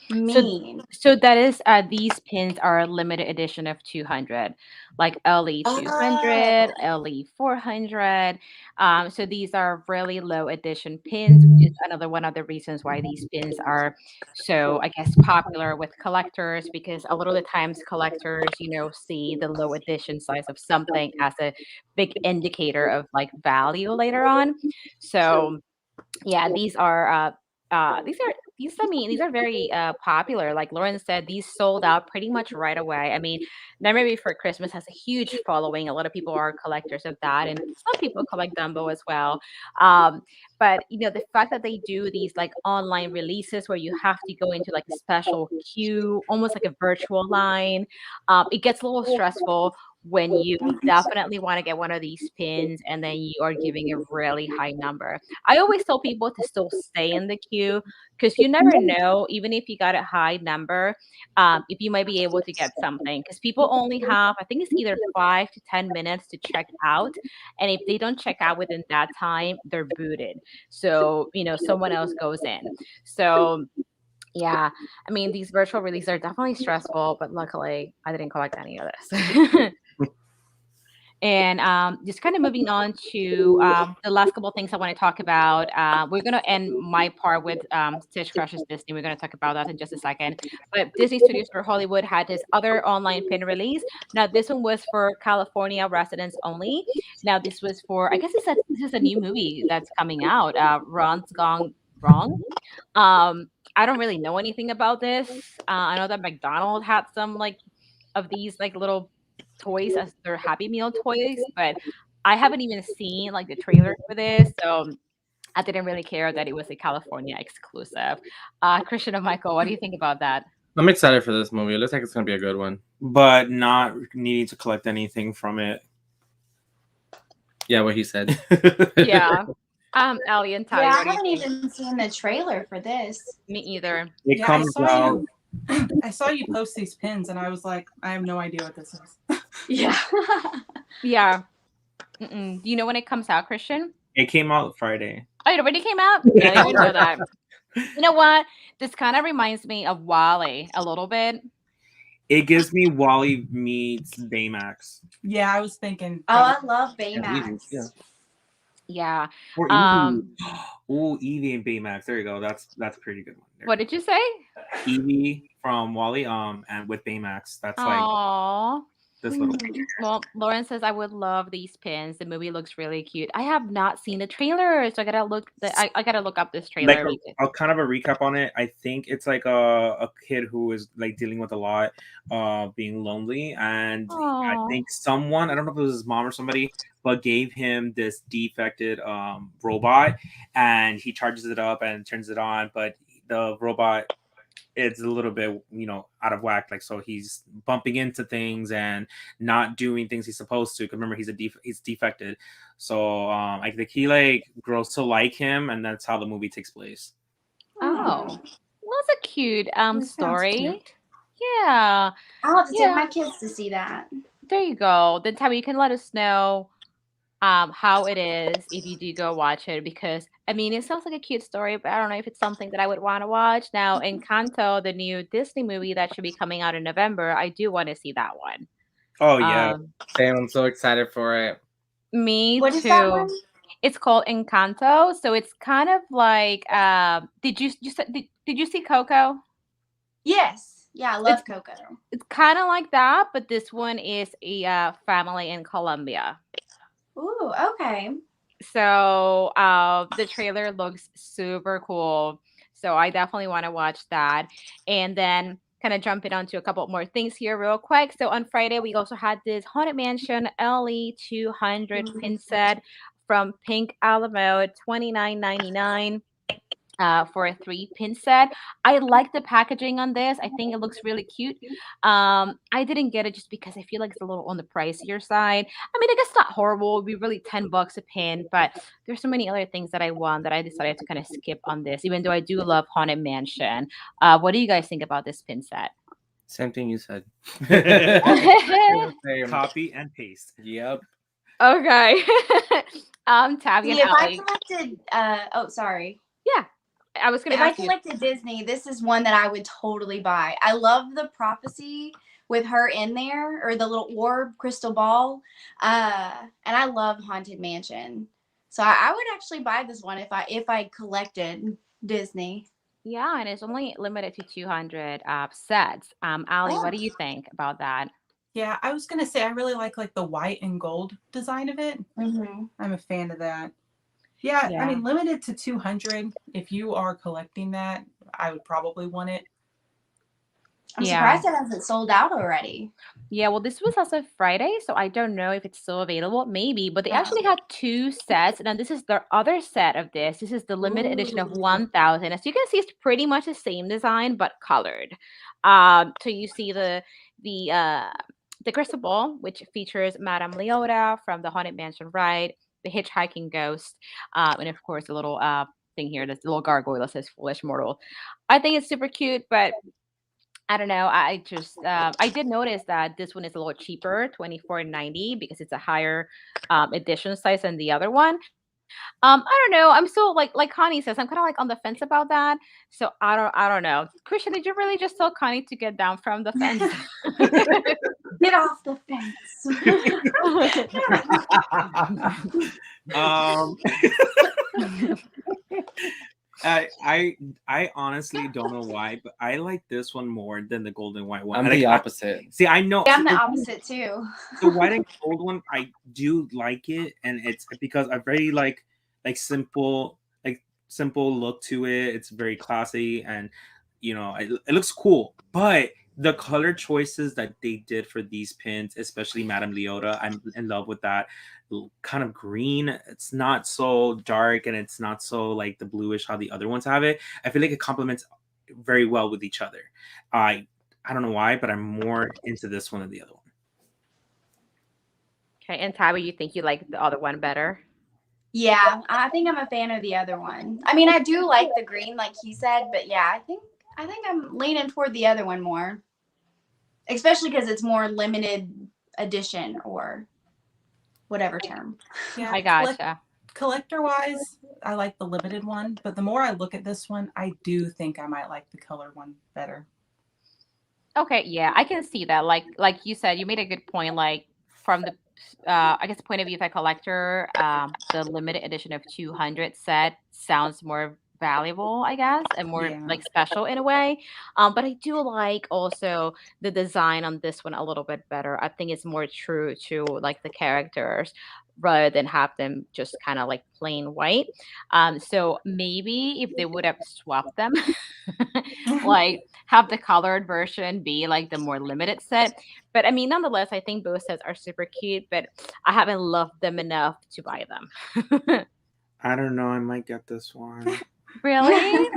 So mean? so that is these pins are a limited edition of 200, like LE 200, Oh, LE 400. So these are really low edition pins, which is another one of the reasons why these pins are so, I guess, popular with collectors, because a lot of the times collectors, see the low edition size of something as a big indicator of like value later on. So yeah, these are very popular. Like Lauren said, these sold out pretty much right away. I mean, Nightmare Before Christmas has a huge following. A lot of people are collectors of that, and some people collect Dumbo as well. um but the fact that they do these like online releases where you have to go into like a special queue, almost like a virtual line, it gets a little stressful when you definitely want to get one of these pins and then you are giving a really high number. I always tell people to still stay in the queue, because you never know, even if you got a high number, if you might be able to get something. Because people only have, I think it's either 5 to 10 minutes to check out. And if they don't check out within that time, they're booted. So, someone else goes in. So, yeah, I mean, these virtual releases are definitely stressful, but luckily I didn't collect any of this. And just kind of moving on to the last couple of things I want to talk about. We're going to end my part with Stitch Crushes Disney. We're going to talk about that in just a second. But Disney Studios for Hollywood had this other online pin release. Now, this one was for California residents only. Now, this was for, I guess this is a new movie that's coming out, Ron's Gone Wrong. I don't really know anything about this. I know that McDonald's had some like of these like little toys as their Happy Meal toys, but I haven't even seen like the trailer for this, so I didn't really care that it was a California exclusive. Christian and Michael, what do you think about that? I'm excited for this movie. It looks like it's gonna be a good one. But not needing to collect anything from it. Yeah, what he said. Yeah. Ellie and Tabby, Yeah, I what do you haven't think? even seen the trailer for this. Me either. It Yeah, comes out. I saw you post these pins, and I was like, I have no idea what this is. Yeah. Yeah. Do you know when it comes out, Christian? It came out Friday. Oh, it already came out? Yeah, I didn't know that. You know what? This kind of reminds me of Wally a little bit. It gives me Wally meets Baymax. Yeah, I was thinking. Oh, I love Evie, Baymax. yeah. Yeah. Or Evie. Oh, Evie and Baymax. There you go. That's a pretty good one. There. What did you say? Evie from Wally, and with Baymax. That's like Aww. this little. Well, Lauren says I would love these pins. The movie looks really cute. I have not seen the trailer, so I gotta look. I gotta look up this trailer. Like a kind of a recap on it. I think it's like a kid who is like dealing with a lot of being lonely, and I think someone, I don't know if it was his mom or somebody, but gave him this defected robot, and he charges it up and turns it on, but the robot, it's a little bit, out of whack. Like, so he's bumping into things and not doing things he's supposed to. Cause remember, he's defected. So I think he like grows to like him, and that's how the movie takes place. Oh, well, that's a cute story. Cute. Yeah. I'll have to take my kids to see that. There you go. Then Tabby, you can let us know how it is if you do go watch it, because I mean it sounds like a cute story, but I don't know if it's something that I would want to watch. Now, Encanto, the new Disney movie that should be coming out in November, I do want to see that one. Oh yeah. Same, I'm so excited for it. Me What too. is that one? It's called Encanto, so it's kind of like did you see Coco? Yes. Yeah, I love Coco. It's kind of like that, but this one is a family in Colombia. Ooh, okay. So the trailer looks super cool. So I definitely want to watch that. And then kind of jumping onto a couple more things here real quick. So on Friday, we also had this Haunted Mansion LE 200 pin set from Pink Alamo, $29.99. For a 3-pin set. I like the packaging on this. I think it looks really cute. I didn't get it just because I feel like it's a little on the pricier side. I mean, I guess it's not horrible. It'd be really $10 a pin, but there's so many other things that I want that I decided to kind of skip on this, even though I do love Haunted Mansion. What do you guys think about this pin set? Same thing you said. Copy and paste. Yep. Okay. Tabby and If I Allie. collected, sorry. Yeah. I was going If to I ask you. collected Disney, this is one that I would totally buy. I love the prophecy with her in there, or the little orb crystal ball, and I love Haunted Mansion. So I would actually buy this one if I collected Disney. Yeah, and it's only limited to 200 sets. Allie, what do you think about that? Yeah, I was gonna say I really like the white and gold design of it. Mm-hmm. I'm a fan of that. Yeah, Yeah. I mean, limited to 200. If you are collecting that, I would probably want it. I'm surprised it hasn't sold out already. Yeah, well, this was as of Friday, so I don't know if it's still available. Maybe, but they actually had 2 sets, and this is their other set of this. This is the limited edition of 1,000. As you can see, it's pretty much the same design but colored. So you see the crystal ball, which features Madame Leota from the Haunted Mansion ride, the hitchhiking ghost, and of course the little thing here, this little gargoyle that says "Foolish Mortal." I think it's super cute, but I don't know. I just I did notice that this one is a little cheaper, $24.90, because it's a higher edition size than the other one. I don't know. I'm still like Connie says, I'm kind of like on the fence about that. So I don't know. Christian, did you really just tell Connie to get down from the fence? Get off the fence. I honestly don't know why, but I like this one more than the gold and white one. I'm the opposite. See, I know. Yeah, I'm the opposite too. The white and gold one, I do like it, and it's because I very like simple look to it. It's very classy, and it looks cool. But the color choices that they did for these pins, especially Madame Leota, I'm in love with that kind of green. It's not so dark and it's not so like the bluish how the other ones have it. I feel like it complements very well with each other. I don't know why, but I'm more into this one than the other one. Okay, and Tabby, you think you like the other one better? Yeah, I think I'm a fan of the other one. I mean, I do like the green, like he said, but yeah, I think I'm leaning toward the other one more, especially because it's more limited edition or whatever term. Yeah, I gotcha. collector wise, I like the limited one, but the more I look at this one, I do think I might like the color one better. Okay, yeah, I can see that. Like you said, you made a good point. Like from the I guess the point of view of a collector, the limited edition of 200 set sounds more valuable, I guess, and more Yeah. like special in a way. But I do like also the design on this one a little bit better. I think it's more true to like the characters rather than have them just kind of like plain white. So maybe if they would have swapped them, like have the colored version be like the more limited set. But I mean, nonetheless, I think both sets are super cute, but I haven't loved them enough to buy them. I don't know. I might get this one. Really?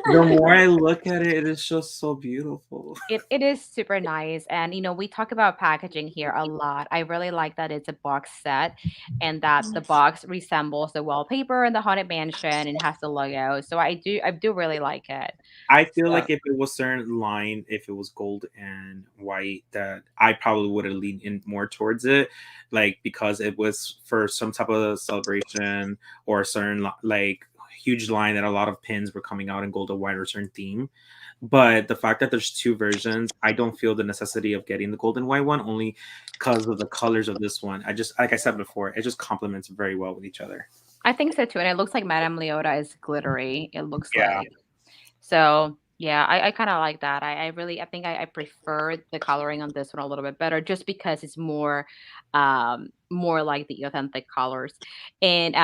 The more I look at it, it is just so beautiful. It is super nice. And, we talk about packaging here a lot. I really like that it's a box set and that the box resembles the wallpaper in the Haunted Mansion and has the logo. So I do really like it. I feel So like if it was certain line, if it was gold and white, that I probably would have leaned in more towards it, like because it was for some type of celebration or a certain like huge line that a lot of pins were coming out in gold or white or a certain theme. But the fact that there's two versions, I don't feel the necessity of getting the gold and white one only because of the colors of this one. I just, like I said before, it just complements very well with each other. I think so too. And it looks like Madame Leota is glittery. It looks Yeah. like. So yeah, I kind of like that. I think I prefer the coloring on this one a little bit better just because it's more like the authentic colors. And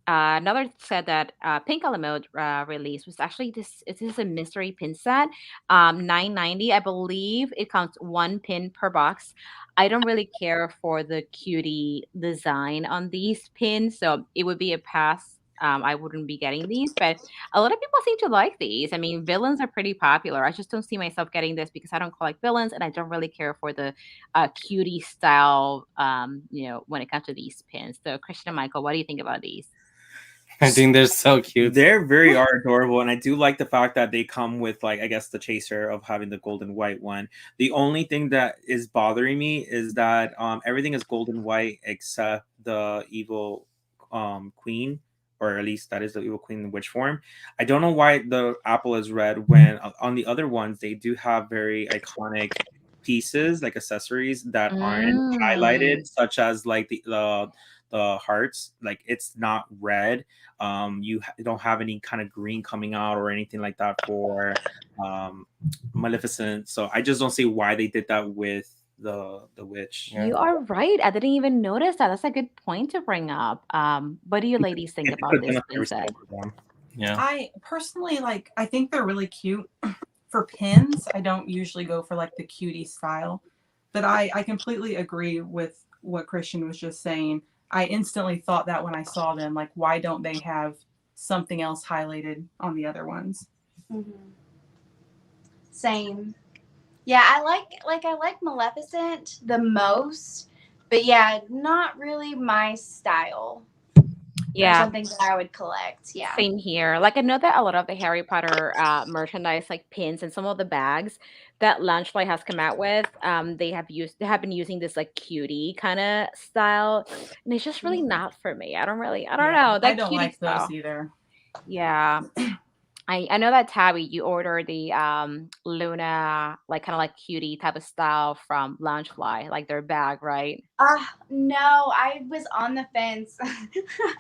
another set that Pink Element released was actually this is a mystery pin set, 990. I believe it counts one pin per box. I don't really care for the cutie design on these pins, so it would be a pass. I wouldn't be getting these, but a lot of people seem to like these. I mean, villains are pretty popular. I just don't see myself getting this because I don't collect villains and I don't really care for the cutie style, when it comes to these pins. So, Christian and Michael, what do you think about these? I think they're so cute. They're very are adorable, and I do like the fact that they come with like I guess the chaser of having the gold and white one. The only thing that is bothering me is that everything is gold and white except the evil queen, or at least that is the evil queen in witch form. I don't know why the apple is red when on the other ones they do have very iconic pieces like accessories that aren't highlighted, Mm. such as like the hearts. Like it's not red. You don't have any kind of green coming out or anything like that for Maleficent. So I just don't see why they did that with the witch. Yeah. You are right. I didn't even notice that. That's a good point to bring up. What do you ladies think about this pin set? Yeah. I personally I think they're really cute. For pins, I don't usually go for like the cutie style, but I completely agree with what Christian was just saying. I instantly thought that when I saw them, like, why don't they have something else highlighted on the other ones? Mm-hmm. Same. Yeah, I like Maleficent the most, but yeah, not really my style. Yeah, Something that I would collect. Yeah. same here. Like I know that a lot of the Harry Potter merchandise, like pins and some of the bags that Lunchboy has come out with, they have been using this like cutie kind of style, and it's just really not for me. I don't know I that don't cutie like style. those either. Yeah. I know that Tabby, you ordered the Luna like kind of like cutie type of style from Loungefly, like their bag, right? No, I was on the fence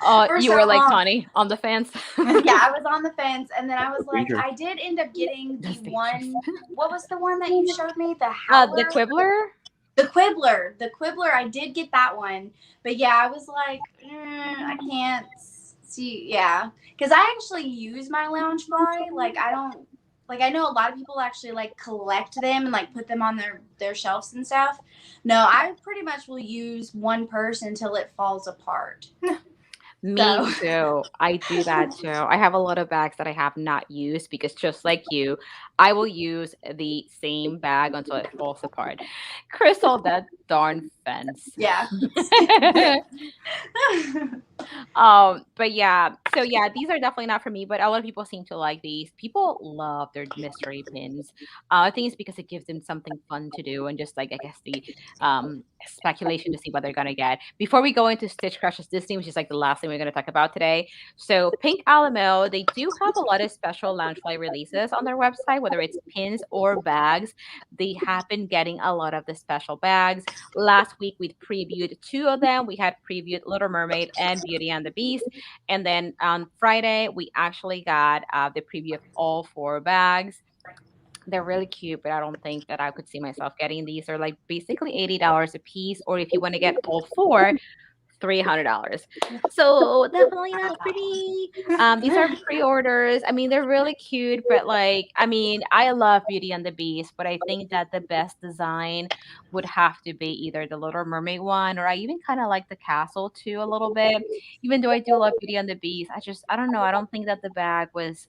Oh, for you so were like long. Connie on the fence. Yeah, I was on the fence, and then I was like, Dangerous. I did end up getting the That's dangerous. one. What was the one that you showed me? The The Howler. Quibbler. The Quibbler. The Quibbler. I did get that one, but yeah, I was like, I can't see. Yeah, because I actually use my Loungefly. Like I don't Like I know a lot of people actually like collect them and like put them on their shelves and stuff. No, I pretty much will use one purse until it falls apart. Me too. I do that too. I have a lot of bags that I have not used because just like you, I will use the same bag until it falls apart. Crystal, that darn fence. Yeah. But yeah, so yeah, these are definitely not for me, but a lot of people seem to like these. People love their mystery pins. I think it's because it gives them something fun to do and just like I guess the speculation to see what they're gonna get. Before we go into Stitch Crushes Disney, which is like the last thing we're gonna talk about today. So Pink Alamo, they do have a lot of special Loungefly releases on their website, whether it's pins or bags. They have been getting a lot of the special bags. Last week we previewed two of them. We had previewed Little Mermaid and Beauty and the Beast. And then on Friday, we actually got the preview of all four bags. They're really cute, but I don't think that I could see myself getting these. They're like basically $80 a piece, or if you want to get all four, $300. So definitely not pretty. These are pre-orders. I mean, they're really cute, but like, I mean, I love Beauty and the Beast, but I think that the best design would have to be either the Little Mermaid one, or I even kind of like the castle too a little bit. Even though I do love Beauty and the Beast, I don't know. I don't think that the bag was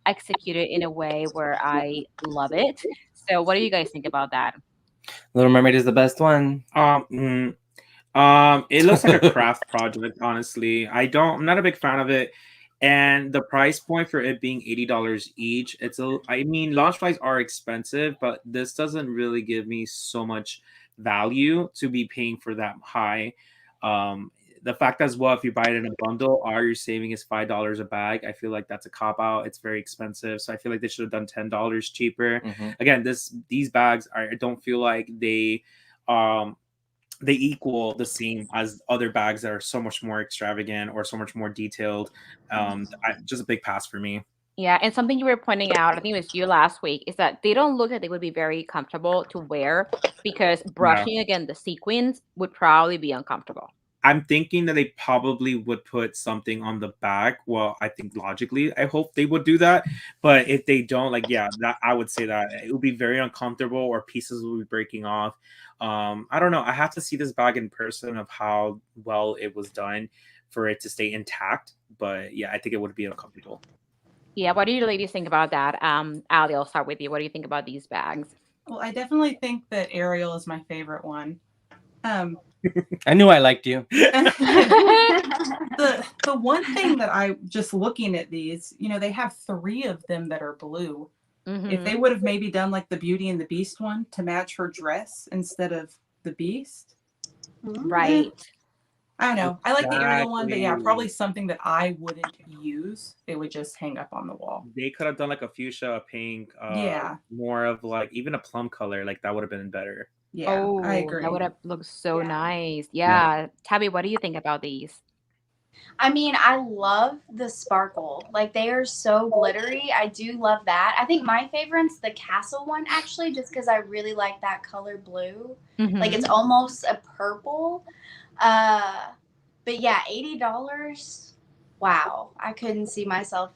executed in a way where I love it. So, what do you guys think about that? Little Mermaid is the best one. It looks like a craft project, honestly. I'm not a big fan of it. And the price point for it being $80 each, I mean, launch flies are expensive, but this doesn't really give me so much value to be paying for that high. The fact as well, if you buy it in a bundle, all you're saving is $5 a bag. I feel like that's a cop out. It's very expensive. So I feel like they should have done $10 cheaper. Again, these bags I don't feel like they equal the same as other bags that are so much more extravagant or so much more detailed. Just a big pass for me. Yeah, and something you were pointing out, I think it was you last week, is that they don't look like they would be very comfortable to wear because brushing again the sequins would probably be uncomfortable. I'm thinking that they probably would put something on the back. Well, I think logically, I hope they would do that. But if they don't, like, yeah, that I would say that it would be very uncomfortable or pieces will be breaking off. I don't know. I have to see this bag in person of how well it was done for it to stay intact. But yeah, I think it would be uncomfortable. Yeah, what do you ladies think about that? Ali, I'll start with you. What do you think about these bags? Well, I definitely think that Ariel is my favorite one. I knew I liked you. The one thing that I just looking at these, they have 3 of them that are blue. If they would have maybe done like the Beauty and the Beast one to match her dress instead of the Beast. Right. I don't know. I like the Ariel one, but yeah, probably something that I wouldn't use. It would just hang up on the wall. They could have done like a fuchsia, a pink, more of like even a plum color. Like that would have been better. Yeah, I agree. That would have looked so nice. Yeah. Tabby, what do you think about these? I mean, I love the sparkle. Like, they are so glittery. I do love that. I think my favorite's the castle one, actually, just because I really like that color blue. Like, it's almost a purple. But yeah, $80. Wow. I couldn't see myself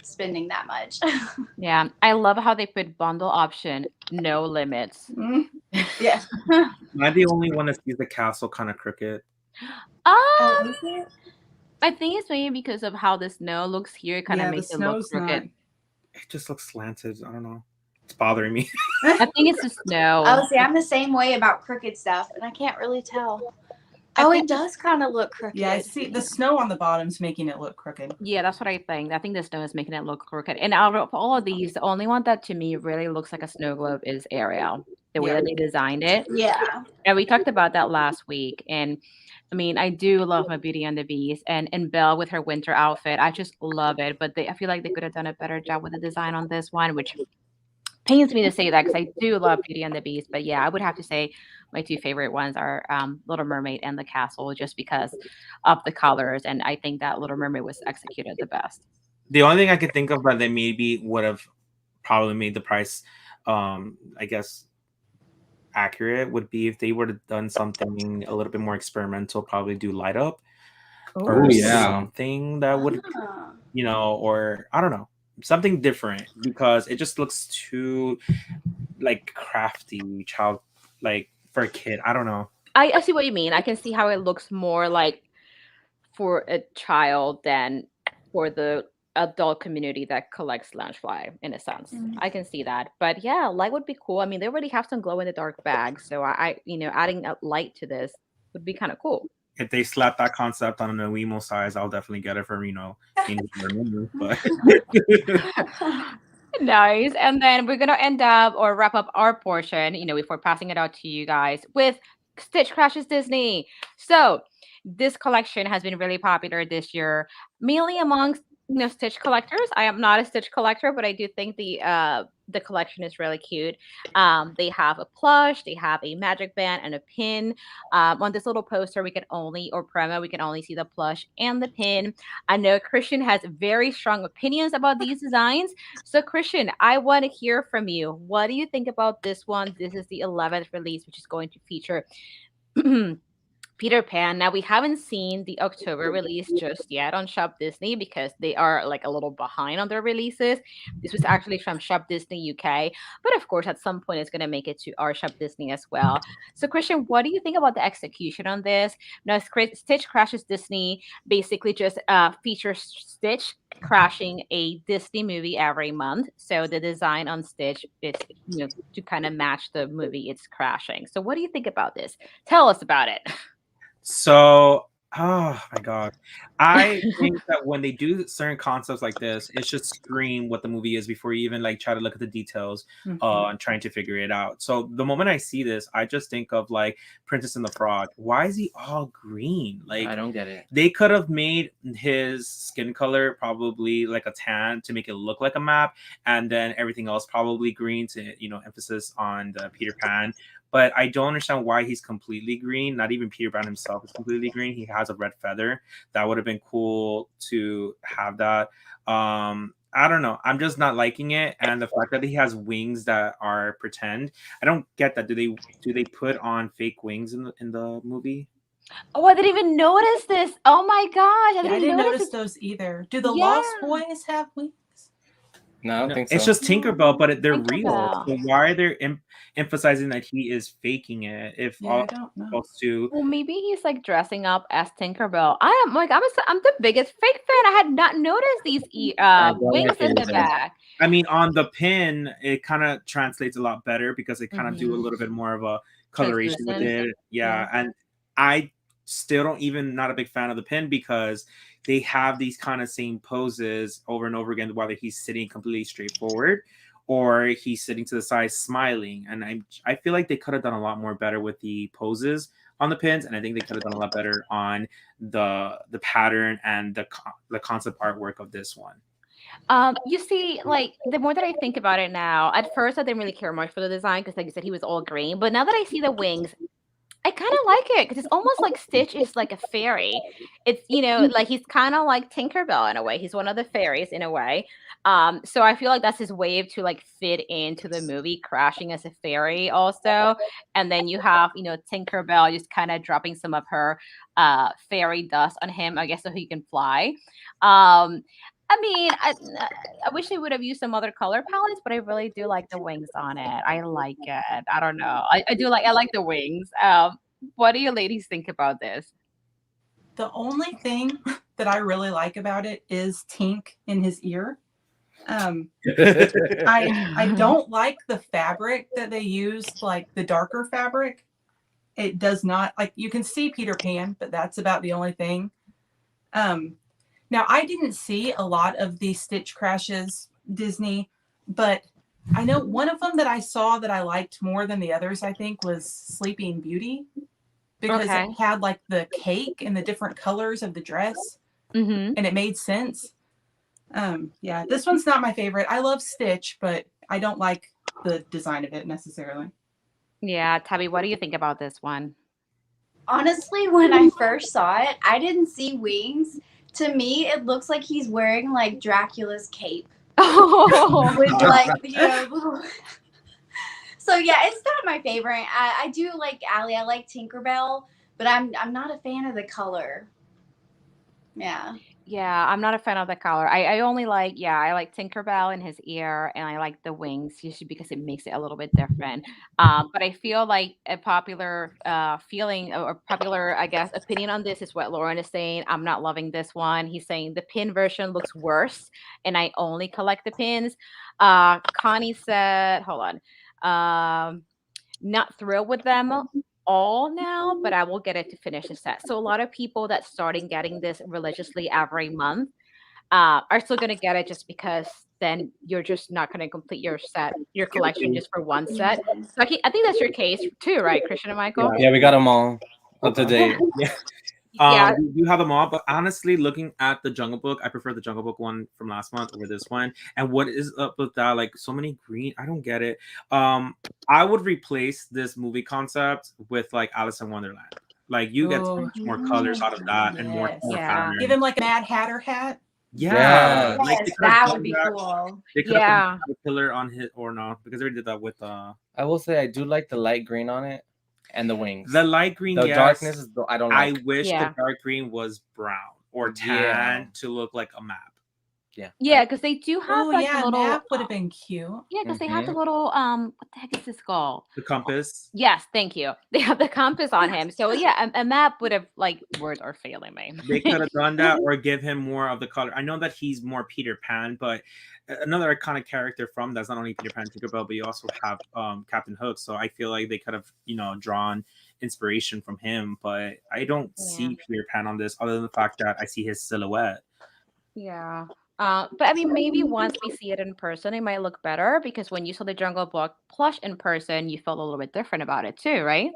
spending that much. Yeah. I love how they put bundle option, no limits. Yeah. Am I the only one that sees the castle kind of crooked? I think it's maybe because of how the snow looks here. It kind of makes it look crooked. It just looks slanted. I don't know. It's bothering me. I think it's the snow. Oh, see, I'm the same way about crooked stuff, and I can't really tell. It does kind of look crooked. Yeah, I see the snow on the bottom's making it look crooked. Yeah, that's what I think. I think the snow is making it look crooked. And out of all of these, the only one that to me really looks like a snow globe is Ariel. The way that they designed it. Yeah. And we talked about that last week. And I mean, I do love my Beauty and the Beast and Belle with her winter outfit. I just love it. But I feel like they could have done a better job with the design on this one, which pains me to say that because I do love Beauty and the Beast. But yeah, I would have to say my 2 favorite ones are Little Mermaid and the Castle, just because of the colors. And I think that Little Mermaid was executed the best. The only thing I could think of that they maybe would have probably made the price, I guess, accurate would be if they would have done something a little bit more experimental, probably do light up or something that would, or I don't know. something different, because it just looks too like crafty, child, like for a kid. I don't know. I see what you mean. I can see how it looks more like for a child than for the adult community that collects Loungefly in a sense. I can see that. But yeah, light would be cool. I mean, they already have some glow in the dark bags, so adding a light to this would be kind of cool. If they slap that concept on an Wemo size, I'll definitely get it from but Nice. And then we're gonna end up or wrap up our portion, before passing it out to you guys with Stitch Crashes Disney. So this collection has been really popular this year, mainly amongst Stitch collectors. I am not a Stitch collector, but I do think the collection is really cute. They have a plush, they have a magic band and a pin. On this little poster, we can only see the plush and the pin. I know Christian has very strong opinions about these designs. So Christian, I want to hear from you. What do you think about this one? This is the 11th release, which is going to feature Peter Pan. Now we haven't seen the October release just yet on Shop Disney because they are like a little behind on their releases. This was actually from Shop Disney UK, but of course at some point it's going to make it to our Shop Disney as well. So Christian, what do you think about the execution on this? Now Stitch Crashes Disney basically just features Stitch crashing a Disney movie every month. So the design on Stitch is to kind of match the movie it's crashing. So what do you think about this? Tell us about it. So, oh my god, I think that when they do certain concepts like this, it should scream what the movie is before you even like try to look at the details and trying to figure it out. So the moment I see this, I just think of like Princess and the Frog. Why is he all green? Like, I don't get it. They could have made his skin color probably like a tan to make it look like a map, and then everything else probably green to emphasis on the Peter Pan. But I don't understand why he's completely green. Not even Peter Pan himself is completely green. He has a red feather. That would have been cool to have that. I don't know. I'm just not liking it. And the fact that he has wings that are pretend. I don't get that. Do they put on fake wings in the movie? Oh, I didn't even notice this. Oh my gosh. I didn't notice those either. Do the Lost Boys have wings? No, I don't think so. It's just Tinkerbell, but they're Tinkerbell. real. So why are they emphasizing that he is faking it? If all I don't know. supposed to. Well, maybe he's like dressing up as Tinkerbell. I'm the biggest fake fan. I had not noticed these wings in the back. I mean, on the pin, it kind of translates a lot better because they kind of do a little bit more of a coloration with it. Yeah, and I still don't even not a big fan of the pin because they have these kind of same poses over and over again, whether he's sitting completely straightforward or he's sitting to the side smiling. And I feel like they could have done a lot more better with the poses on the pins, and I think they could have done a lot better on the pattern and the concept artwork of this one. You see, like the more that I think about it now, at first I didn't really care much for the design because, like you said, he was all green. But now that I see the wings, I kind of like it because it's almost like Stitch is like a fairy. It's like he's kind of like Tinkerbell in a way. He's one of the fairies in a way. So I feel like that's his way to like fit into the movie, crashing as a fairy also. And then you have Tinkerbell just kind of dropping some of her fairy dust on him, I guess, so he can fly. I mean, I wish they would have used some other color palettes, but I really do like the wings on it. I like it. I don't know. I like the wings. What do you ladies think about this? The only thing that I really like about it is Tink in his ear. I don't like the fabric that they used, like the darker fabric. It does not, like, you can see Peter Pan, but that's about the only thing. Now, I didn't see a lot of the Stitch Crashes Disney, but I know one of them that I saw that I liked more than the others, I think, was Sleeping Beauty, because it had like the cake and the different colors of the dress, and it made sense. Yeah, this one's not my favorite. I love Stitch, but I don't like the design of it necessarily. Yeah, Tabby, what do you think about this one? Honestly, when I first saw it, I didn't see wings. To me, it looks like he's wearing like Dracula's cape. Oh, with like So yeah, it's not my favorite. I do like Allie. I like Tinkerbell, but I'm not a fan of the color. Yeah. Yeah, I'm not a fan of the color. I only like, yeah, I like Tinkerbell in his ear, and I like the wings usually because it makes it a little bit different. But I feel like a popular feeling or popular, I guess, opinion on this is what Lauren is saying. I'm not loving this one. He's saying the pin version looks worse, and I only collect the pins. Connie said, hold on. Not thrilled with them all now, but I will get it to finish the set. So a lot of people that starting getting this religiously every month are still gonna get it just because then you're just not gonna complete your set, your collection just for one set. So I think that's your case too, right, Christian and Michael? Yeah, we got them all up to date. Yeah. Yeah, We do have them all, but honestly, looking at the Jungle Book, I prefer the Jungle Book one from last month over this one. And what is up with that? Like so many green, I don't get it. I would replace this movie concept with like Alice in Wonderland. Like you get so Ooh. much more colors out of that and more Yes. Yeah. patterns. Give him like a Mad Hatter hat. Yeah, Yes. like Yes, they could've that done would be that. cool. They could have yeah. put a pillar on his or no, because they already did that with I will say I do like the light green on it and the wings. the light green. The Yes, darkness is I don't I like. wish Yeah. the dark green was brown or tan Yeah. to look like a map. Yeah, because they do have Oh like yeah, the little map would have been cute. yeah, because they have the Mhm. little what the heck is this called? The compass. Yes, thank you. They have the compass on him. So yeah, a map would have like words are failing me. They could have done that or give him more of the color. I know that he's more Peter Pan, but another iconic character from that's not only Peter Pan, Tinkerbell, but you also have Captain Hook. So I feel like they could have, drawn inspiration from him, but I don't Yeah. see Peter Pan on this other than the fact that I see his silhouette. Yeah. But I mean, maybe once we see it in person, it might look better because when you saw the Jungle Book plush in person, you felt a little bit different about it too, right?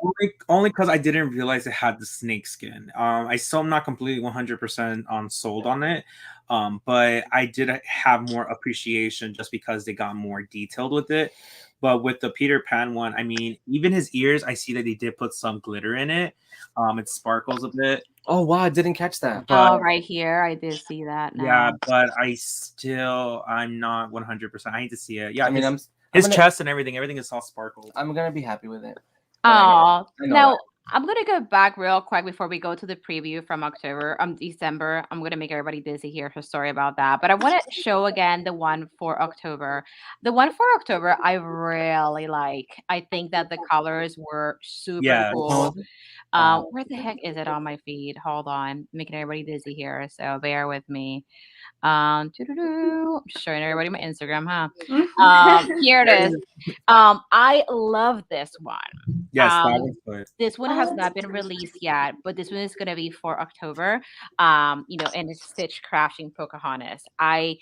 Only because I didn't realize it had the snake skin. I still am not completely 100% sold on it, but I did have more appreciation just because they got more detailed with it. But with the Peter Pan one, I mean, even his ears, I see that they did put some glitter in it. It sparkles a bit. Oh wow, I didn't catch that. But Oh, right here, I did see that yeah, now. but I'm not 100%. I need to see it. Yeah, I mean, his gonna- chest and everything is all sparkled. I'm gonna be happy with it. Oh, I know now that. I'm gonna go back real quick before we go to the preview from December. I'm gonna make everybody dizzy here, so sorry about that. But I want to show again the one for October. The one for October, I really like. I think that the colors were super Yeah. cool. Where the heck is it on my feed? Hold on, making everybody dizzy here, so bear with me. Showing everybody my Instagram, huh? Here it is. I love this one. Yes, that Um, one's good. this one Oh, has that's not been so released yet, but this one is gonna be for October. And it's Stitch crafting Pocahontas. I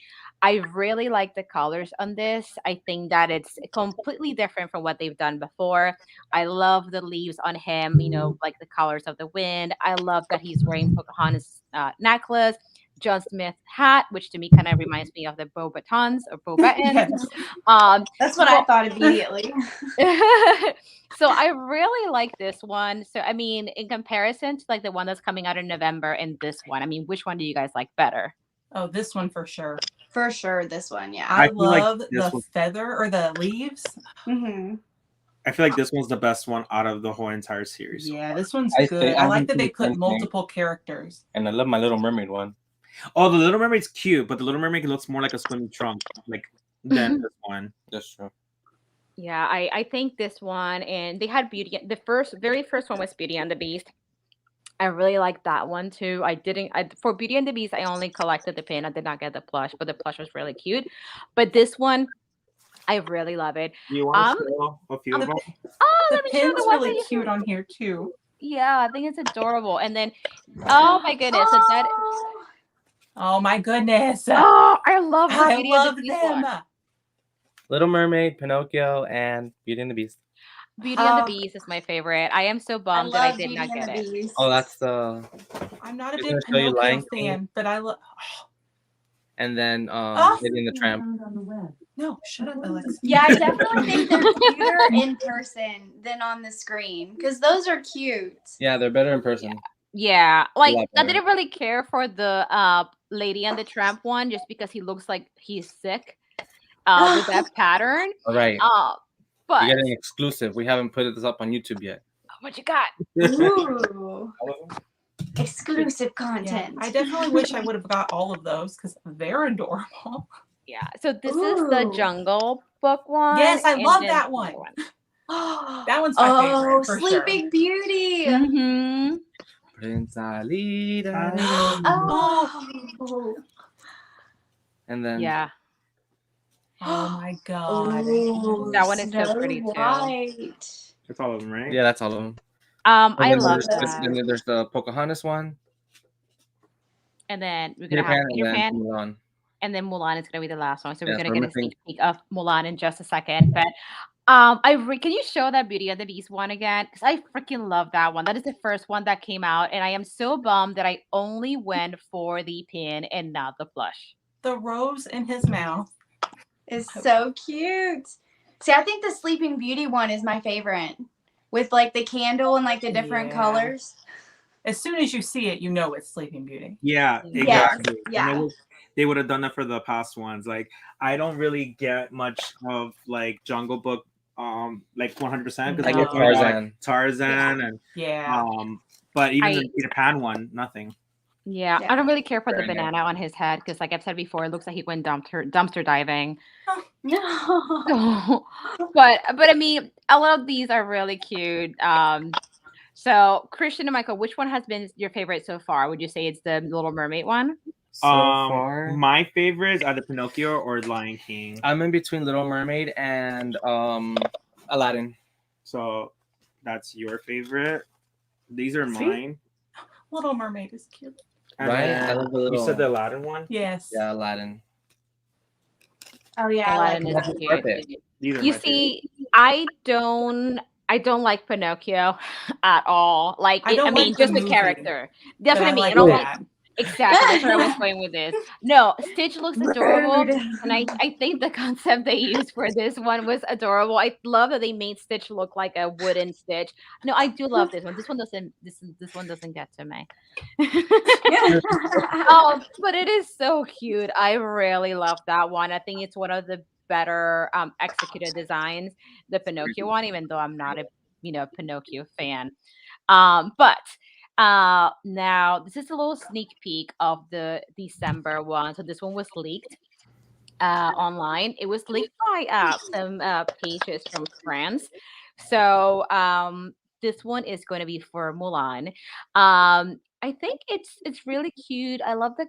really like the colors on this. I think that it's completely different from what they've done before. I love the leaves on him, like the colors of the wind. I love that he's wearing Pocahontas necklace, John Smith hat, which to me kind of reminds me of the Bow Batons or Bow Buttons. Yes. That's what I thought immediately. So I really like this one. So I mean, in comparison to like the one that's coming out in November and this one, I mean, which one do you guys like better? Oh, this one for sure. For sure, this one, yeah. I feel like love this the one- feather or the leaves. Mm-hmm. I feel like this one's the best one out of the whole entire series. Yeah, this one's I good. say I I'm like that they into the put same multiple characters. And I love my Little Mermaid one. Oh, the Little Mermaid's cute, but the Little Mermaid looks more like a swimming trunk, like than this one. That's true. Yeah, I think this one, and they had Beauty. The very first one was Beauty and the Beast. I really like that one too. For Beauty and the Beast, I only collected the pin. I did not get the plush, but the plush was really cute. But this one, I really love it. Do you want to show a few of them? Oh, The let me show pin's the one really that you cute have. on here too. Yeah, I think it's adorable. And then, oh my goodness, so that. Oh my goodness. Oh, I love the I Beauty love and the Beast them. one. Little Mermaid, Pinocchio, and Beauty and the Beast. Beauty and the Beast is my favorite. I am so I bummed that I love did Beauty not and get the it. Beast. Oh, that's the. I'm not a It's big gonna show you Pinocchio Lion King. fan, but I love. And then Lady and the Tramp. No, shut up, Alex. Yeah, I definitely think they're cuter in person than on the screen because those are cute. Yeah, they're better in person. Yeah, like lot I better. didn't really care for the Lady and the Tramp one just because he looks like he's sick with that pattern. All right. But You get an exclusive. We haven't put this up on YouTube yet. what you got? Ooh. All of them? If exclusive Yeah, content. I definitely wish I would have got all of those because they're adorable. Yeah. So this is the Ooh. Jungle Book one. Yes, I and love then that the one. other one. That one's my favorite for Sleeping sure. Beauty. Mm-hmm. Prince Ali. Oh. And then Yeah. Oh my god. Ooh, That one is so Snow pretty too. White. That's all of them, right? yeah, that's all of them. I then love there's, that. then there's the Pocahontas one, And then we're Peter gonna have Pan, Peter and then Pan, Mulan. and then Mulan is gonna be the last one. So we're Yeah, gonna so get we're a sneak missing. peek of Mulan in just a second. But can you show that Beauty and the Beast one again? Because I freaking love that one. That is the first one that came out, and I am so bummed that I only went for the pin and not the plush. The rose in his mouth. It's so cute. See, I think the Sleeping Beauty one is my favorite. With like the candle and like the different colors. As soon as you see it, you know it's Sleeping Beauty. Yeah, Yes, exactly. yeah. And they would have done that for the past ones. Like, I don't really get much of like Jungle Book, like 100% because I No. get Tarzan. Tarzan and Yeah. but even I- the Peter Pan one, nothing. Yeah, Yeah. I don't really care for the Very nice. banana on his head because, like I've said before, it looks like he went dumpster diving. No. but I mean, a lot of these are really cute. So Christian and Michael, which one has been your favorite so far? Would you say it's the Little Mermaid one? So far, My favorites are the Pinocchio or Lion King. I'm in between Little Mermaid and Aladdin. So that's your favorite. These are See? mine. Little Mermaid is cute. And Right? then I love the you little. said the Aladdin one. Yes. Yeah, Aladdin. Oh yeah, I like Aladdin that. is cute. Carpet. These are You my favorite. see, I don't like Pinocchio at all. Like, I don't mean, like the just the movie, character. But That's what I I mean. like I don't like that. exactly. That's where I was going with this. No, Stitch looks adorable, Rude. and I think the concept they used for this one was adorable. I love that they made Stitch look like a wooden Stitch. No, I do love this one. This one doesn't. This one doesn't get to me. Oh, but it is so cute. I really love that one. I think it's one of the better executed designs, the Pinocchio one, even though I'm not a Pinocchio fan. But now this is a little sneak peek of the December one. So this one was leaked online. It was leaked by some pages from France. So this one is going to be for Mulan. I think it's really cute. I like the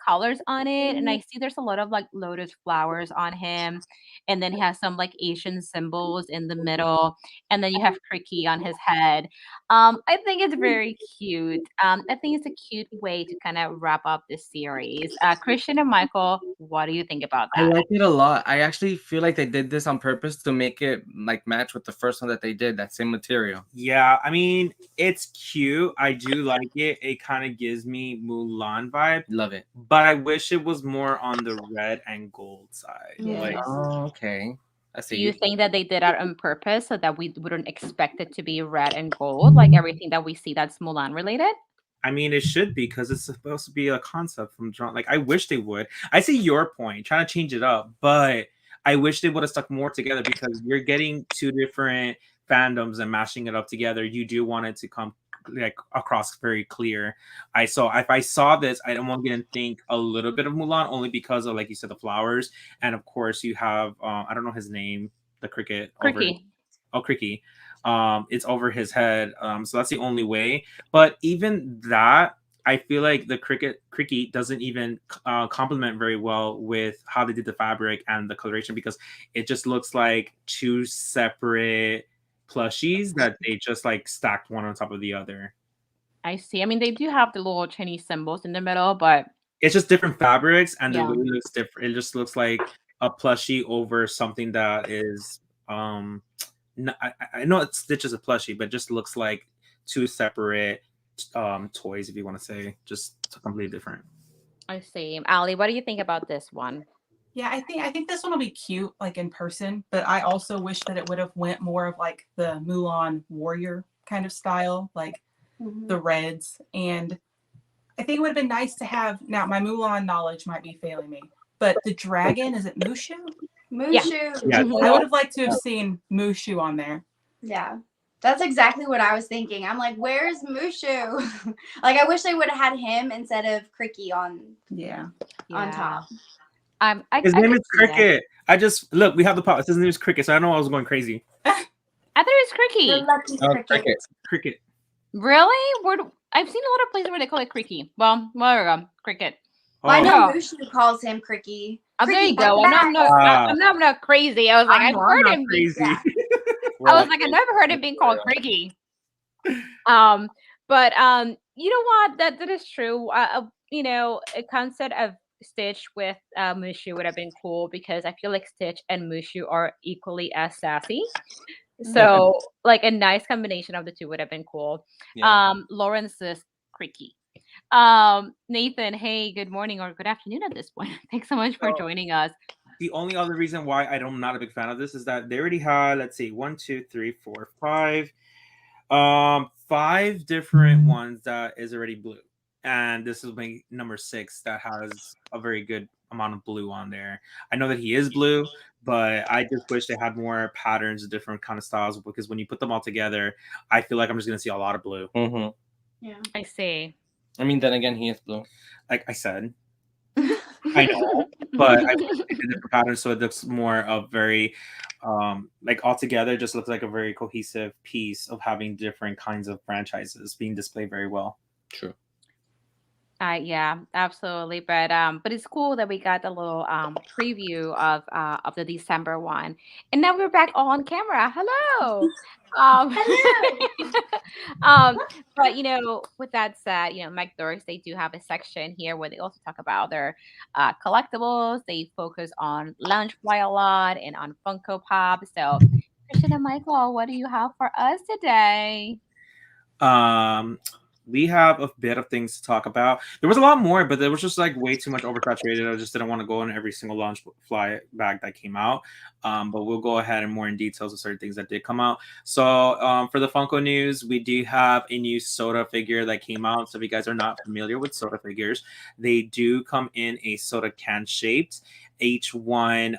colors on it, and I see there's a lot of like lotus flowers on him, and then he has some like Asian symbols in the middle, and then you have Cricky on his head. I think it's very cute. I think it's a cute way to kind of wrap up this series. Christian and Michael, what do you think about I that? like it a lot. I actually feel like they did this on purpose to make it like match with the first one that they did, that same material. Yeah, I mean, it's cute. I do like it. It kind of gives me Mulan vibe, Love it. but I wish it was more on the red and gold side. Yeah. Like, Oh, okay. I Do see. you think that they did that on purpose so that we wouldn't expect it to be red and gold, like everything that we see that's Mulan related? I mean, it should be because it's supposed to be a concept from John. Like, I wish they would. I see your point, trying to change it up, but I wish they would have stuck more together because you're getting two different fandoms and mashing it up together. You do want it to come like across very clear. If I saw this, I don't want to think a little bit of Mulan only because of, like you said, the flowers, and of course you have I don't know his name, the cricket. Cricky. Cricky. It's over his head. So that's the only way. But even that, I feel like the Cricky doesn't even complement very well with how they did the fabric and the coloration because it just looks like two separate plushies that they just like stacked one on top of the other. I see. I mean, they do have the little Chinese symbols in the middle, but It's just different fabrics and Yeah. the way it looks different. It just looks like a plushie over something that is I know it stitches a plushie, but it just looks like two separate toys, if you want to say, just completely different. I see. Ali, what do you think about this one? Yeah, I think this one will be cute, like in person. But I also wish that it would have went more of like the Mulan warrior kind of style, like the reds. And I think it would have been nice to have. Now my Mulan knowledge might be failing me, but the dragon, is it Mushu? Mushu. Yeah. I would have liked to have seen Mushu on there. Yeah. That's exactly what I was thinking. I'm like, where's Mushu? Like, I wish they would have had him instead of Cricky on top. His name is could see that. Cricket. I just look. We have the pop. His name is Cricket, so I know I was going crazy. I thought it was The Cricky. lucky cricket. Cricket. Cricket. Really? I've seen a lot of places where they call it Cricky. Well, there we go. Cricket. Well, I Oh, know Oh. Mushu calls him Cricky. Oh, there you Cricky, go. come back. I'm not crazy. I was like, I've heard him. crazy. Yeah. I was like, I never heard it being called Cricky. But you know what? That is true. You know, a concept of Stitch with Mushu would have been cool because I feel like Stitch and Mushu are equally as sassy. So, like a nice combination of the two would have been cool. Yeah. Lauren says Cricky. Nathan, hey, good morning or good afternoon at this point. Thanks so much for joining us. The only other reason why I'm not a big fan of this is that they already had, let's see, 1, 2, 3, 4, 5, 5 different ones that is already blue, and this is my number 6 that has a very good amount of blue on there. I know that he is blue, but I just wish they had more patterns of different kind of styles because when you put them all together, I feel like I'm just gonna see a lot of blue. Mm-hmm. Yeah. I see. I mean, then again, he is blue. Like I said, I know, but I wish they did different patterns so it looks more of very, like altogether, just looks like a very cohesive piece of having different kinds of franchises being displayed very well. True. Yeah, absolutely. But it's cool that we got the little preview of the December one, and now we're back all on camera. Hello. Um, but you know, with that said, you know, Mike Dorks, they do have a section here where they also talk about their collectibles. They focus on Loungefly a lot and on Funko Pop. So, Christian and Michael, what do you have for us today? We have a bit of things to talk about. There was a lot more, but there was just like way too much oversaturated. I just didn't want to go in every single launch fly bag that came out. But we'll go ahead and more in details of certain things that did come out. So for the Funko news, we do have a new soda figure that came out. So if you guys are not familiar with soda figures, they do come in a soda can shaped. Each one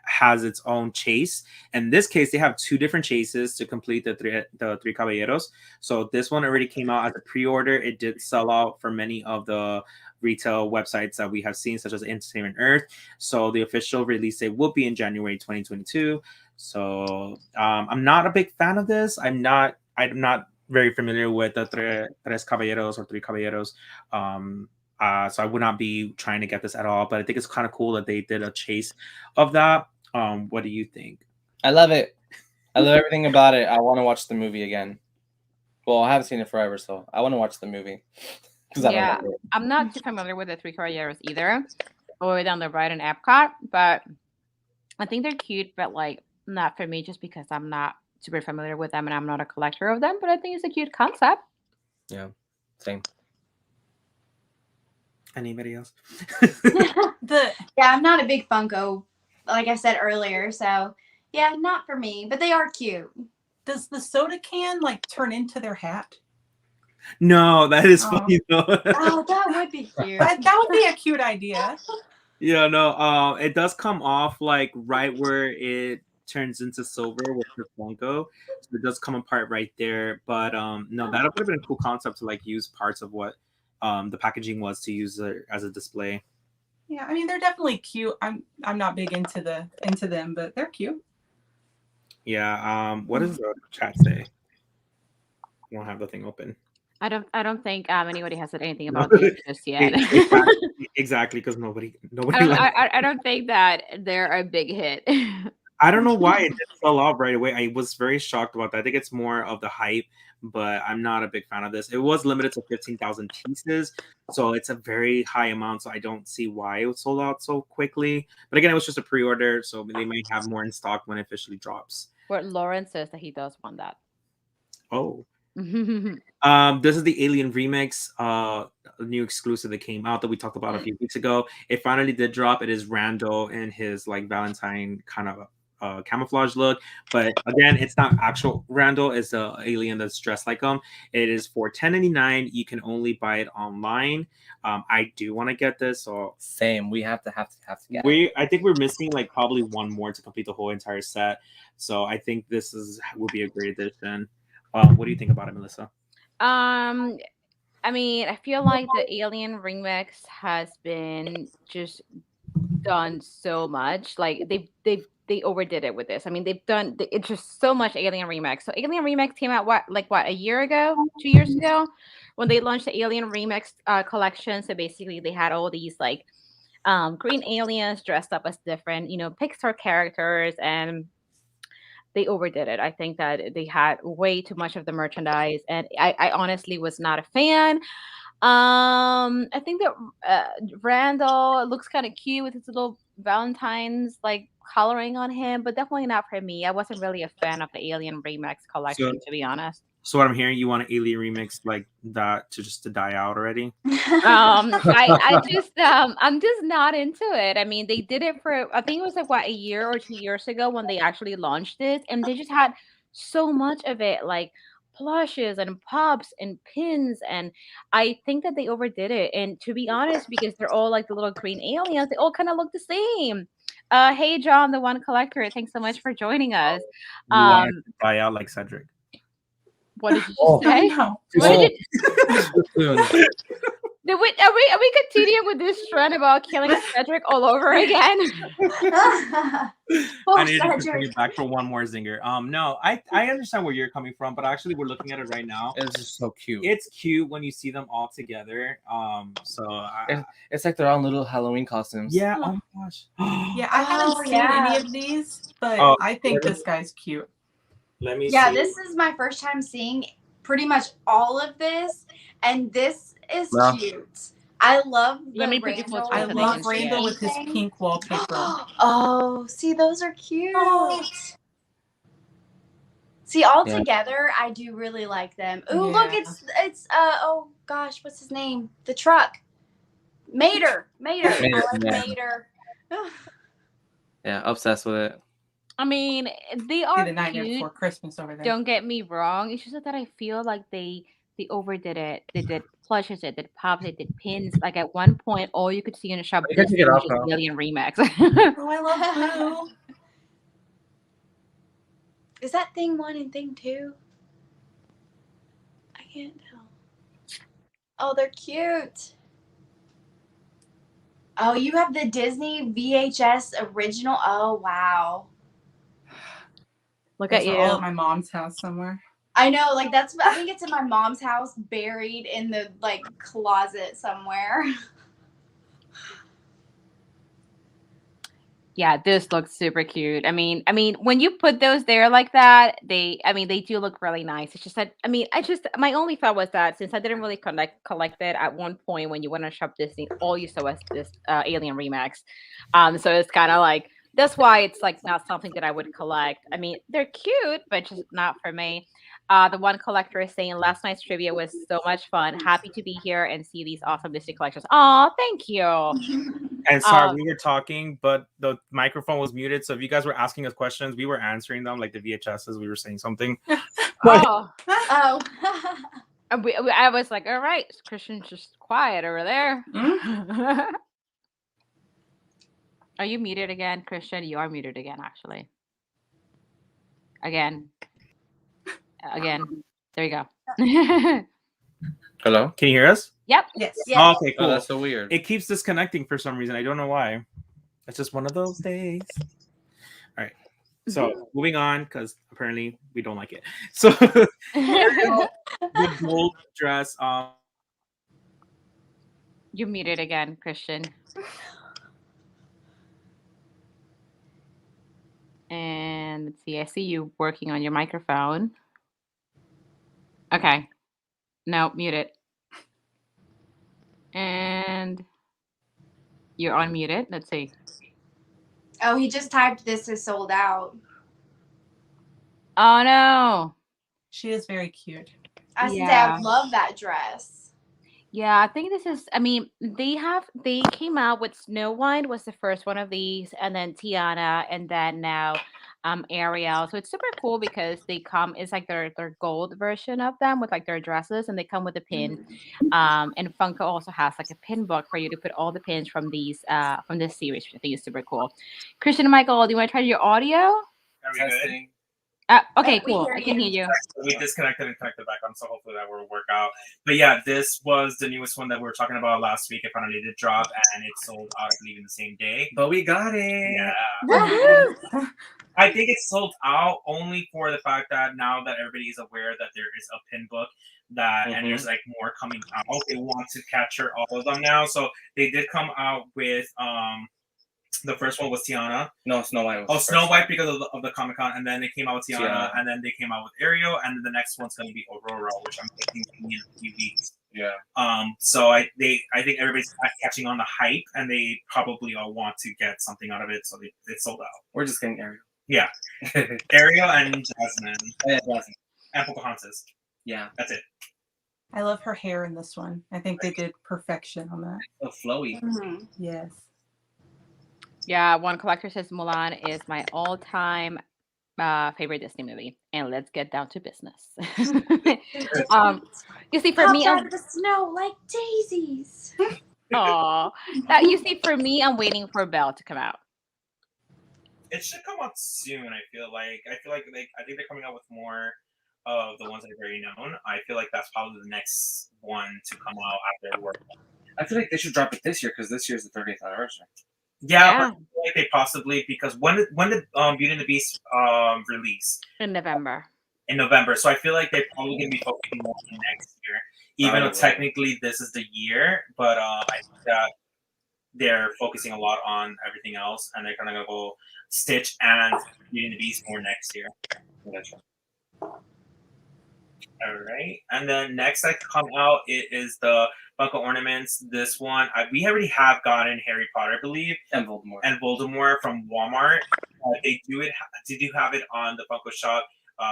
has its own chase. In this case, they have 2 different chases to complete the three caballeros. So this one already came out as a pre-order. It did sell out for many of the retail websites that we have seen, such as Entertainment Earth. So the official release date will be in January 2022. So I'm not a big fan of this. I'm not very familiar with the tres caballeros or three caballeros. So I would not be trying to get this at all, but I think it's kind of cool that they did a chase of that. What do you think? I love it. I love everything about it. I want to watch the movie again. Well, I haven't seen it forever, so I want to watch the movie. Yeah, I'm not too familiar with the three caballeros either, all the way down the right in Epcot, but I think they're cute, but like not for me just because I'm not super familiar with them and I'm not a collector of them, but I think it's a cute concept. Yeah, same. Anybody else? Yeah, I'm not a big Funko, like I said earlier. So yeah, not for me. But they are cute. Does the soda can like turn into their hat? No, that is funny though. Oh, that would be cute. That would be a cute idea. Yeah, no. It does come off like right where it turns into silver with the Funko. So it does come apart right there. But no, that would have been a cool concept to like use parts of what the packaging was to use it as a display. Yeah, I mean they're definitely cute. I'm not big into them, but they're cute. Yeah. What does the chat say? I don't have the thing open. I don't think anybody has said anything about this just yet. Exactly, because nobody. I don't think that they're a big hit. I don't know why it didn't sell out right away. I was very shocked about that. I think it's more of the hype, but I'm not a big fan of this. It was limited to 15,000 pieces, so it's a very high amount. So I don't see why it was sold out so quickly. But again, it was just a pre-order, so they may have more in stock when it officially drops. Where Lauren says that he does want that. Oh. This is the Alien Remix, a new exclusive that came out that we talked about a few weeks ago. It finally did drop. It is Randall in his like Valentine kind of camouflage look. But again, it's not actual Randall. It's a alien that's dressed like him. It is for $10.99. You can only buy it online. I do want to get this, so Same. We have to get it. I think we're missing like probably one more to complete the whole entire set. So I think this will be a great addition. What do you think about it, Melissa? I mean, I feel like the Alien remix has been just done so much. Like they overdid it with this. I mean, it's just so much Alien remix. So Alien remix came out what, a year ago, 2 years ago, when they launched the Alien remix collection. So basically, they had all these like green aliens dressed up as different, Pixar characters, and they overdid it. I think that they had way too much of the merchandise, and I honestly was not a fan. I think that Randall looks kind of cute with his little Valentine's like coloring on him, but definitely not for me. I wasn't really a fan of the Alien Remix collection, to be honest. So what I'm hearing, you want an Alien remix like that to die out already? I'm just not into it. I mean, they did it for, I think it was like what, a year or 2 years ago when they actually launched it, and they just had so much of it, like plushes and pops and pins, and I think that they overdid it. And to be honest, because they're all like the little green aliens, they all kind of look the same. Hey John, the one collector, thanks so much for joining us. You want to die out like Cedric? What did you say? No. What did are we continuing with this trend about killing Cedric all over again? I need to bring it back for one more zinger. No, I understand where you're coming from, but actually we're looking at it right now. It's just so cute. It's cute when you see them all together. It's like their own little Halloween costumes. Yeah. Oh my gosh. Yeah, I haven't seen any of these, but I think this guy's cute. Let me see. Yeah, this is my first time seeing pretty much all of this, and this is cute. I love Randall. I love Randall with his pink wallpaper. Oh, see, those are cute. See, all together, I do really like them. Ooh, look, it's oh gosh, what's his name? The truck. Mater. I like Mater. Yeah, obsessed with it. I mean, they are the Nightmare cute. Before Christmas over there. Don't get me wrong. It's just that I feel like they overdid it. They did plushes, they did pops, they did pins. Like at one point, all you could see in the shop was just Alien Remix. Oh, I love blue. Is that thing 1 and thing 2? I can't tell. Oh, they're cute. Oh, you have the Disney VHS original. Oh, wow. Look at you. All at my mom's house somewhere. I know, like I think it's in my mom's house, buried in the like closet somewhere. Yeah, this looks super cute. I mean, when you put those there like that, they do look really nice. It's just that, my only thought was that since I didn't really collect it at one point when you went to Shop Disney, all you saw was this Alien Remix. So it's kind of like, that's why it's like not something that I would collect. I mean, they're cute, but just not for me. The one collector is saying last night's trivia was so much fun. Happy to be here and see these awesome Disney collections. Oh, thank you. And sorry, we were talking, but the microphone was muted. So if you guys were asking us questions, we were answering them like the VHSs. We were saying something. Oh. I was like, all right, Christian's just quiet over there. Mm-hmm. Are you muted again, Christian? You are muted again, actually. Again. There you go. Hello? Can you hear us? Yep. Yes. Oh, okay, cool. Oh, that's so weird. It keeps disconnecting for some reason. I don't know why. It's just one of those days. All right. So moving on, because apparently we don't like it. So the gold dress. You're muted again, Christian. And let's see, I see you working on your microphone. Okay. No, mute it. And you're unmuted. Let's see. Oh, he just typed this is sold out. Oh no. She is very cute. I love that dress. Yeah, I think this is, they came out with Snow White was the first one of these, and then Tiana, and then now Ariel. So it's super cool because they come. It's like their gold version of them with like their dresses, and they come with a pin. And Funko also has like a pin book for you to put all the pins from this series, which I think is super cool. Christian and Michael, do you want to try your audio? Are we good? Okay, We cool. hear I can hear you. We disconnected and connected back on, so hopefully that will work out. But yeah, this was the newest one that we were talking about last week. It finally did drop, and it sold out, I believe, in the same day. But we got it. Yeah. Woohoo! I think it's sold out only for the fact that now that everybody is aware that there is a pin book that and there's like more coming out, they want to capture all of them now. So they did come out with the first one was Tiana. No, Snow White. Snow White because of the Comic Con, and then they came out with Tiana, and then they came out with Ariel, and then the next one's going to be Aurora, which I'm thinking in a few weeks. Yeah. So I think everybody's catching on the hype, and they probably all want to get something out of it, so it's sold out. We're just getting Ariel. Yeah, Ariel and Jasmine. Yeah, Jasmine. And Pocahontas. Yeah, that's it. I love her hair in this one. I think they did perfection on that. So flowy. Mm-hmm. Yes. Yeah, one collector says Mulan is my all-time favorite Disney movie, and let's get down to business. You see, for me, out of the snow like daisies. You see, for me, I'm waiting for Belle to come out. It should come out soon. I feel like I think they're coming out with more of the ones that are very known. I feel like that's probably the next one to come out after work. I feel like they should drop it this year because this year is the 30th anniversary. Yeah, but I feel like they possibly, because when did Beauty and the Beast release? In November. So I feel like they're probably going to be focusing more on next year, even though technically this is the year. But I think that they're focusing a lot on everything else, and they're going to go Stitch and Beauty and the Beast more next year. That's right. All right, and then next that come out, it is the Funko ornaments. This one we already have gotten Harry Potter, I believe, and Voldemort from Walmart. They do have it on the Funko shop.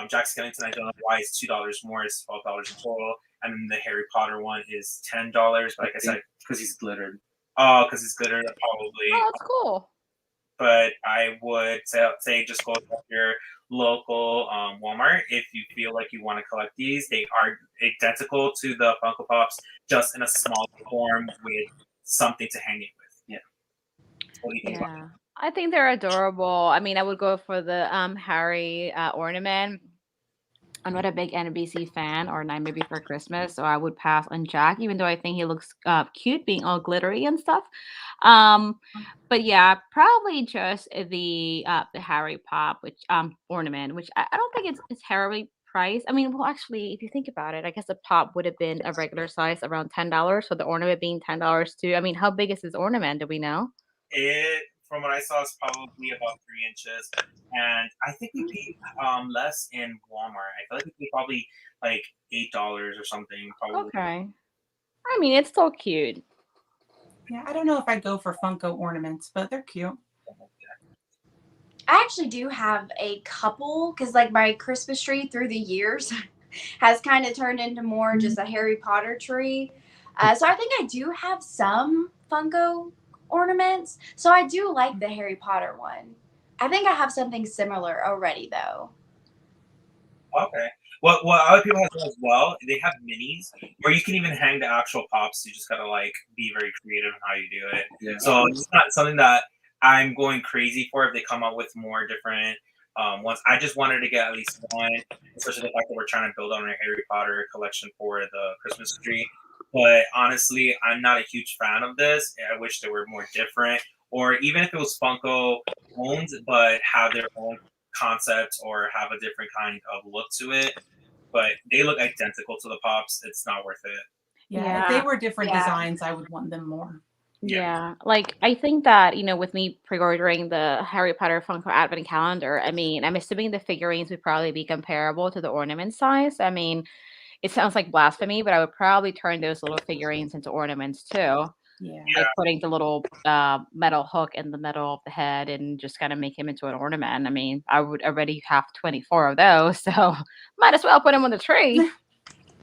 Jack Skellington, I don't know why it's $2 more. It's $12 in total, and then the Harry Potter one is $10. But like I said, because he's glittered. Oh, because he's glittered, probably. Oh, that's cool. But I would say just go to your local Walmart if you feel like you want to collect these. They are identical to the Funko Pops, just in a smaller form with something to hang it with. Yeah. What do you think about that? I think they're adorable. I mean, I would go for the Harry ornament. I'm not a big NBC fan or Nightmare Before Christmas, so I would pass on Jack, even though I think he looks cute, being all glittery and stuff. But yeah, probably just the Harry Pop, which ornament, which I don't think it's terribly priced. I mean, well, actually, if you think about it, I guess the pop would have been a regular size around $10, so the ornament being $10 too. I mean, how big is this ornament? Do we know? From what I saw, it's probably about 3 inches, and I think we paid less in Walmart. I feel like we paid probably like $8 or something. Probably. Okay. I mean, it's still cute. Yeah, I don't know if I'd go for Funko ornaments, but they're cute. I actually do have a couple because, like, my Christmas tree through the years has kind of turned into more just a Harry Potter tree. So I think I do have some Funko ornaments. So I do like the Harry Potter one. I think I have something similar already, though. Okay. What other people have done as well, they have minis where you can even hang the actual pops. You just gotta like be very creative in how you do it. Yeah. So it's not something that I'm going crazy for if they come up with more different ones. I just wanted to get at least one, especially the fact that we're trying to build on our Harry Potter collection for the Christmas tree. But honestly, I'm not a huge fan of this. I wish they were more different, or even if it was Funko owned, but have their own concept or have a different kind of look to it. But they look identical to the Pops. It's not worth it. Yeah. If they were different designs, I would want them more. Yeah, like I think that, with me pre-ordering the Harry Potter Funko Advent Calendar, I mean, I'm assuming the figurines would probably be comparable to the ornament size. I mean, it sounds like blasphemy, but I would probably turn those little figurines into ornaments too. Yeah. Like putting the little metal hook in the middle of the head and just kind of make him into an ornament. I mean, I would already have 24 of those, so might as well put him on the tree.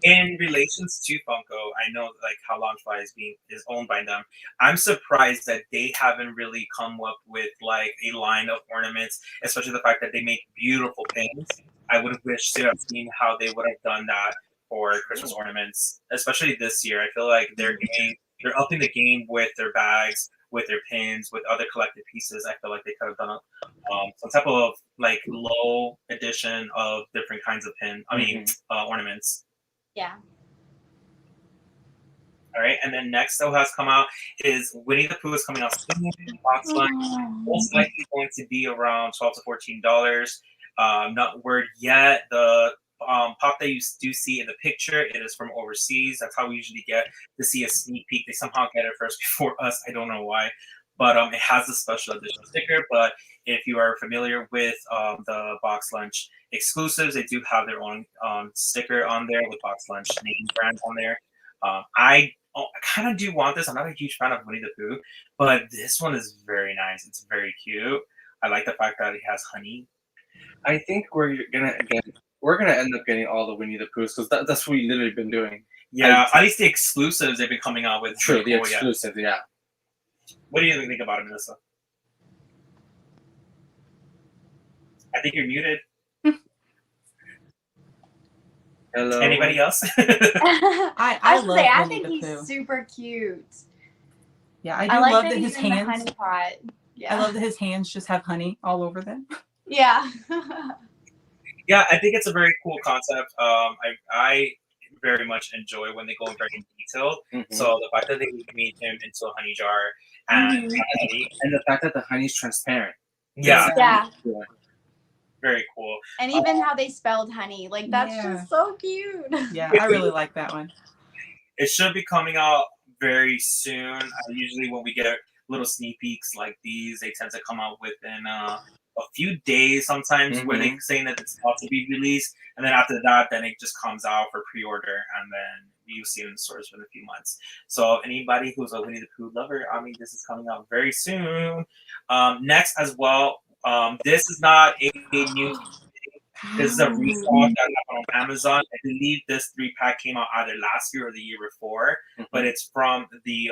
In relations to Funko, I know like how Loungefly is owned by them. I'm surprised that they haven't really come up with like a line of ornaments, especially the fact that they make beautiful pins. I would have wished to have seen how they would have done that for Christmas ornaments, especially this year. I feel like they're upping the game with their bags, with their pins, with other collected pieces. I feel like they could have done some type of like low edition of different kinds of ornaments. Yeah. All right, and then next that has come out is Winnie the Pooh is coming out soon. Box lunch most likely going to be around $12 to $14. Not word yet. The pop that you do see in the picture, it is from overseas. That's how we usually get to see a sneak peek. They somehow get it first before us. I don't know why, but it has a special edition sticker. But if you are familiar with the Box Lunch exclusives, they do have their own sticker on there with Box Lunch name brand on there. I kind of do want this. I'm not a huge fan of Winnie the Pooh, but this one is very nice. It's very cute. I like the fact that it has honey. I think we're gonna end up getting all the Winnie the Poohs because that's what we've literally been doing. Yeah, at least the exclusives they've been coming out with. True, the exclusive, yeah. What do you think about it, Melissa? I think you're muted. Hello. Anybody else? I love I Winnie think the he's Pooh. super cute. Yeah, I do like love that that his he's in the hands. honey pot. Yeah. I love that his hands just have honey all over them. Yeah. Yeah, I think it's a very cool concept. I very much enjoy when they go very in detail. So the fact that they made him into a honey jar and the fact that the honey's transparent. Yeah. Yeah. Very cool. And even how they spelled honey, like that's just so cute. Yeah, I really like that one. It should be coming out very soon. Usually when we get little sneak peeks like these, they tend to come out within a few days sometimes where they're saying that it's about to be released. And then after that, then it just comes out for pre-order and then you see it in the stores for a few months. So anybody who's a Winnie the Pooh lover, I mean, this is coming out very soon. Next as well, this is not a new thing. This is a restock that happened on Amazon. I believe this 3-pack came out either last year or the year before, but it's from the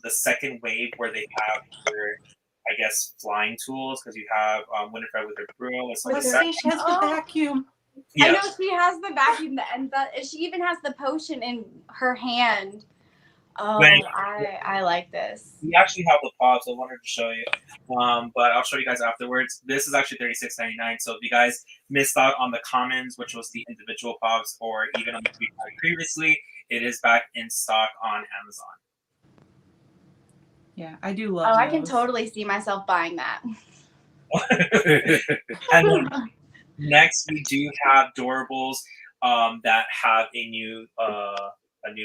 second wave where they have their, I guess, flying tools because you have Winifred with her broom. Let's see, she has the vacuum. Yeah. I know she has the vacuum, and she even has the potion in her hand. Oh, I like this. We actually have the pops. I wanted to show you, but I'll show you guys afterwards. This is actually $36.99. So if you guys missed out on the commons, which was the individual pops, or even on the previously, it is back in stock on Amazon. Yeah, I do love. I can totally see myself buying that. And then next, we do have Doorables that have a new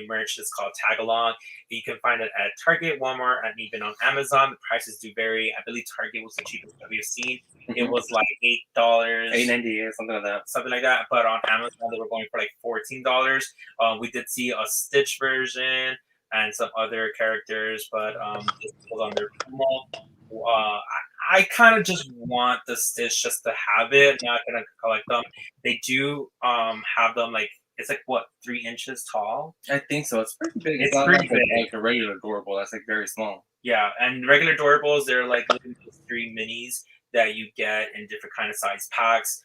merch. It's called Tag Along. You can find it at Target, Walmart, and even on Amazon. The prices do vary. I believe Target was the cheapest that we've seen. It was like $8, $8.98, something like that. But on Amazon, they were going for like $14. We did see a Stitch version and some other characters, but this was on their promo. I kind of just want the Stitch just to have it. I'm not gonna collect them. They do have them like. It's like what, 3 inches tall? I think so. It's pretty big. It's pretty big. Like a regular Adorable. That's like very small. Yeah, and regular Doorables, they're like those 3 minis that you get in different kind of size packs.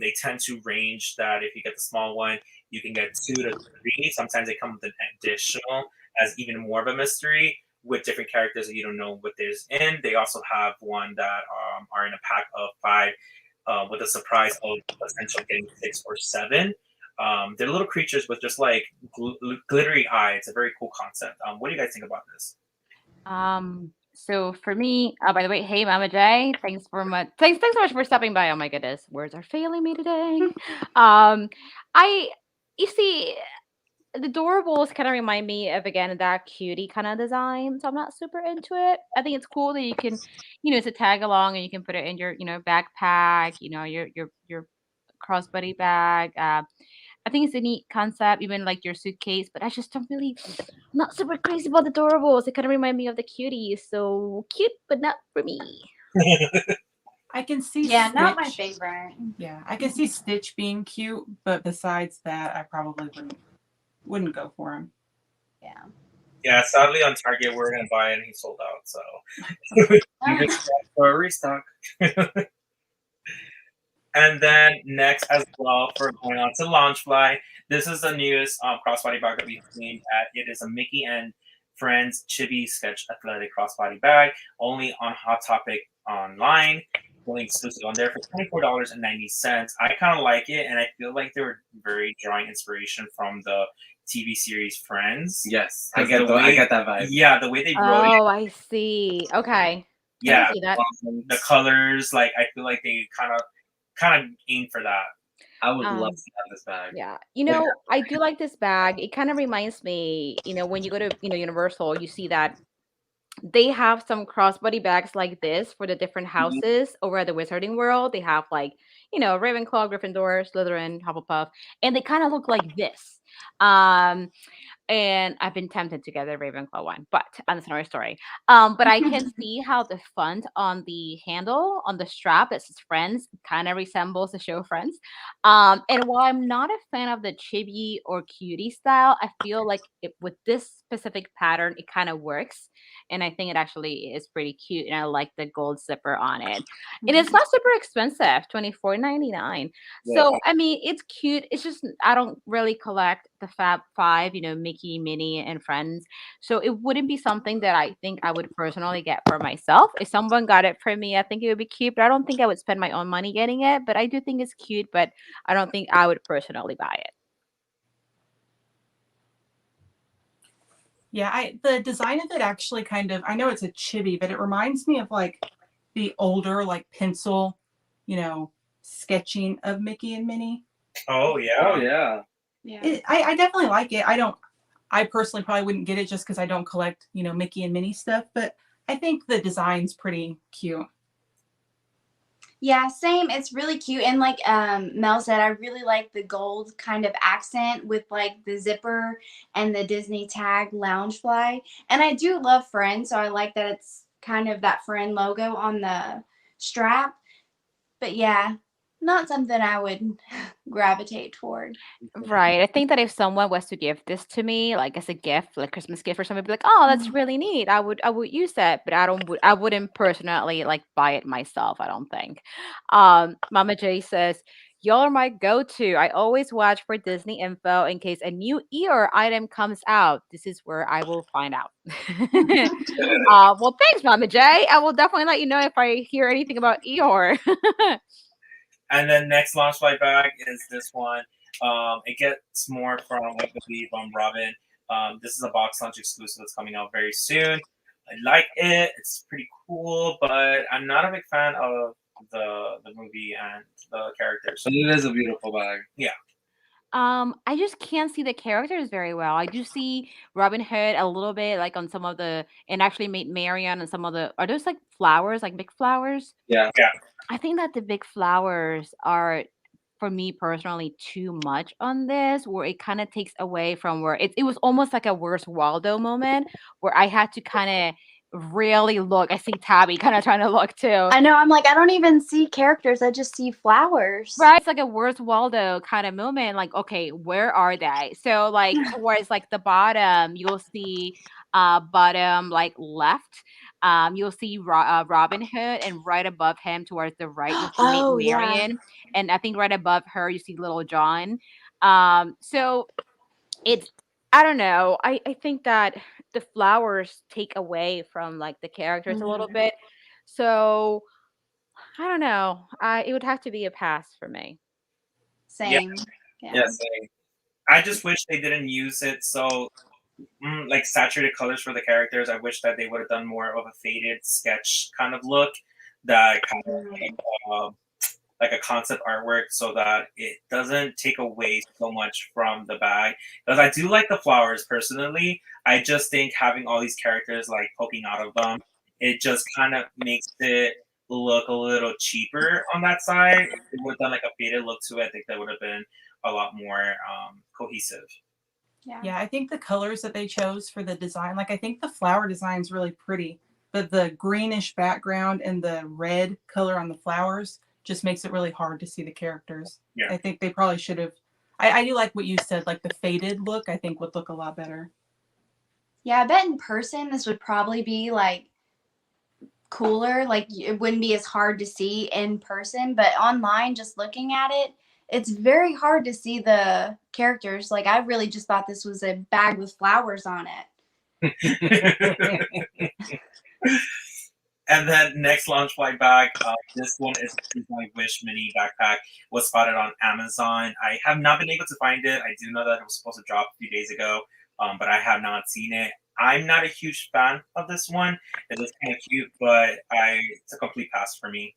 They tend to range that if you get the small one, you can get 2 to 3. Sometimes they come with an additional as even more of a mystery with different characters that you don't know what there's in. They also have one that are in a pack of 5 with a surprise of potential getting 6 or 7. They're little creatures with just like glittery eye. It's a very cool concept. What do you guys think about this? So for me, by the way, hey Mama J, thanks so much for stopping by. Oh my goodness, words are failing me today. You see, the Doorables kind of remind me of again that cutie kind of design, so I'm not super into it. I think it's cool that you can, it's a tag along and you can put it in your, backpack, your crossbody bag. I think it's a neat concept, even like your suitcase, but I just don't really, not super crazy about the Doorables. It kind of remind me of the cuties. So cute, but not for me. I can see Stitch. Not my Stitch. favorite. Yeah, I can see Stitch being cute, but besides that, I probably wouldn't go for him. Yeah, sadly on Target we're gonna buy it and he sold out. So you can for a restock. And then next as well for going on to Launchfly, this is the newest crossbody bag that we've seen. It is a Mickey and Friends Chibi Sketch Athletic Crossbody Bag, only on Hot Topic online, only exclusive on there for $24.90. I kind of like it, and I feel like they were very drawing inspiration from the TV series Friends. Yes, I 'Cause get the way- I get that vibe. Yeah, the way they wrote it. Oh, I see. Okay. I Yeah, can see that. the colors, like I feel like they kind of aim for that. I would love Um, to have this bag. Yeah. You know, I do like this bag. It kind of reminds me, when you go to, Universal, you see that they have some crossbody bags like this for the different houses over at the Wizarding World. They have like, Ravenclaw, Gryffindor, Slytherin, Hufflepuff, and they kind of look like this. Um, and I've been tempted to get the Ravenclaw one, but that's another story. But I can see how the font on the handle on the strap that says Friends kind of resembles the show Friends. And while I'm not a fan of the chibi or cutie style, I feel like with this specific pattern, it kind of works. And I think it actually is pretty cute, and I like the gold zipper on it. And it's not super expensive, $24.99. So I mean, it's cute. It's just I don't really collect the Fab Five, Mickey, Minnie, and Friends. So it wouldn't be something that I think I would personally get for myself. If someone got it for me, I think it would be cute, but I don't think I would spend my own money getting it. But I do think it's cute, but I don't think I would personally buy it. Yeah, the design of it actually kind of, I know it's a chibi, but it reminds me of like the older like pencil, sketching of Mickey and Minnie. Oh yeah. Oh yeah. Yeah. I definitely like it. I personally probably wouldn't get it just because I don't collect, Mickey and Minnie stuff, but I think the design's pretty cute. Yeah, same. It's really cute. And like Mel said, I really like the gold kind of accent with like the zipper and the Disney tag Loungefly. And I do love Friends, so I like that it's kind of that Friend logo on the strap. But yeah, not something I would gravitate toward. Right. I think that if someone was to give this to me, like as a gift, like Christmas gift or something, I'd be like, oh, that's really neat. I would use that, but I wouldn't personally like buy it myself, I don't think. Mama J says, y'all are my go-to. I always watch for Disney info in case a new Eeyore item comes out. This is where I will find out. Well, thanks, Mama J. I will definitely let you know if I hear anything about Eeyore. And then next Launchfly bag is this one. It gets more from I believe Robin. This is a box lunch exclusive that's coming out very soon. I like it. It's pretty cool, but I'm not a big fan of the movie and the characters. But it is a beautiful bag. Yeah. I just can't see the characters very well. I do see Robin Hood a little bit, like on some of the, and actually made Marion and some of the. Are those like flowers, like big flowers? Yeah. Yeah. I think that the big flowers are, for me personally, too much on this, where it kind of takes away from where it was almost like a Where's Waldo moment, where I had to kind of really look. I see Tabby kind of trying to look too. I know, I'm like, I don't even see characters, I just see flowers. Right, it's like a Where's Waldo kind of moment. Like, okay, where are they? So, like, towards like the bottom, you'll see, bottom like left. You'll see Robin Hood, and right above him, towards the right, you'll see Oh, yeah. Marion, and I think right above her, you see Little John. So it's, I don't know. I think that the flowers take away from like the characters a little bit. So I don't know. It would have to be a pass for me. Same. Yeah. Yeah. Same. I just wish they didn't use it so like saturated colors for the characters. I wish that they would have done more of a faded sketch kind of look, that kind of like a concept artwork, so that it doesn't take away so much from the bag. Because I do like the flowers personally. I just think having all these characters like poking out of them, it just kind of makes it look a little cheaper on that side. If they would have done like a faded look to it, I think that would have been a lot more cohesive. Yeah, I think the colors that they chose for the design, like I think the flower design is really pretty, but the greenish background and the red color on the flowers just makes it really hard to see the characters. Yeah. I think they probably should have. I do like what you said, like the faded look, I think would look a lot better. Yeah, I bet in person this would probably be like cooler. Like it wouldn't be as hard to see in person, but online, just looking at it, it's very hard to see the characters. Like I really just thought this was a bag with flowers on it. And then next launch flight bag, this one is my Wish mini backpack. Was spotted on Amazon. I have not been able to find it. I do know that it was supposed to drop a few days ago, but I have not seen it. I'm not a huge fan of this one. It is kind of cute, but it's a complete pass for me.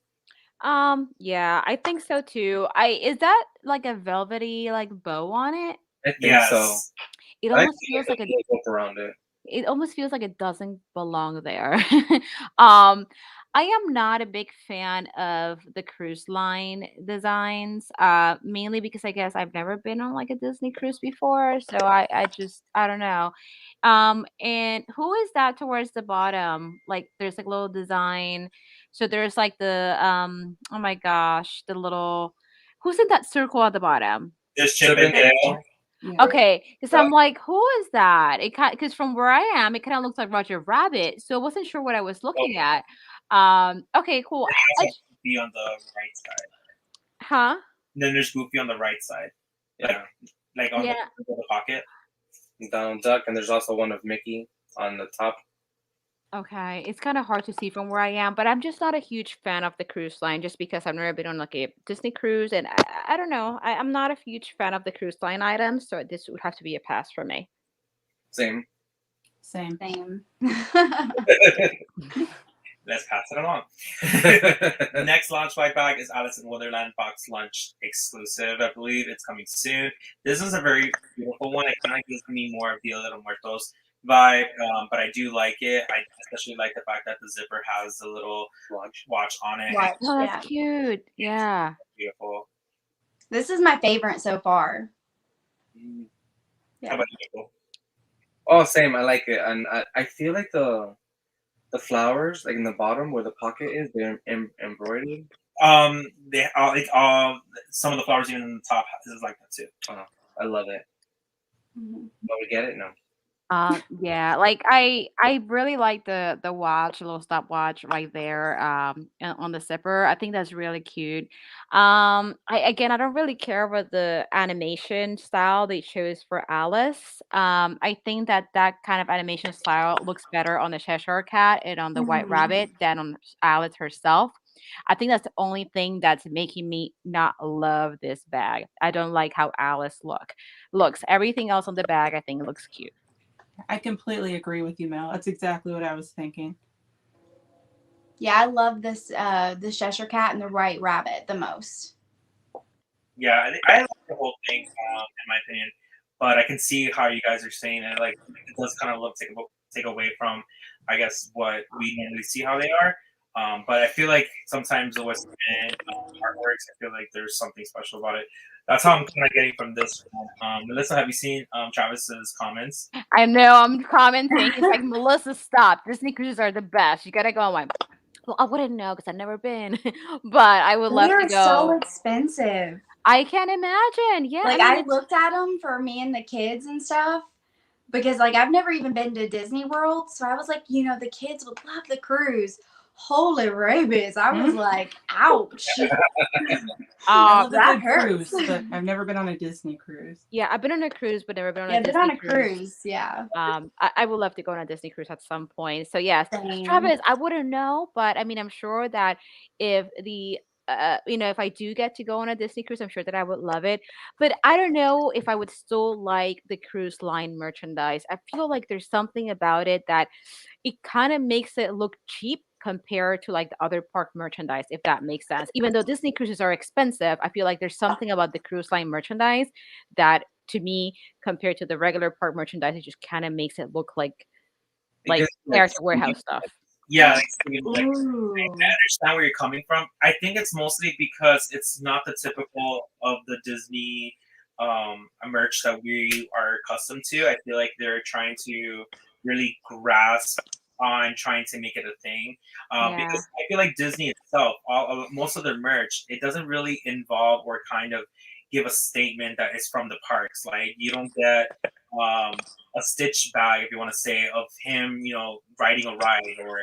Yeah, I think so too. Is that like a velvety like bow on it? I think so. Yes. It I almost see feels like a a rope around it. it almost feels like it doesn't belong there. um, I am not a big fan of the cruise line designs, mainly because I guess I've never been on like a Disney cruise before, so I just I don't know. And who is that towards the bottom? Like there's like a little design. So there's like the oh my gosh, the little who's in that circle at the bottom? There's Chip and Dale. Yeah. Okay, because I'm like, who is that? It kind because from where I am, it kind of looks like Roger Rabbit, so I wasn't sure what I was looking at. Okay, cool. There's Goofy on the right side. Huh? Then there's Goofy on the right side. Yeah. Like on Yeah. the pocket. Donald Duck, and there's also one of Mickey on the top. Okay, it's kind of hard to see from where I am, but I'm just not a huge fan of the cruise line, just because I've never been on like a Disney cruise, and I don't know. I'm not a huge fan of the cruise line items, so this would have to be a pass for me. Same. Same. Same. Let's pass it along. Next launch flight bag is Alice in Wonderland Box Lunch exclusive. I believe it's coming soon. This is a very beautiful one. It kind of gives me more of the Little Muertos vibe, but I do like it. I especially like the fact that the zipper has the little watch on it. Watch, Oh, yeah. that's cute. Yeah. Beautiful. This is my favorite so far. How about you, Nicole? Oh, same. I like it, and I feel like the flowers, like in the bottom where the pocket is, they're embroidered. They like some of the flowers even in the top is like that too. I love it. Mhm. But we get it? No. Yeah, like I really like the watch, a little stopwatch right there, on the zipper. I think that's really cute. I don't really care about the animation style they chose for Alice. I think that kind of animation style looks better on the Cheshire Cat and on the White Mhm. Rabbit than on Alice herself. I think that's the only thing that's making me not love this bag. I don't like how Alice looks. Everything else on the bag, I think looks cute. I completely agree with you, Mel. That's exactly what I was thinking. Yeah, I love this the Cheshire Cat and the White Rabbit the most. Yeah, I like the whole thing, in my opinion. But I can see how you guys are saying it. Like it does kind of look take away from, I guess, what we normally see how they are. But I feel like sometimes the West End artworks, I feel like there's something special about it. That's how I'm kind of getting from this one. Melissa, have you seen Travis's comments? I know I'm commenting. It's like Melissa, stop. Disney cruises are the best. You gotta go on one. Well, I wouldn't know because I've never been, but I would love They're to go. so expensive. I can imagine. Yeah, Like I I mean, looked at them for me and the kids and stuff because like I've never even been to Disney World, so I was like, the kids would love the cruise. Holy rabies! I was like, ouch. I love a that good hurts. cruise, but I've never been on a Disney cruise. yeah, I've been on a cruise, but never been on Yeah, a been Disney on a cruise. cruise. Yeah. I would love to go on a Disney cruise at some point. So yes, Same. Travis, I wouldn't know, but I mean, I'm sure that if if I do get to go on a Disney cruise, I'm sure that I would love it. But I don't know if I would still like the cruise line merchandise. I feel like there's something about it that it kind of makes it look cheap compared to like the other park merchandise, if that makes sense. Even though Disney cruises are expensive, I feel like there's something about the cruise line merchandise that to me, compared to the regular park merchandise, it just kind of makes it look like Because, character warehouse stuff. Yeah, like, Ooh. I understand where you're coming from. I think it's mostly because it's not the typical of the Disney merch that we are accustomed to. I feel like they're trying to really grasp on trying to make it a thing. Yeah. Because I feel like Disney itself, most of their merch, it doesn't really involve or kind of give a statement that is from the parks. Like you don't get a Stitch bag, if you want to say, of him, riding a ride, or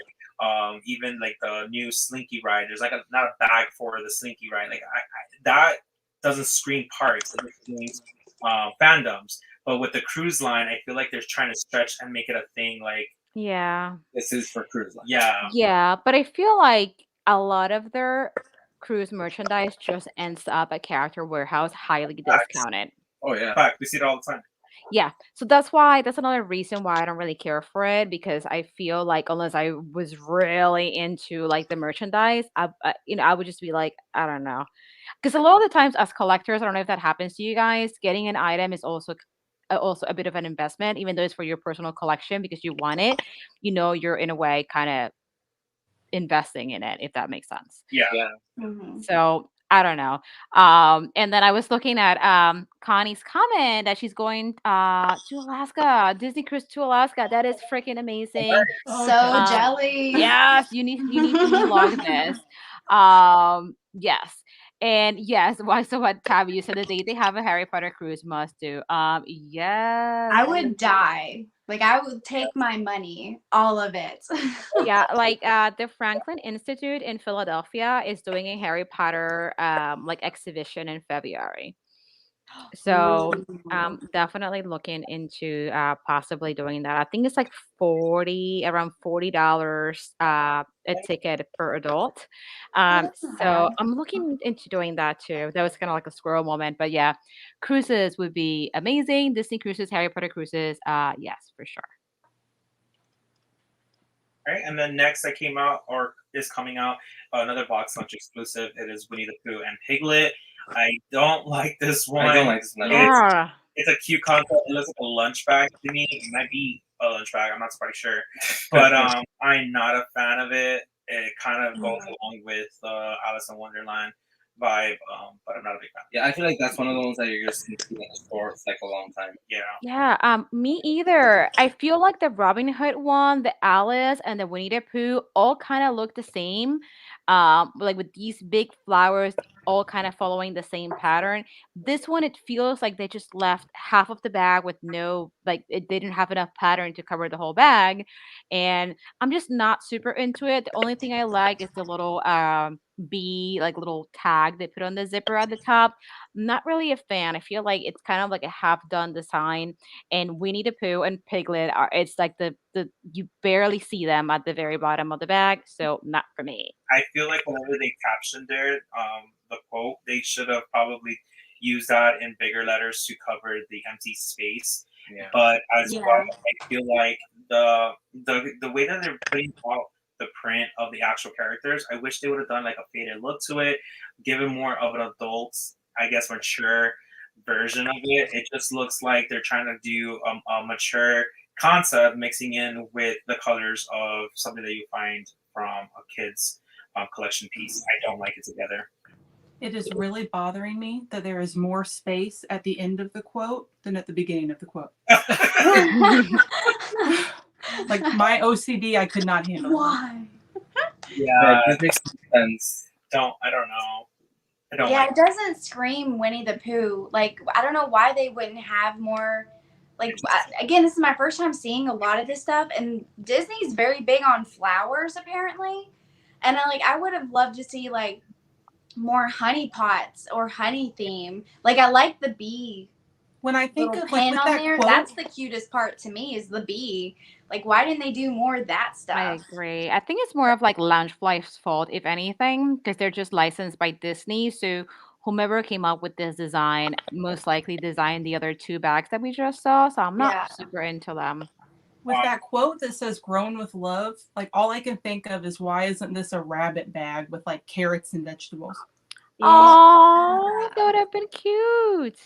even like the new Slinky ride. There's like not a bag for the Slinky ride. Like that doesn't scream parks; it just screams fandoms. But with the cruise line, I feel like they're trying to stretch and make it a thing. Like Yeah. This is for cruise line. yeah, Yeah, but I feel like a lot of their cruise merchandise just ends up at Character Warehouse highly discounted. Oh yeah. in fact, we see it all the time. Yeah, so that's another reason why I don't really care for it, because I feel like unless I was really into like the merchandise, I would just be like, I don't know, because a lot of the times as collectors, I don't know if that happens to you guys, getting an item is also a bit of an investment, even though it's for your personal collection because you want it. You're in a way kind of investing in it, if that makes sense. Yeah. Mhm. So I don't know. And then I was looking at Connie's comment that she's going to Alaska, Disney cruise to Alaska. That is freaking amazing. So Um, jelly. Yes, you need to vlog this. Yes. And yes, why so what Tabby, you said the day they have a Harry Potter cruise must do. Yes. I would die. Like I would take my money, all of it. Yeah, like the Franklin Institute in Philadelphia is doing a Harry Potter like exhibition in February. So definitely looking into possibly doing that. I think it's like around $40 a ticket per adult. That's not So bad. I'm looking into doing that too. That was kind of like a squirrel moment, but yeah, cruises would be amazing. Disney cruises, Harry Potter cruises, yes, for sure. Right, and then next that came out or is coming out, another box lunch exclusive. It is Winnie the Pooh and Piglet. I don't like this one. I don't like this one. Yeah. It's a cute concept. It looks like a lunch bag to me. It might be a lunch bag. I'm not quite sure, but I'm not a fan of it. It kind of goes along with Alice in Wonderland vibe, but I'm not a big fan. Yeah, I feel like that's one of the ones that you're just gonna see in the store for like a long time. Yeah. Yeah, me either. I feel like the Robin Hood one, the Alice, and the Winnie the Pooh all kind of look the same. Like with these big flowers all kind of following the same pattern. This one, it feels like they just left half of the bag with no, like they didn't have enough pattern to cover the whole bag. And I'm just not super into it. The only thing I like is the little bee, like little tag they put on the zipper at the top. Not really a fan. I feel like it's kind of like a half done design. And Winnie the Pooh and Piglet are, it's like the you barely see them at the very bottom of the bag, so not for me. I feel like whenever they captioned there, the quote, they should have probably used that in bigger letters to cover the empty space. Yeah. But as Yeah. well, I feel like the way that they're putting out the print of the actual characters, I wish they would have done like a faded look to it, given more of an adult, I guess, mature version of it. It just looks like they're trying to do a mature concept mixing in with the colors of something that you find from a kid's collection piece. I don't like it together. It is really bothering me that there is more space at the end of the quote than at the beginning of the quote. Like my OCD, I could not handle. Why? Yeah, That makes sense. I don't know. I don't Yeah, like it doesn't scream Winnie the Pooh. Like, I don't know why they wouldn't have more. Like, again, this is my first time seeing a lot of this stuff, and Disney's very big on flowers, apparently. And I would have loved to see, like, more honey pots or honey theme. Like, I like the bee When I think little of like pin with on that there. quote, That's the cutest part to me is the bee. Like, why didn't they do more of that stuff? I agree. I think it's more of like Loungefly's fault, if anything, because they're just licensed by Disney. So whomever came up with this design most likely designed the other two bags that we just saw. So I'm not Yeah. super into them. with that quote that says "grown with love," like all I can think of is why isn't this a rabbit bag with like carrots and vegetables? Oh, that would have been cute.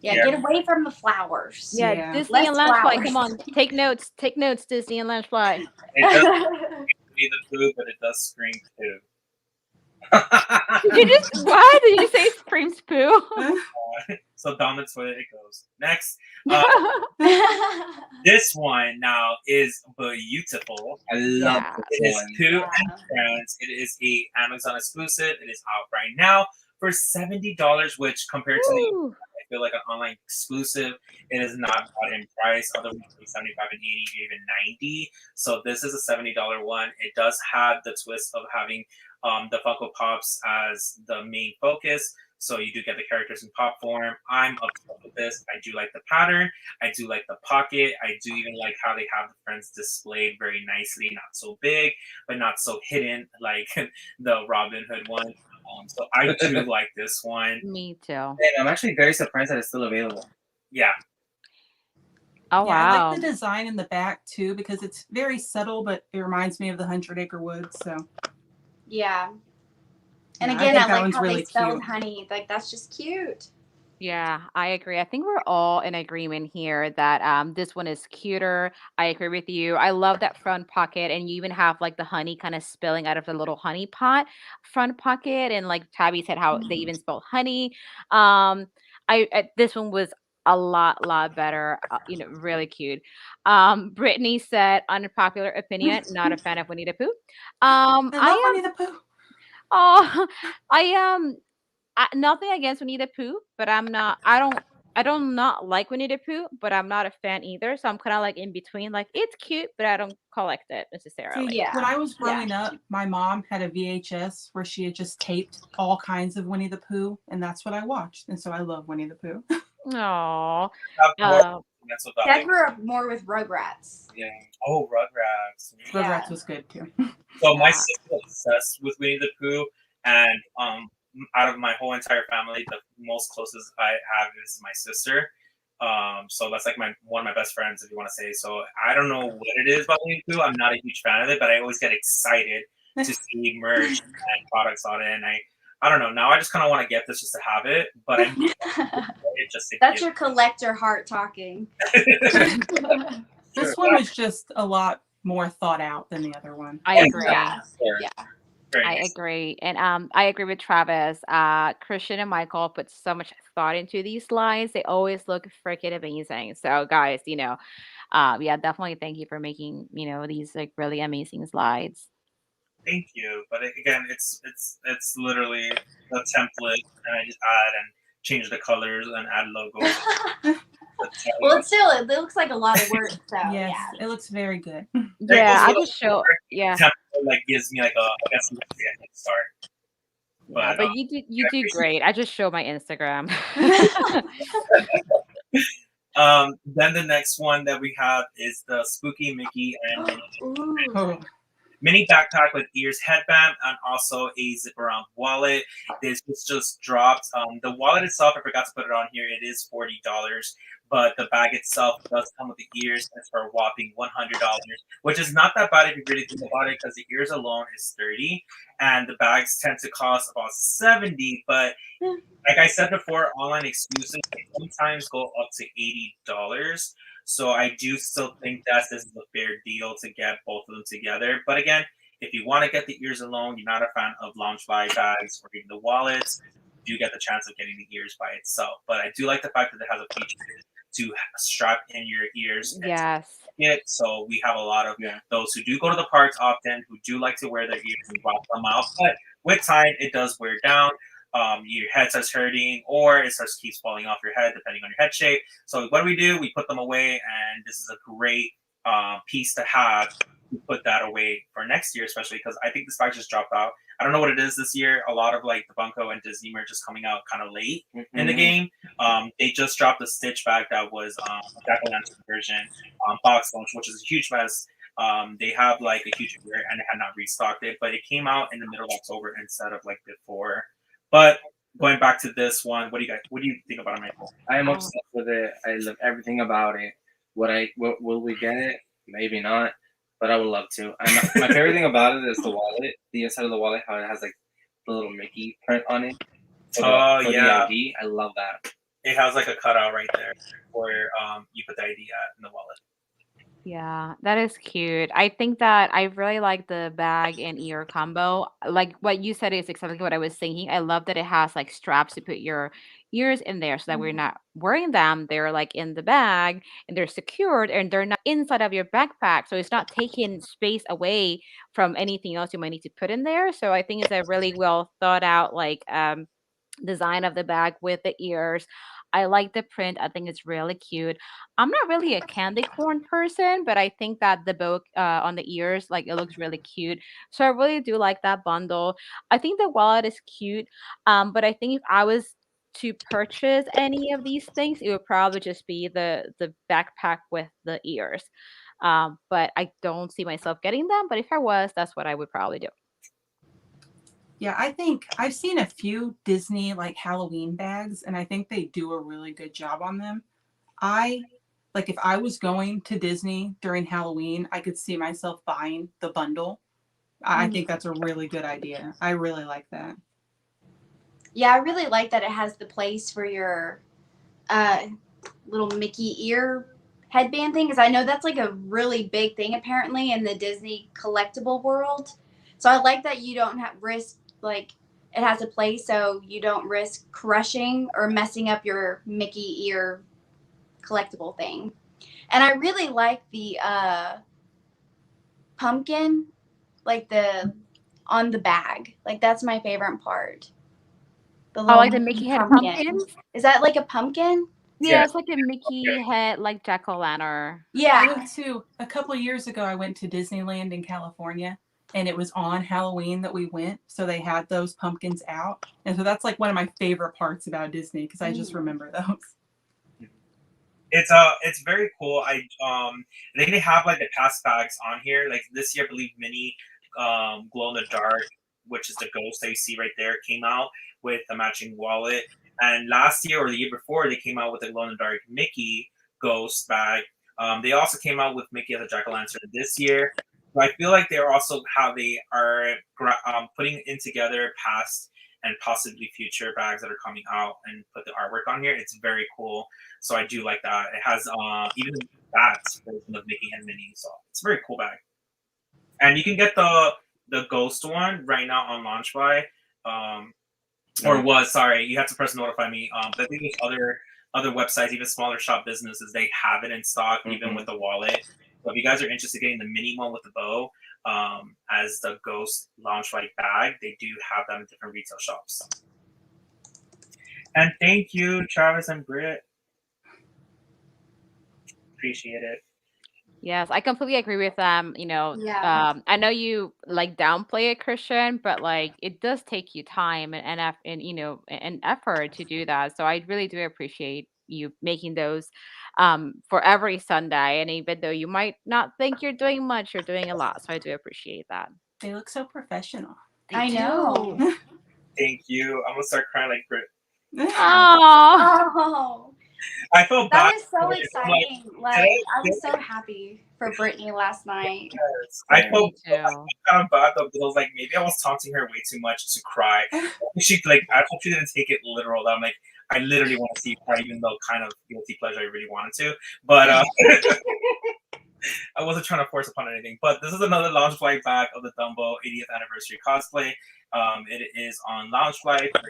Yeah, Yeah. get away from the flowers. Yeah, Yeah. Disney and Less Loungefly, flowers. come on, take notes, Disney and Loungefly. it. Doesn't be the Pooh, but it does scream Pooh. Did you just what? Did you say screams poo? So that's where it goes. Next, this one now is beautiful. I love Yeah. It this is one. Pooh Yeah. and Friends. It is a Amazon exclusive. It is out right now for $70, which compared to the Ooh. I feel like an online exclusive. It is not bought in price. Other ones are 75 and 80, even 90. So this is a $70 one. It does have the twist of having the Funko Pops as the main focus. So you do get the characters in pop form. I'm obsessed with this. I do like the pattern. I do like the pocket. I do even like how they have the friends displayed very nicely, not so big, but not so hidden like the Robin Hood one. So I do like this one. Me too. And I'm actually very surprised that it's still available. Yeah. Oh Yeah, I wow. like the design in the back too because it's very subtle, but it reminds me of the 100 Acre Woods. So Yeah. And yeah, again, think I that like one's how really they spelled cute. honey. Like that's just cute. Yeah, I agree. I think we're all in agreement here that this one is cuter. I agree with you. I love that front pocket, and you even have like the honey kind of spilling out of the little honey pot front pocket, and like Tabby said, how they even spelled honey. This one was a lot better. Really cute. Brittany said, unpopular opinion, not a fan of Winnie the Pooh. I love I Winnie the Pooh. Oh, nothing against Winnie the Pooh, but I'm not. I don't not like Winnie the Pooh, but I'm not a fan either. So I'm kind of like in between. Like it's cute, but I don't collect it See, necessarily. when Yeah. I was Yeah. growing up, my mom had a VHS where she had just taped all kinds of Winnie the Pooh, and that's what I watched. And so I love Winnie the Pooh. Oh, Have more mental That value. grew up more with Rugrats. Yeah. Oh, Rugrats. Yeah. Rugrats was good too. So my Yeah. sister was obsessed with Winnie the Pooh, and out of my whole entire family, the most closest I have is my sister. So that's like one of my best friends, if you want to say. So I don't know what it is about Winnie the Pooh. I'm not a huge fan of it, but I always get excited to see merch and products on it. And I don't know. Now I just kind of want to get this just to have it, but I need it just to That's get your collector heart talking. This one was just a lot more thought out than the other one. I agree. Yeah. Sure. Yeah. Very I nice. agree. And I agree with Travis. Christian and Michael put so much thought into these slides. They always look freaking amazing. So guys, yeah, definitely thank you for making, these like really amazing slides. Thank you. But again, it's literally the template, and I just add and change the colors and add logos. Well, it looks like a lot of work. So Yes, yeah. it looks very good. Yeah, I just show yeah. Template like gives me like I guess a head start. Yeah, but you do great. I just show my Instagram. Then the next one that we have is the Spooky Mickey and Oh, mini backpack with ears headband and also a zip around wallet. This was just dropped. The wallet itself, I forgot to put it on here. It is $40, but the bag itself does come with the ears. And it's for a whopping $100, which is not that bad if you really think about it, because the ears alone is $30, and the bags tend to cost about $70. But like I said before, online exclusives sometimes go up to $80. So I do still think that this is a fair deal to get both of them together. But again, if you want to get the ears alone, you're not a fan of lounge bag bags or even the wallets, you do get the chance of getting the ears by itself. But I do like the fact that it has a feature to strap in your ears. Yes. So we have a lot of those who do go to the parks often, who do like to wear their ears and rock them out. But with time, it does wear down. Your head starts hurting, or it keeps falling off your head, depending on your head shape. So what do? We put them away, and this is a great piece to have. To put that away for next year, especially because I think this bag just dropped out. I don't know what it is this year. A lot of like the Funko and Disney merch is coming out kind of late in the game. They just dropped a Stitch bag that was a Jack-o'-lantern version, box launch, which is a huge mess. They have like a huge order and they had not restocked it, but it came out in the middle of October instead of like before. But going back to this one, what do you think about it, Michael? I am obsessed with it. I love everything about it. Will we get it? Maybe not, but I would love to. My favorite thing about it is the wallet. The inside of the wallet, how it has like the little Mickey print on it. For the ID. I love that. It has like a cutout right there where you put the ID in the wallet. Yeah, that is cute. I think that I really like the bag and ear combo. Like what you said is exactly what I was thinking. I love that it has like straps to put your ears in there so that we're not wearing them. They're like in the bag and they're secured and they're not inside of your backpack. So it's not taking space away from anything else you might need to put in there. So I think it's a really well thought out like design of the bag with the ears. I like the print. I think it's really cute. I'm not really a candy corn person, but I think that the bow on the ears, like it looks really cute. So I really do like that bundle. I think the wallet is cute. But I think if I was to purchase any of these things, it would probably just be the backpack with the ears. But I don't see myself getting them. But if I was, that's what I would probably do. Yeah, I think I've seen a few Disney like Halloween bags, and I think they do a really good job on them. I like if I was going to Disney during Halloween, I could see myself buying the bundle. I think that's a really good idea. I really like that. Yeah, I really like that it has the place for your little Mickey ear headband thing, because I know that's like a really big thing apparently in the Disney collectible world. So I like that you don't have risk, like it has a place so you don't risk crushing or messing up your Mickey ear collectible thing. And I really like the pumpkin, like the on the bag. Like that's my favorite part. The I little like the Mickey Mickey head pumpkin. pumpkins. Is that like a pumpkin? Yeah, it's like a Mickey head, like jack-o'-lantern. I Yeah. went to a couple of years ago. I went to Disneyland in California, and it was on Halloween that we went. So they had those pumpkins out, and so that's like one of my favorite parts about Disney because I just remember those. It's very cool. I think they have like the past bags on here. Like this year, I believe Mini glow in the dark, which is the ghost that you see right there, came out with a matching wallet. And last year or the year before, they came out with a glow in the dark Mickey ghost bag. They also came out with Mickey as a jack-o'-lantern this year. So I feel like they're also how they are putting in together past and possibly future bags that are coming out and put the artwork on here. It's very cool. So I do like that. It has even that version of Mickey and Minnie. So it's a very cool bag. And you can get the ghost one right now on Launchbuy. Or was, sorry, you have to press notify me. But I think there's other websites, even smaller shop businesses, they have it in stock, even with the wallet. So if you guys are interested in getting the mini one with the bow as the ghost Launchbuy bag, they do have them in different retail shops. And thank you, Travis and Britt. Appreciate it. Yes, I completely agree with them. Yeah. I know you like downplay it, Christian, but like it does take you time and effort to do that. So I really do appreciate you making those for every Sunday. And even though you might not think you're doing much, you're doing a lot. So I do appreciate that. They look so professional. I know. Thank you. I'm gonna start crying like Britt. Oh, Oh, I feel bad. that is so exciting. Like I was so happy for Brittany last night. I me felt too. kind of bad though because I was like, maybe I was taunting her way too much to cry. She like, I hope she didn't take it literal. That I'm like, I literally want to see her cry, even though kind of guilty pleasure I really wanted to. But I wasn't trying to force upon anything. But this is another Loungefly bag of the Dumbo 80th anniversary cosplay. It is on Loungefly for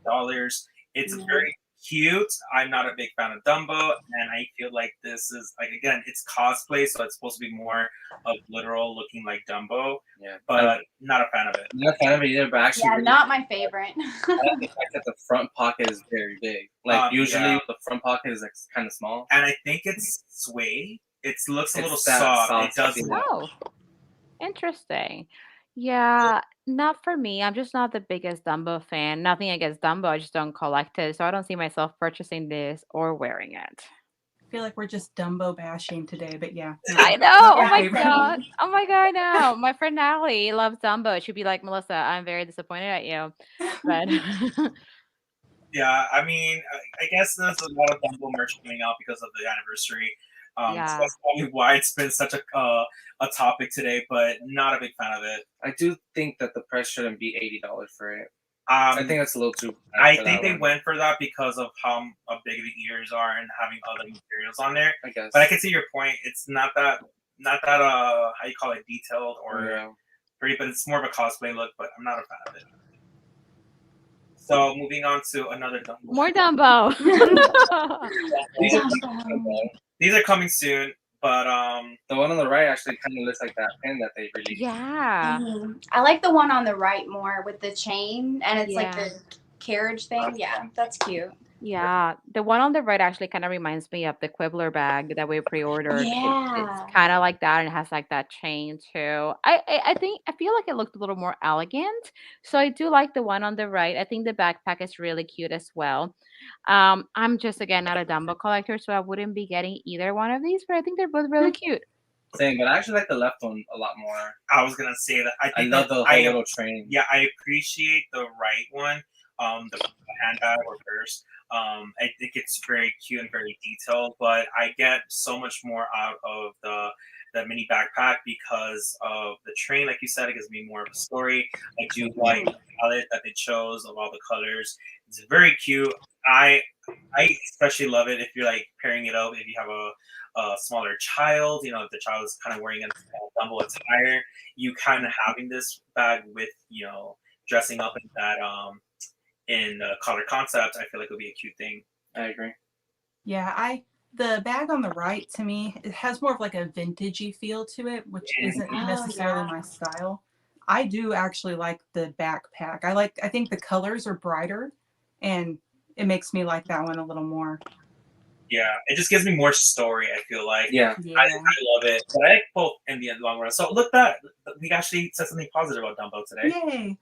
$80. It's very cute. I'm not a big fan of Dumbo, and I feel like this is like, again, it's cosplay, so it's supposed to be more of literal looking like Dumbo. Yeah, but not a fan of it. Not a fan of it either, but actually, Yeah, not my favorite. I like the fact that the front pocket is very big. Like usually, the front pocket is like kind of small, and I think it's suede. It looks a little soft. soft. It does. Oh, interesting. Yeah, not for me. I'm just not the biggest Dumbo fan. Nothing against Dumbo. I just don't collect it. So I don't see myself purchasing this or wearing it. I feel like we're just Dumbo bashing today, but yeah. I know. Not Oh my my favorite. God. Oh my God, I know. My friend Natalie loves Dumbo. She'd be like, Melissa, I'm very disappointed at you. But Yeah, I mean, I guess there's a lot of Dumbo merch coming out because of the anniversary. So that's probably why it's been such a topic today, but not a big fan of it. I do think that the price shouldn't be $80 for it. I think that's a little too. I think they went for that because of how big the ears are and having other materials on there. I guess, but I can see your point. It's not that how you call it, detailed or pretty, but it's more of a cosplay look. But I'm not a fan of it. So moving on to another Dumbo. More Dumbo. These are coming soon, but the one on the right actually kind of looks like that pin that they released. Yeah. I like the one on the right more with the chain and it's like the carriage thing. Yeah, that's cute. Yeah, the one on the right actually kind of reminds me of the Quibbler bag that we pre-ordered. It's Yeah. kind of like that, and it has like that chain too. I think I feel like it looked a little more elegant, so I do like the one on the right. I think the backpack is really cute as well. I'm just again not a Dumbo collector, so I wouldn't be getting either one of these, but I think they're both really cute. Same, but I actually like the left one a lot more. I was gonna say that I I think love that the whole little train. yeah, I appreciate the right one, the handbag or purse. I think it's very cute and very detailed, but I get so much more out of the mini backpack because of the train. Like you said, it gives me more of a story. I do like the palette that they chose of all the colors. It's very cute. I especially love it if you're like pairing it up if you have a smaller child. You know, if the child is kind of wearing a Dumbo attire, you kind of having this bag with dressing up in that in color concept, I feel like it would be a cute thing. I agree. Yeah, the bag on the right to me, it has more of like a vintagey feel to it, which isn't necessarily my style. I do actually like the backpack. I think the colors are brighter and it makes me like that one a little more. Yeah, it just gives me more story. I feel like Yeah. I love it, but I like both in the long run. So look, that we actually said something positive about Dumbo today. Yay!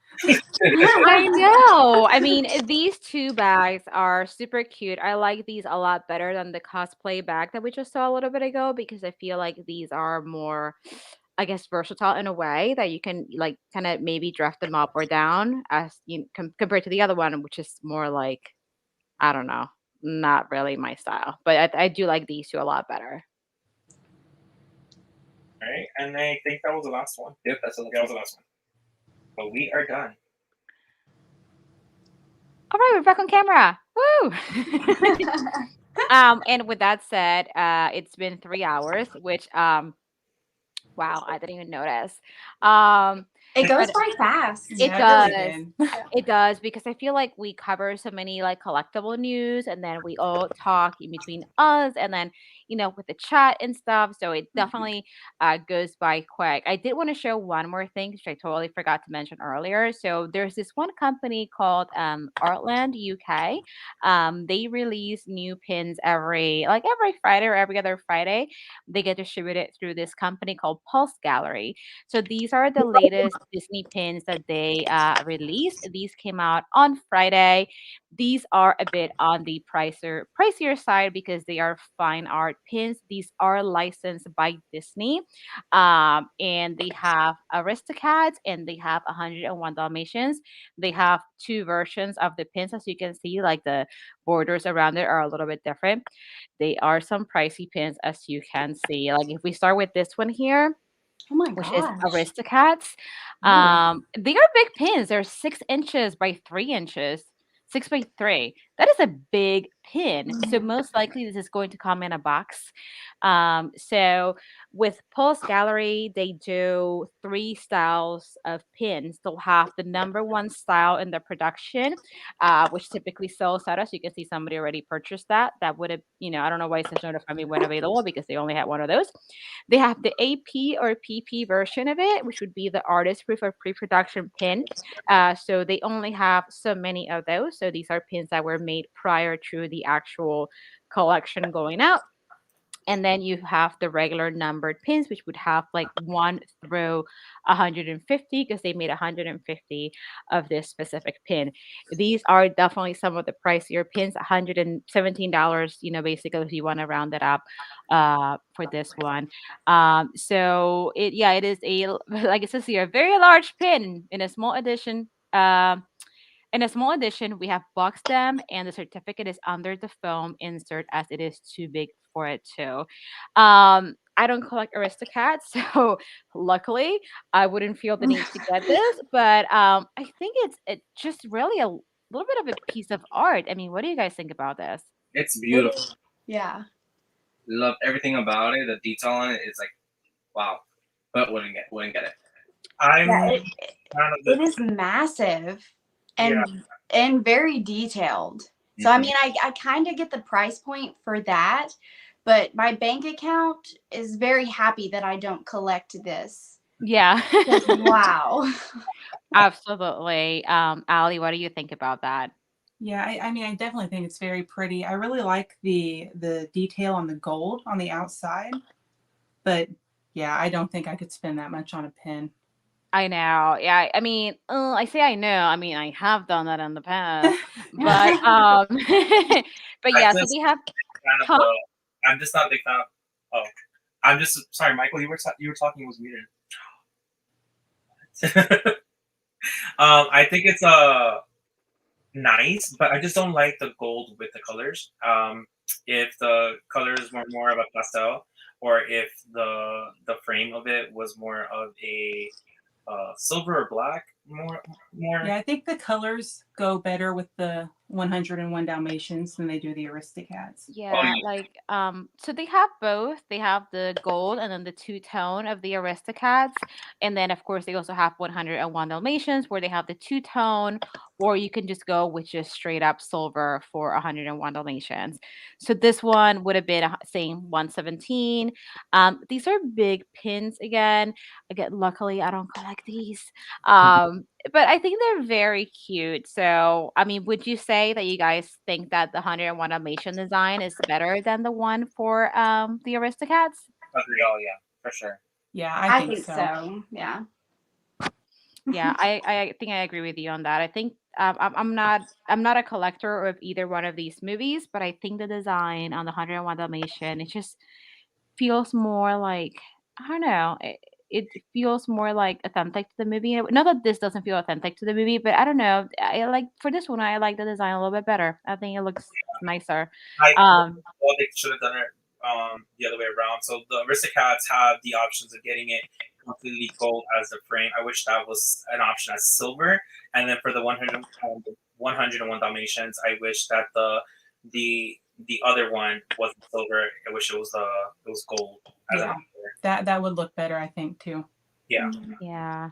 I know. I mean, these two bags are super cute. I like these a lot better than the cosplay bag that we just saw a little bit ago because I feel like these are more, I guess, versatile in a way that you can like kind of maybe draft them up or down as compared to the other one, which is more like, I don't know, not really my style. But I do like these two a lot better. All right, and I think that was the last one. Yep, that was the last one. But we are done. All right, we're back on camera. Woo! And with that said, it's been 3 hours, which wow, I didn't even notice. It goes But by fast. it Yeah, does. it really did. It does because I feel like we cover so many like collectible news and then we all talk in between us and then with the chat and stuff. So it definitely goes by quick. I did want to show one more thing which I totally forgot to mention earlier. So there's this one company called Artland UK. They release new pins every Friday or every other Friday. They get distributed through this company called Pulse Gallery. So these are the latest Disney pins that they released. These came out on Friday. These are a bit on the pricier side because they are fine art pins. These are licensed by Disney, and they have Aristocats and they have 101 Dalmatians. They have two versions of the pins, as you can see, like the borders around it are a little bit different. They are some pricey pins, as you can see. Like if we start with this one here, Oh my which is gosh. Aristocats. They are big pins. They're 6 inches by 3 inches, 6 by 3. That is a big pin. So most likely this is going to come in a box. So with Pulse Gallery, they do 3 styles of pins. They'll have the number one style in the production, which typically sells out. As you can see, somebody already purchased that. That would have, I don't know why it says notify me when available because they only had one of those. They have the AP or PP version of it, which would be the artist proof or pre-production pin. So they only have so many of those. So these are pins that were made prior to the actual collection going out. And then you have the regular numbered pins, which would have like 1 through 150 because they made 150 of this specific pin. These are definitely some of the pricier pins, $117, basically if you want to round it up for this one. So it is like it says here, a very large pin in a small edition. In a small edition, we have boxed them, and the certificate is under the foam insert as it is too big for it too. I don't collect Aristocats, so luckily I wouldn't feel the need to get this. But I think it's just really a little bit of a piece of art. I mean, what do you guys think about this? It's beautiful. Yeah. Love everything about it. The detail on it is like, wow. But wouldn't get it. I'm Yeah, kind of it is massive and very detailed. So I mean, I kind of get the price point for that, but my bank account is very happy that I don't collect this. Yeah. Wow. Absolutely. Ali, what do you think about that? Yeah, I mean, I definitely think it's very pretty. I really like the detail on the gold on the outside, but yeah, I don't think I could spend that much on a pin. I know. Yeah, I mean, I say I know. I mean, I have done that in the past, but but I yeah. So just they have, fan of huh? the. I'm just not a big fan of. Oh, I'm just sorry, Michael. You were talking. It was muted. I think it's nice, but I just don't like the gold with the colors. If the colors were more of a pastel, or if the frame of it was more of a silver or black, more. Yeah, I think the colors go better with the 101 Dalmatians than they do the Aristocats. Oh Yeah, like so they have both. They have the gold and then the two-tone of the Aristocats. And then of course they also have 101 Dalmatians where they have the two-tone, or you can just go with just straight up silver for 101 Dalmatians. So this one would have been saying 117. These are big pins again. Again, luckily I don't collect these. But I think they're very cute. So, I mean, would you say that you guys think that the 101 animation design is better than the one for the Aristocats? Agree. Oh yeah, for sure. Yeah, I I think think so. so. Yeah. Yeah, I think I agree with you on that. I think I'm not a collector of either one of these movies, but I think the design on the 101 Dalmatian it just feels more like I don't know. It feels more like authentic to the movie. Not that this doesn't feel authentic to the movie, but I don't know. I like for this one, I like the design a little bit better. I think it looks nicer. I Um, well, they should have done it the other way around. So the Aristocats have the options of getting it completely gold as the frame. I wish that was an option as silver. And then for the 101 Dalmatians, I wish that the the other one wasn't silver. I wish it was gold as an Yeah, option. that would look better, I think, too. Yeah. yeah.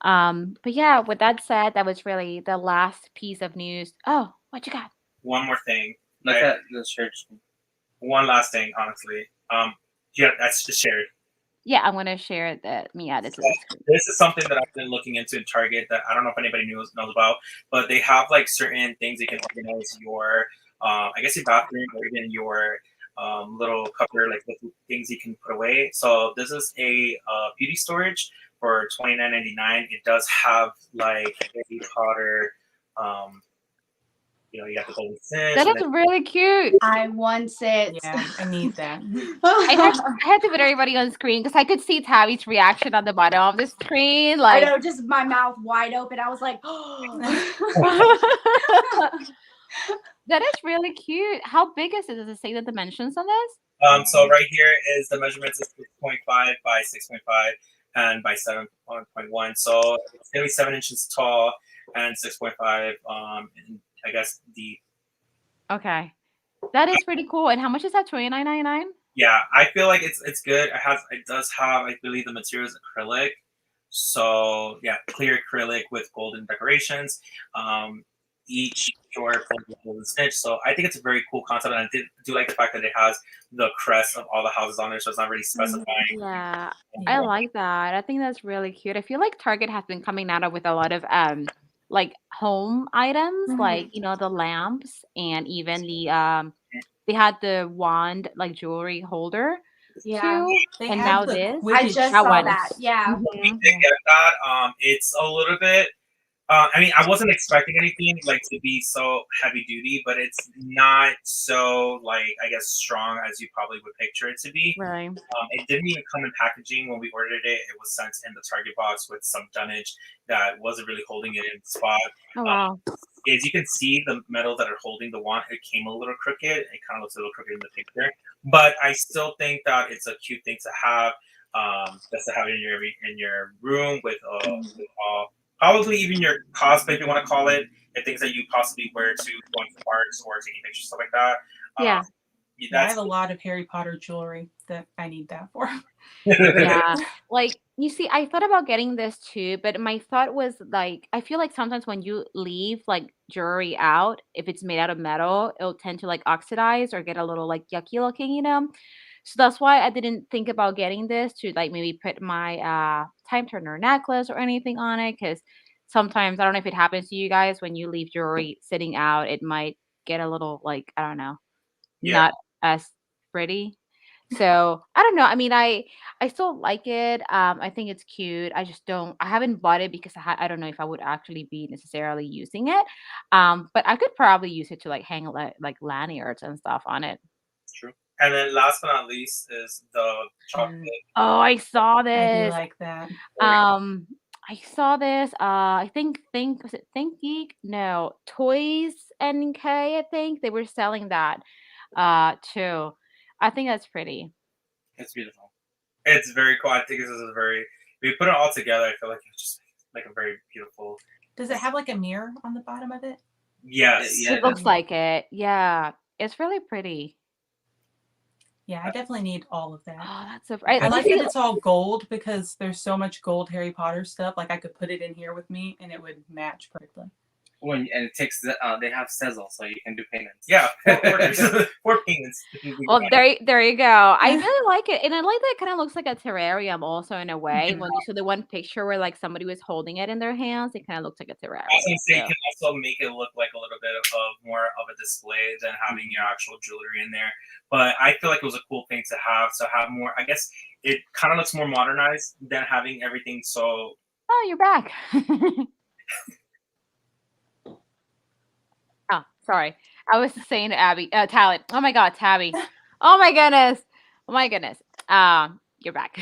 But yeah, with that said, that was really the last piece of news. Oh, what you got? One more thing. Look at the shirts. One last thing, honestly. Yeah, that's just shared. Yeah, I'm gonna share that me added to So the screen. this is something that I've been looking into in Target that I don't know if anybody knows about, but they have like certain things you can organize your, I guess your bathroom or even your little cupboard, like little things you can put away. So this is a beauty storage for $29.99. It does have like Harry Potter, um, you got the golden snitch, That and is then really cute. I want it. Yeah, I need that. I had to put everybody on screen because I could see Tabby's reaction on the bottom of the screen. I Like, know, just my mouth wide open. I was like, that is really cute. How big is it? Does it say the dimensions on this? So right here is the measurements is 6.5 by 6.5 and by 7.1. So it's gonna be 7 inches tall and 6.5. And I guess the Okay. That is pretty cool. And how much is that? 29.99. yeah, I feel like it's good. It does have I believe the material is acrylic. So yeah, clear acrylic with golden decorations. Each door pulls with golden snitch. So I think it's a very cool concept, and I do like the fact that it has the crest of all the houses on there, so it's not really specifying. Yeah, I Yeah. like that. I think that's really cute. I feel like Target has been coming out with a lot of like home items, like Mhm. the lamps and even the they had the wand like jewelry holder yeah. too. They And have now the this. I Quidditch. just That saw one. that. Yeah. We Mhm. did get that. It's a little bit. I mean, I wasn't expecting anything like to be so heavy duty, but it's not so like I guess strong as you probably would picture it to be. Right. It didn't even come in packaging when we ordered it. It was sent in the Target box with some dunnage that wasn't really holding it in the spot. Oh wow. As you can see, the metal that are holding the wand, it came a little crooked. It kind of looks a little crooked in the picture, but I still think that it's a cute thing to have. Just to have it in your room with probably even your cosplay, if you want to call it, and things that you possibly wear to going to parks or taking pictures, stuff like that. Yeah. Yeah, I That's have a lot of Harry Potter jewelry that I need that for. Yeah. Like, you see, I thought about getting this too, but my thought was like, I feel like sometimes when you leave like jewelry out, if it's made out of metal, it'll tend to like oxidize or get a little like yucky looking. So that's why I didn't think about getting this to like maybe put my time turner necklace or anything on it because sometimes I don't know if it happens to you guys when you leave jewelry sitting out, it might get a little like I don't know, Yeah. not as pretty. So I don't know. I mean, I still like it. I think it's cute. I just don't. I haven't bought it because I don't know if I would actually be necessarily using it. But I could probably use it to like hang like lanyards and stuff on it. It's true. And then last but not least is the chocolate. Oh, I saw I do this. like that. I saw this. I think was it Think Geek? No, Toys NK. I think they were selling that. Too. I think that's pretty. It's beautiful. It's very cool. I think this is a very. If you put it all together, I feel like it's just like a very beautiful. Does it have like a mirror on the bottom of it? Yes. Yeah, It looks like it. Yeah, it's really pretty. Yeah, I definitely need all of that. Oh, that's so. I like that it's all gold because there's so much gold Harry Potter stuff. Like I could put it in here with me and it would match perfectly. And it takes they have sizzle, so you can do payments. Yeah, 4 orders, 4 payments. Well, there you go. I really like it, and I like that it kind of looks like a terrarium, also in a way. When you saw the one picture where like somebody was holding it in their hands, it kind of looks like a terrarium. I was gonna say you can also make it look like a little bit of more of a display than having your actual jewelry in there. But I feel like it was a cool thing to have. So have more. I guess it kind of looks more modernized than having everything so. Oh, you're back. Oh, sorry. I was saying to Abby, Talent. Oh my God, Tabby. Oh my goodness. Oh my goodness. You're back.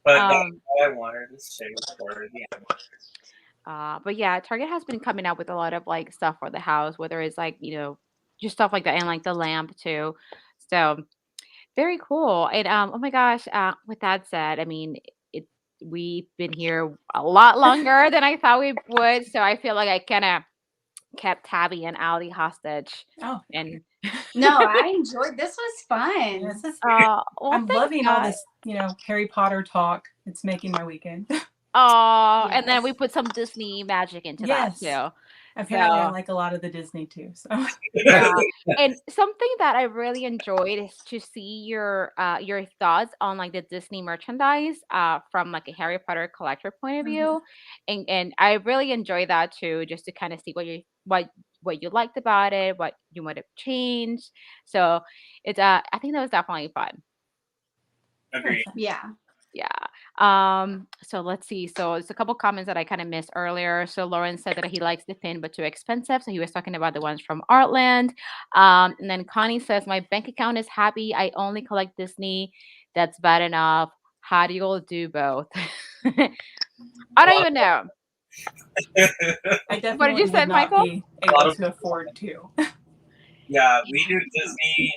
But that's all I wanted to say for the end. But yeah, Target has been coming out with a lot of like stuff for the house, whether it's like, just stuff like that and like the lamp too. So very cool. And oh my gosh, with that said, I mean, we've been here a lot longer than I thought we would. So I feel like I kind of kept Tabby and Allie hostage. Oh, and No, I enjoyed this. Was fun. this is, well, I'm thanks, loving all guys. this, Harry Potter talk. It's making my weekend. Oh, and then Yes. we put some Disney magic into Yes. that too. Apparently, I So- like a lot of the Disney too. So Yeah. And something that I really enjoyed is to see your thoughts on like the Disney merchandise from like a Harry Potter collector point of view. And I really enjoy that too, just to kind of see what you liked about it, what you might have changed. So it's I think that was definitely fun. Agreed. Yeah. Yeah. So let's see. So it's a couple comments that I kind of missed earlier. So Lauren said that he likes the pin, but too expensive. So he was talking about the ones from Artland. And then Connie says, my bank account is happy. I only collect Disney. That's bad enough. How do you all do both? I don't even know. I definitely you would say, not Michael? be able to afford to. Yeah, we do Disney.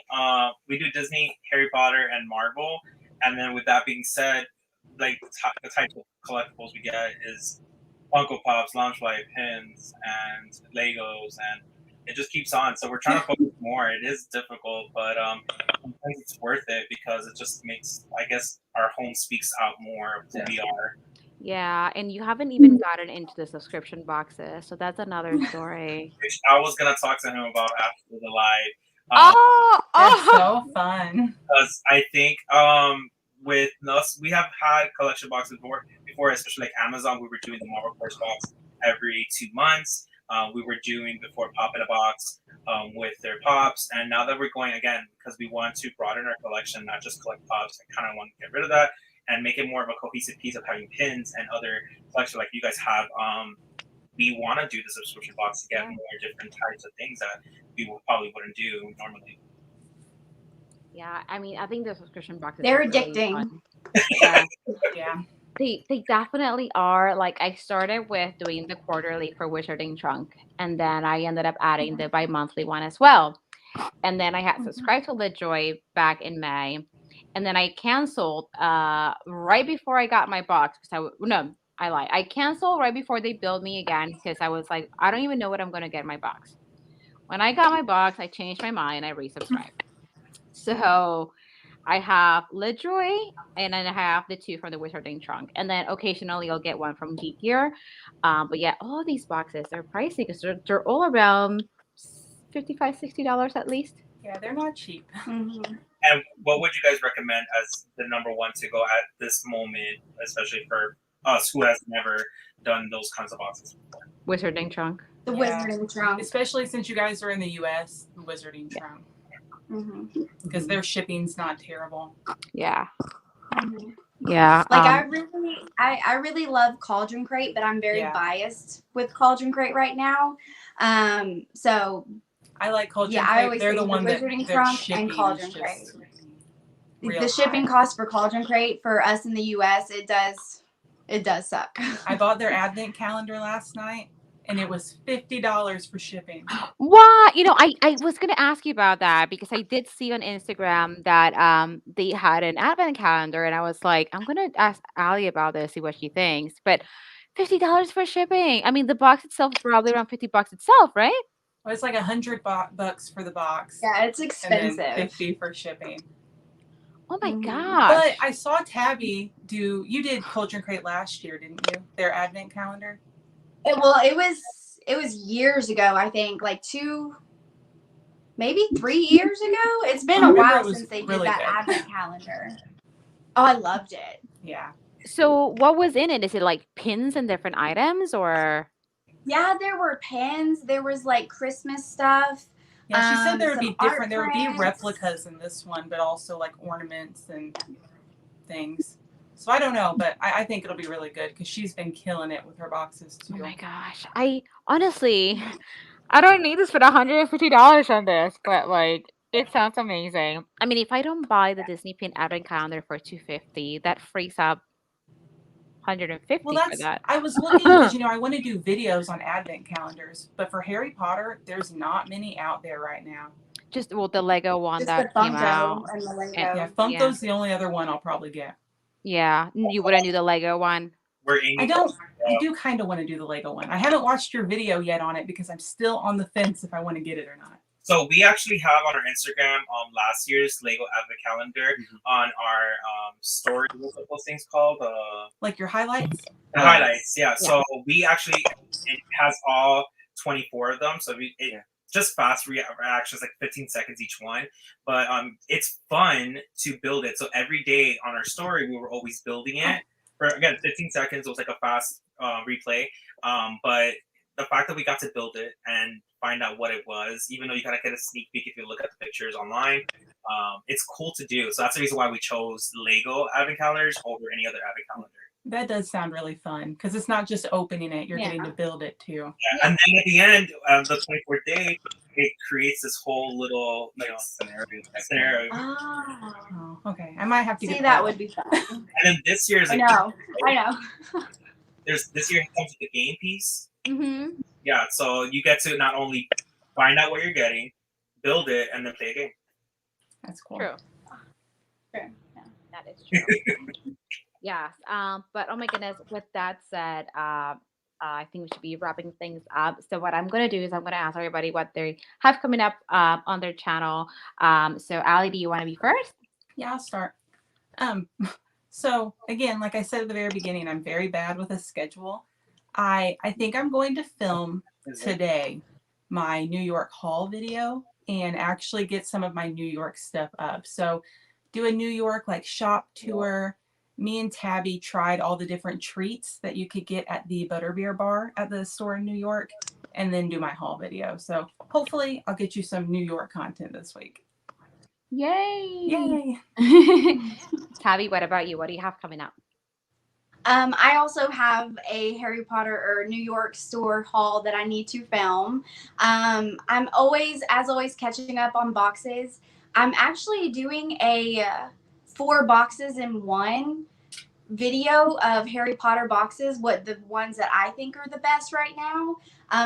We do Disney, Harry Potter, and Marvel. And then, with that being said, like the type of collectibles we get is Funko Pops, Loungefly pins, and Legos, and it just keeps on. So we're trying to focus more. It is difficult, but sometimes it's worth it because it just makes, I guess, our home speaks out more of who we are. Yeah, and you haven't even gotten into the subscription boxes, so that's another story. Which I was gonna talk to him about after the live. That's so fun. Because I think with us, we have had collection boxes before, especially like Amazon. We were doing the Marvel First box every 2 months. We were doing before Pop in a Box with their pops, and now that we're going again because we want to broaden our collection, not just collect pops. I kind of want to get rid of that and make it more of a cohesive piece of having pins and other collection like you guys have. We want to do the subscription box to get more different types of things that we probably wouldn't do normally. Yeah, I mean, I think the subscription boxes They're are really addicting. fun. Yeah. Yeah. They definitely are. Like I started with doing the quarterly for Wizarding Trunk, and then I ended up adding the bi-monthly one as well. And then I had subscribed to LitJoy back in May, and then I canceled right before I got my box because I lied. I canceled right before they billed me again because I was like, I don't even know what I'm gonna get in my box. When I got my box, I changed my mind. I resubscribed. So I have LitJoy, and then I have the 2 from the Wizarding Trunk, and then occasionally I'll get one from Geek Gear. But yeah, all these boxes are pricey because they're all around $55, $60 at least. Yeah, they're not cheap. And what would you guys recommend as the number one to go at this moment, especially for school has never done those kinds of boxes before. Wizarding trunk. The Yeah. Wizarding Trunk. Especially since you guys are in the U.S., the Wizarding Trunk. Because their shipping's not terrible. Yeah. Mhm. Yeah. Like I really love Cauldron Crate, but I'm very biased with Cauldron Crate right now. So I like Cauldron I Crate. always They're the think one the that Wizarding their Trunk shipping and Cauldron is Crate. just The shipping cost for Cauldron Crate for us in the US, it does suck. I bought their advent calendar last night, and it was $50 for shipping. What? I was gonna ask you about that because I did see on Instagram that they had an advent calendar, and I was like, I'm gonna ask Ali about this, see what she thinks. But $50 for shipping. I mean, the box itself is probably around $50 itself, right? Well, it's like $100 for the box. Yeah, it's And expensive. then $50 for shipping. Oh my Mhm. gosh. But I saw Tabby do. You did Cauldron Crate last year, didn't you? Their advent calendar. It was years ago, I think, like maybe 3 years ago. It's been I a remember it while was since they did really that good. advent calendar. Oh, I loved it. Yeah. So what was in it? Is it like pins and different items, or? Yeah, there were pins. There was like Christmas stuff. Yeah, she said there would some be art different. There would be prints. replicas in this one, but also like ornaments and things. So I don't know, but I think it'll be really good because she's been killing it with her boxes too. Oh my gosh. I honestly, I don't need to spend $150 on this, but like it sounds amazing. I mean, if I don't buy the Disney Pin advent calendar for $250, that frees up $150 Well, for that. I was looking because I want to do videos on advent calendars, but for Harry Potter, there's not many out there right now. Just the Lego one Just that the came out. Funko and the Lego. Yeah, Funko's the only other one I'll probably get. Yeah, you wouldn't do the Lego one. I do kind of want to do the Lego one. I haven't watched your video yet on it because I'm still on the fence if I want to get it or not. So we actually have on our Instagram last year's Lego advent calendar on our story. What's those things called? Like your highlights? The highlights, yeah. So we actually, it has all 24 of them. So just fast reactions, like 15 seconds each one. But it's fun to build it. So every day on our story, we were always building it. For, again, 15 seconds. It was like a fast replay. But the fact that we got to build it and find out what it was, even though you kind of get a sneak peek if you look at the pictures online, it's cool to do. So that's the reason why we chose Lego advent calendars over any other advent calendar. That does sound really fun because it's not just opening it; you're getting to build it too. Yeah. And then at the end, the 24th day, it creates this whole little scenario. Oh, okay. I might have to see that would be fun. And then this year's I know. This year it comes with the game piece. Mm-hmm. Yeah, so you get to not only find out what you're getting, build it, and then play a game. That's cool. True. Yeah, that is true. Yes. But oh my goodness, with that said, I think we should be wrapping things up. So what I'm gonna do is I'm gonna ask everybody what they have coming up on their channel. So Ali, do you want to be first? Yeah, I'll start. So again, like I said at the very beginning, I'm very bad with a schedule. I think I'm going to film today my New York haul video and actually get some of my New York stuff up. So do a New York like shop tour. Me and Tabby tried all the different treats that you could get at the Butterbeer bar at the store in New York, and then do my haul video. So hopefully I'll get you some New York content this week. Yay! Tabby, what about you? What do you have coming up? I also have a Harry Potter or New York store haul that I need to film. I'm always catching up on boxes. I'm actually doing a 4 boxes in 1 video of Harry Potter boxes, what the ones that I think are the best right now.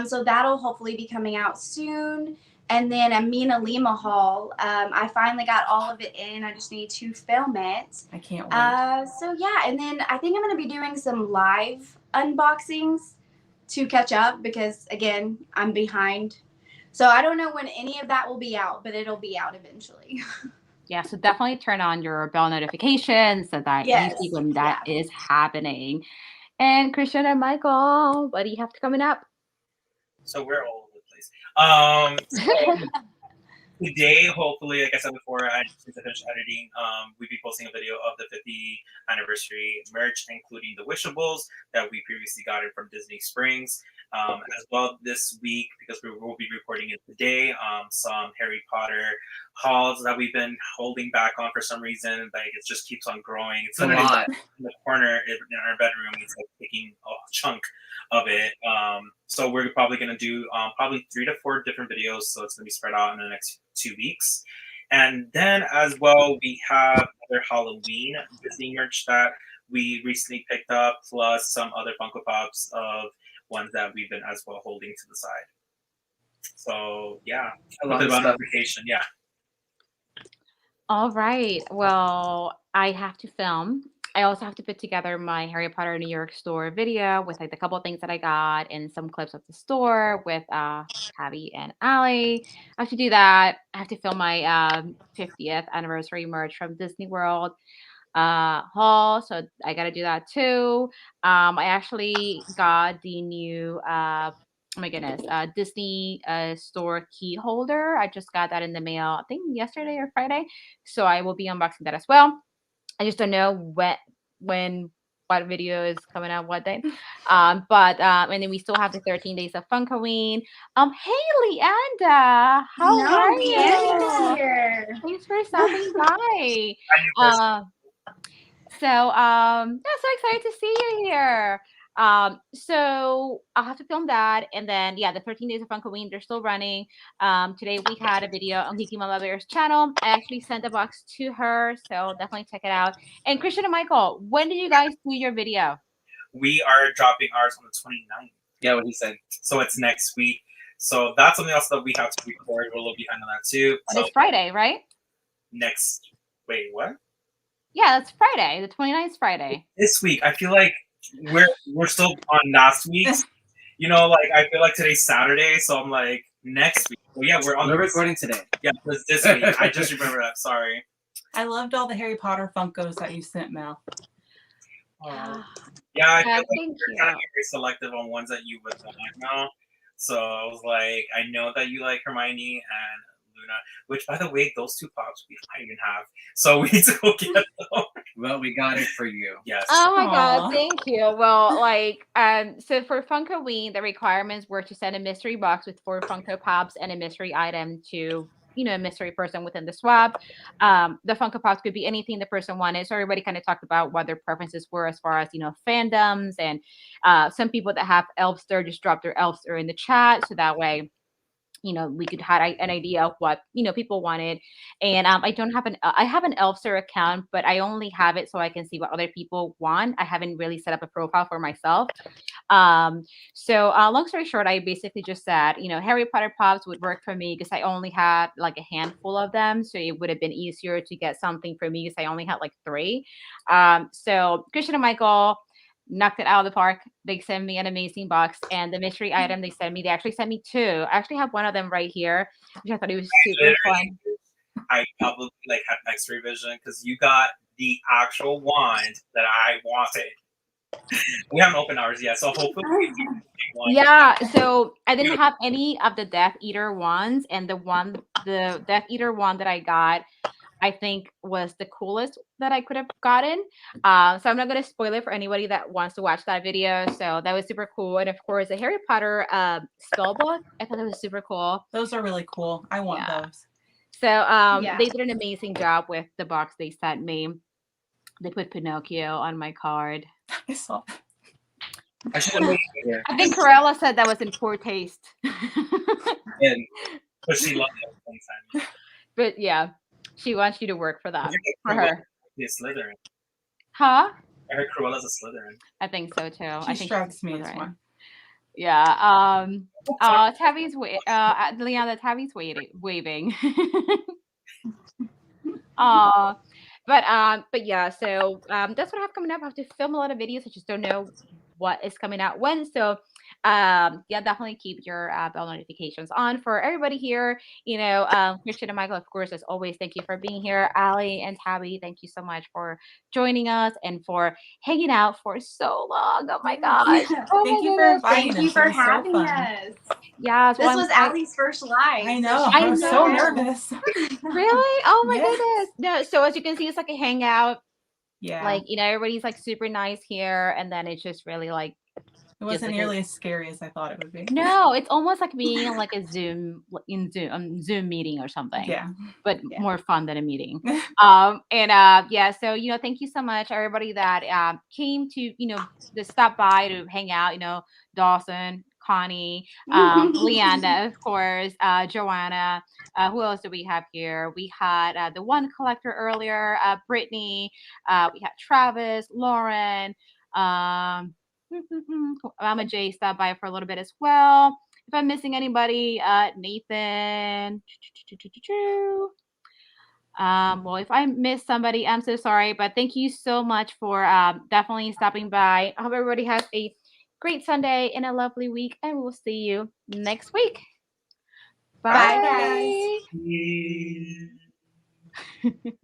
So that'll hopefully be coming out soon. And then a Mina Lima haul. I finally got all of it in. I just need to film it. I can't wait. So yeah, and then I think I'm going to be doing some live unboxings to catch up because, again, I'm behind. So I don't know when any of that will be out, but it'll be out eventually. Yeah, so definitely turn on your bell notifications so that you see when that is happening. And Christian and Michael, what do you have coming up? So we're all over the place. today, hopefully, like I said before, since I finished editing, we'll be posting a video of the 50th anniversary merch, including the wishables that we previously got in from Disney Springs. As well this week, because we will be reporting it today, some Harry Potter hauls that we've been holding back on for some reason. Like it just keeps on growing. It's a lot. In the corner in our bedroom. It's like taking a chunk of it. So we're probably going to do probably 3 to 4 different videos. So it's going to be spread out in the next 2 weeks. And then as well, we have other Halloween Disney merch that we recently picked up, plus some other Funko Pops of ones that we've been as well holding to the side. So yeah, A lot bit of about stuff. notification. Yeah. All right. Well, I have to film. I also have to put together my Harry Potter New York store video with like the couple of things that I got and some clips of the store with Tabby and Allie. I have to do that. I have to film my 50th anniversary merch from Disney World haul, so I gotta do that too. I actually got the new oh my goodness, Disney store key holder. I just got that in the mail, I think yesterday or Friday, so I will be unboxing that as well. I just don't know when what video is coming out what day. But and then we still have the 13 days of Funkoween. Hey Leanda, how No, are Leanne's you? here. Thanks for stopping by. So yeah, so excited to see you here. So I'll have to film that, and then yeah, the 13 days of Funkoween, they're still running. Today we had a video on Kiki Mama Bear's channel. I actually sent the box to her, so definitely check it out. And Christian and Michael, when did you guys do your video? We are dropping ours on the 29th. Yeah, what he said. So it's next week. So that's something else that we have to record. We're a little behind on that too. Oh, So it's Friday, right? wait, what? Yeah, that's Friday. The 29th is Friday. This week, I feel like we're still on last week's. You know, like I feel like today's Saturday, so I'm like next week. Well, yeah, we're recording today. Yeah, it's this week. I just remember that. Sorry. I loved all the Harry Potter Funkos that you sent, Mel. Yeah, I feel like thank you're kind of very selective on ones that you would want now. So I was like, I know that you like Hermione and Luna, which by the way, those 2 pops we don't even have. So we need to go get them. Well, we got it for you. Yes. Oh my Aw. god, thank you. Well, like, so for Funkoween, the requirements were to send a mystery box with 4 Funko Pops and a mystery item to, you know, a mystery person within the swap. The Funko Pops could be anything the person wanted. So everybody kind of talked about what their preferences were as far as, you know, fandoms, and some people that have Elfster just drop their Elfster in the chat, so that way, you know, we could have an idea of what, you know, people wanted. And I don't have I have an Elfster account, but I only have it so I can see what other people want. I haven't really set up a profile for myself. So long story short, I basically just said, you know, Harry Potter Pops would work for me because I only had like a handful of them, so it would have been easier to get something for me because I only had like 3. So Christian and Michael knocked it out of the park. They sent me an amazing box, and the mystery item they actually sent me 2. I actually have one of them right here, which I thought it was super fun. I probably like had X-ray vision because you got the actual wand that I wanted. We haven't opened ours yet, so hopefully we can get one. Yeah, so I didn't have any of the Death Eater wands, and the Death Eater wand that I got, I think was the coolest that I could have gotten. So I'm not going to spoil it for anybody that wants to watch that video. So that was super cool. And of course, the Harry Potter spell book, I thought that was super cool. Those are really cool. I want those. So they did an amazing job with the box they sent me. They put Pinocchio on my card. I saw. I should have made it here. I think Corella said that was in poor taste. But she loved it one time. But yeah, she wants you to work for that. For her. He's Slytherin. Huh? I heard Cruella's a Slytherin. I think so too. She I think strikes me as one. Yeah. Tabby's Leanna, Tabby's waving. But yeah, so that's what I have coming up. I have to film a lot of videos. I just don't know what is coming out when. So Yeah, definitely keep your bell notifications on for everybody here. Christian and Michael, of course, as always, thank you for being here. Ali and Tabby, thank you so much for joining us and for hanging out for so long. Oh my gosh. Yeah. Oh Thank my you for goodness. inviting Thank you us. for It was so having fun. us. Yeah, This was Allie's first live. I so know. she I was didn't so know. nervous. Really? Oh my Yes. goodness. No, so as you can see, it's like a hangout. Yeah. Like, everybody's like super nice here, and then it's just really like It wasn't like nearly as scary as I thought it would be. no, it's almost like being in like a Zoom meeting or something. Yeah. But Yeah. more fun than a meeting. Yeah, so thank you so much everybody that came to to stop by to hang out. Dawson, Connie, Leanna, of course, Joanna. Who else do we have here? We had the one collector earlier, Brittany. We had Travis, Lauren. Mama J stopped by for a little bit as well. If I'm missing anybody, Nathan. Well, if I missed somebody, I'm so sorry, but thank you so much for definitely stopping by. I hope everybody has a great Sunday and a lovely week, and we'll see you next week. Bye, Bye. guys. Yeah.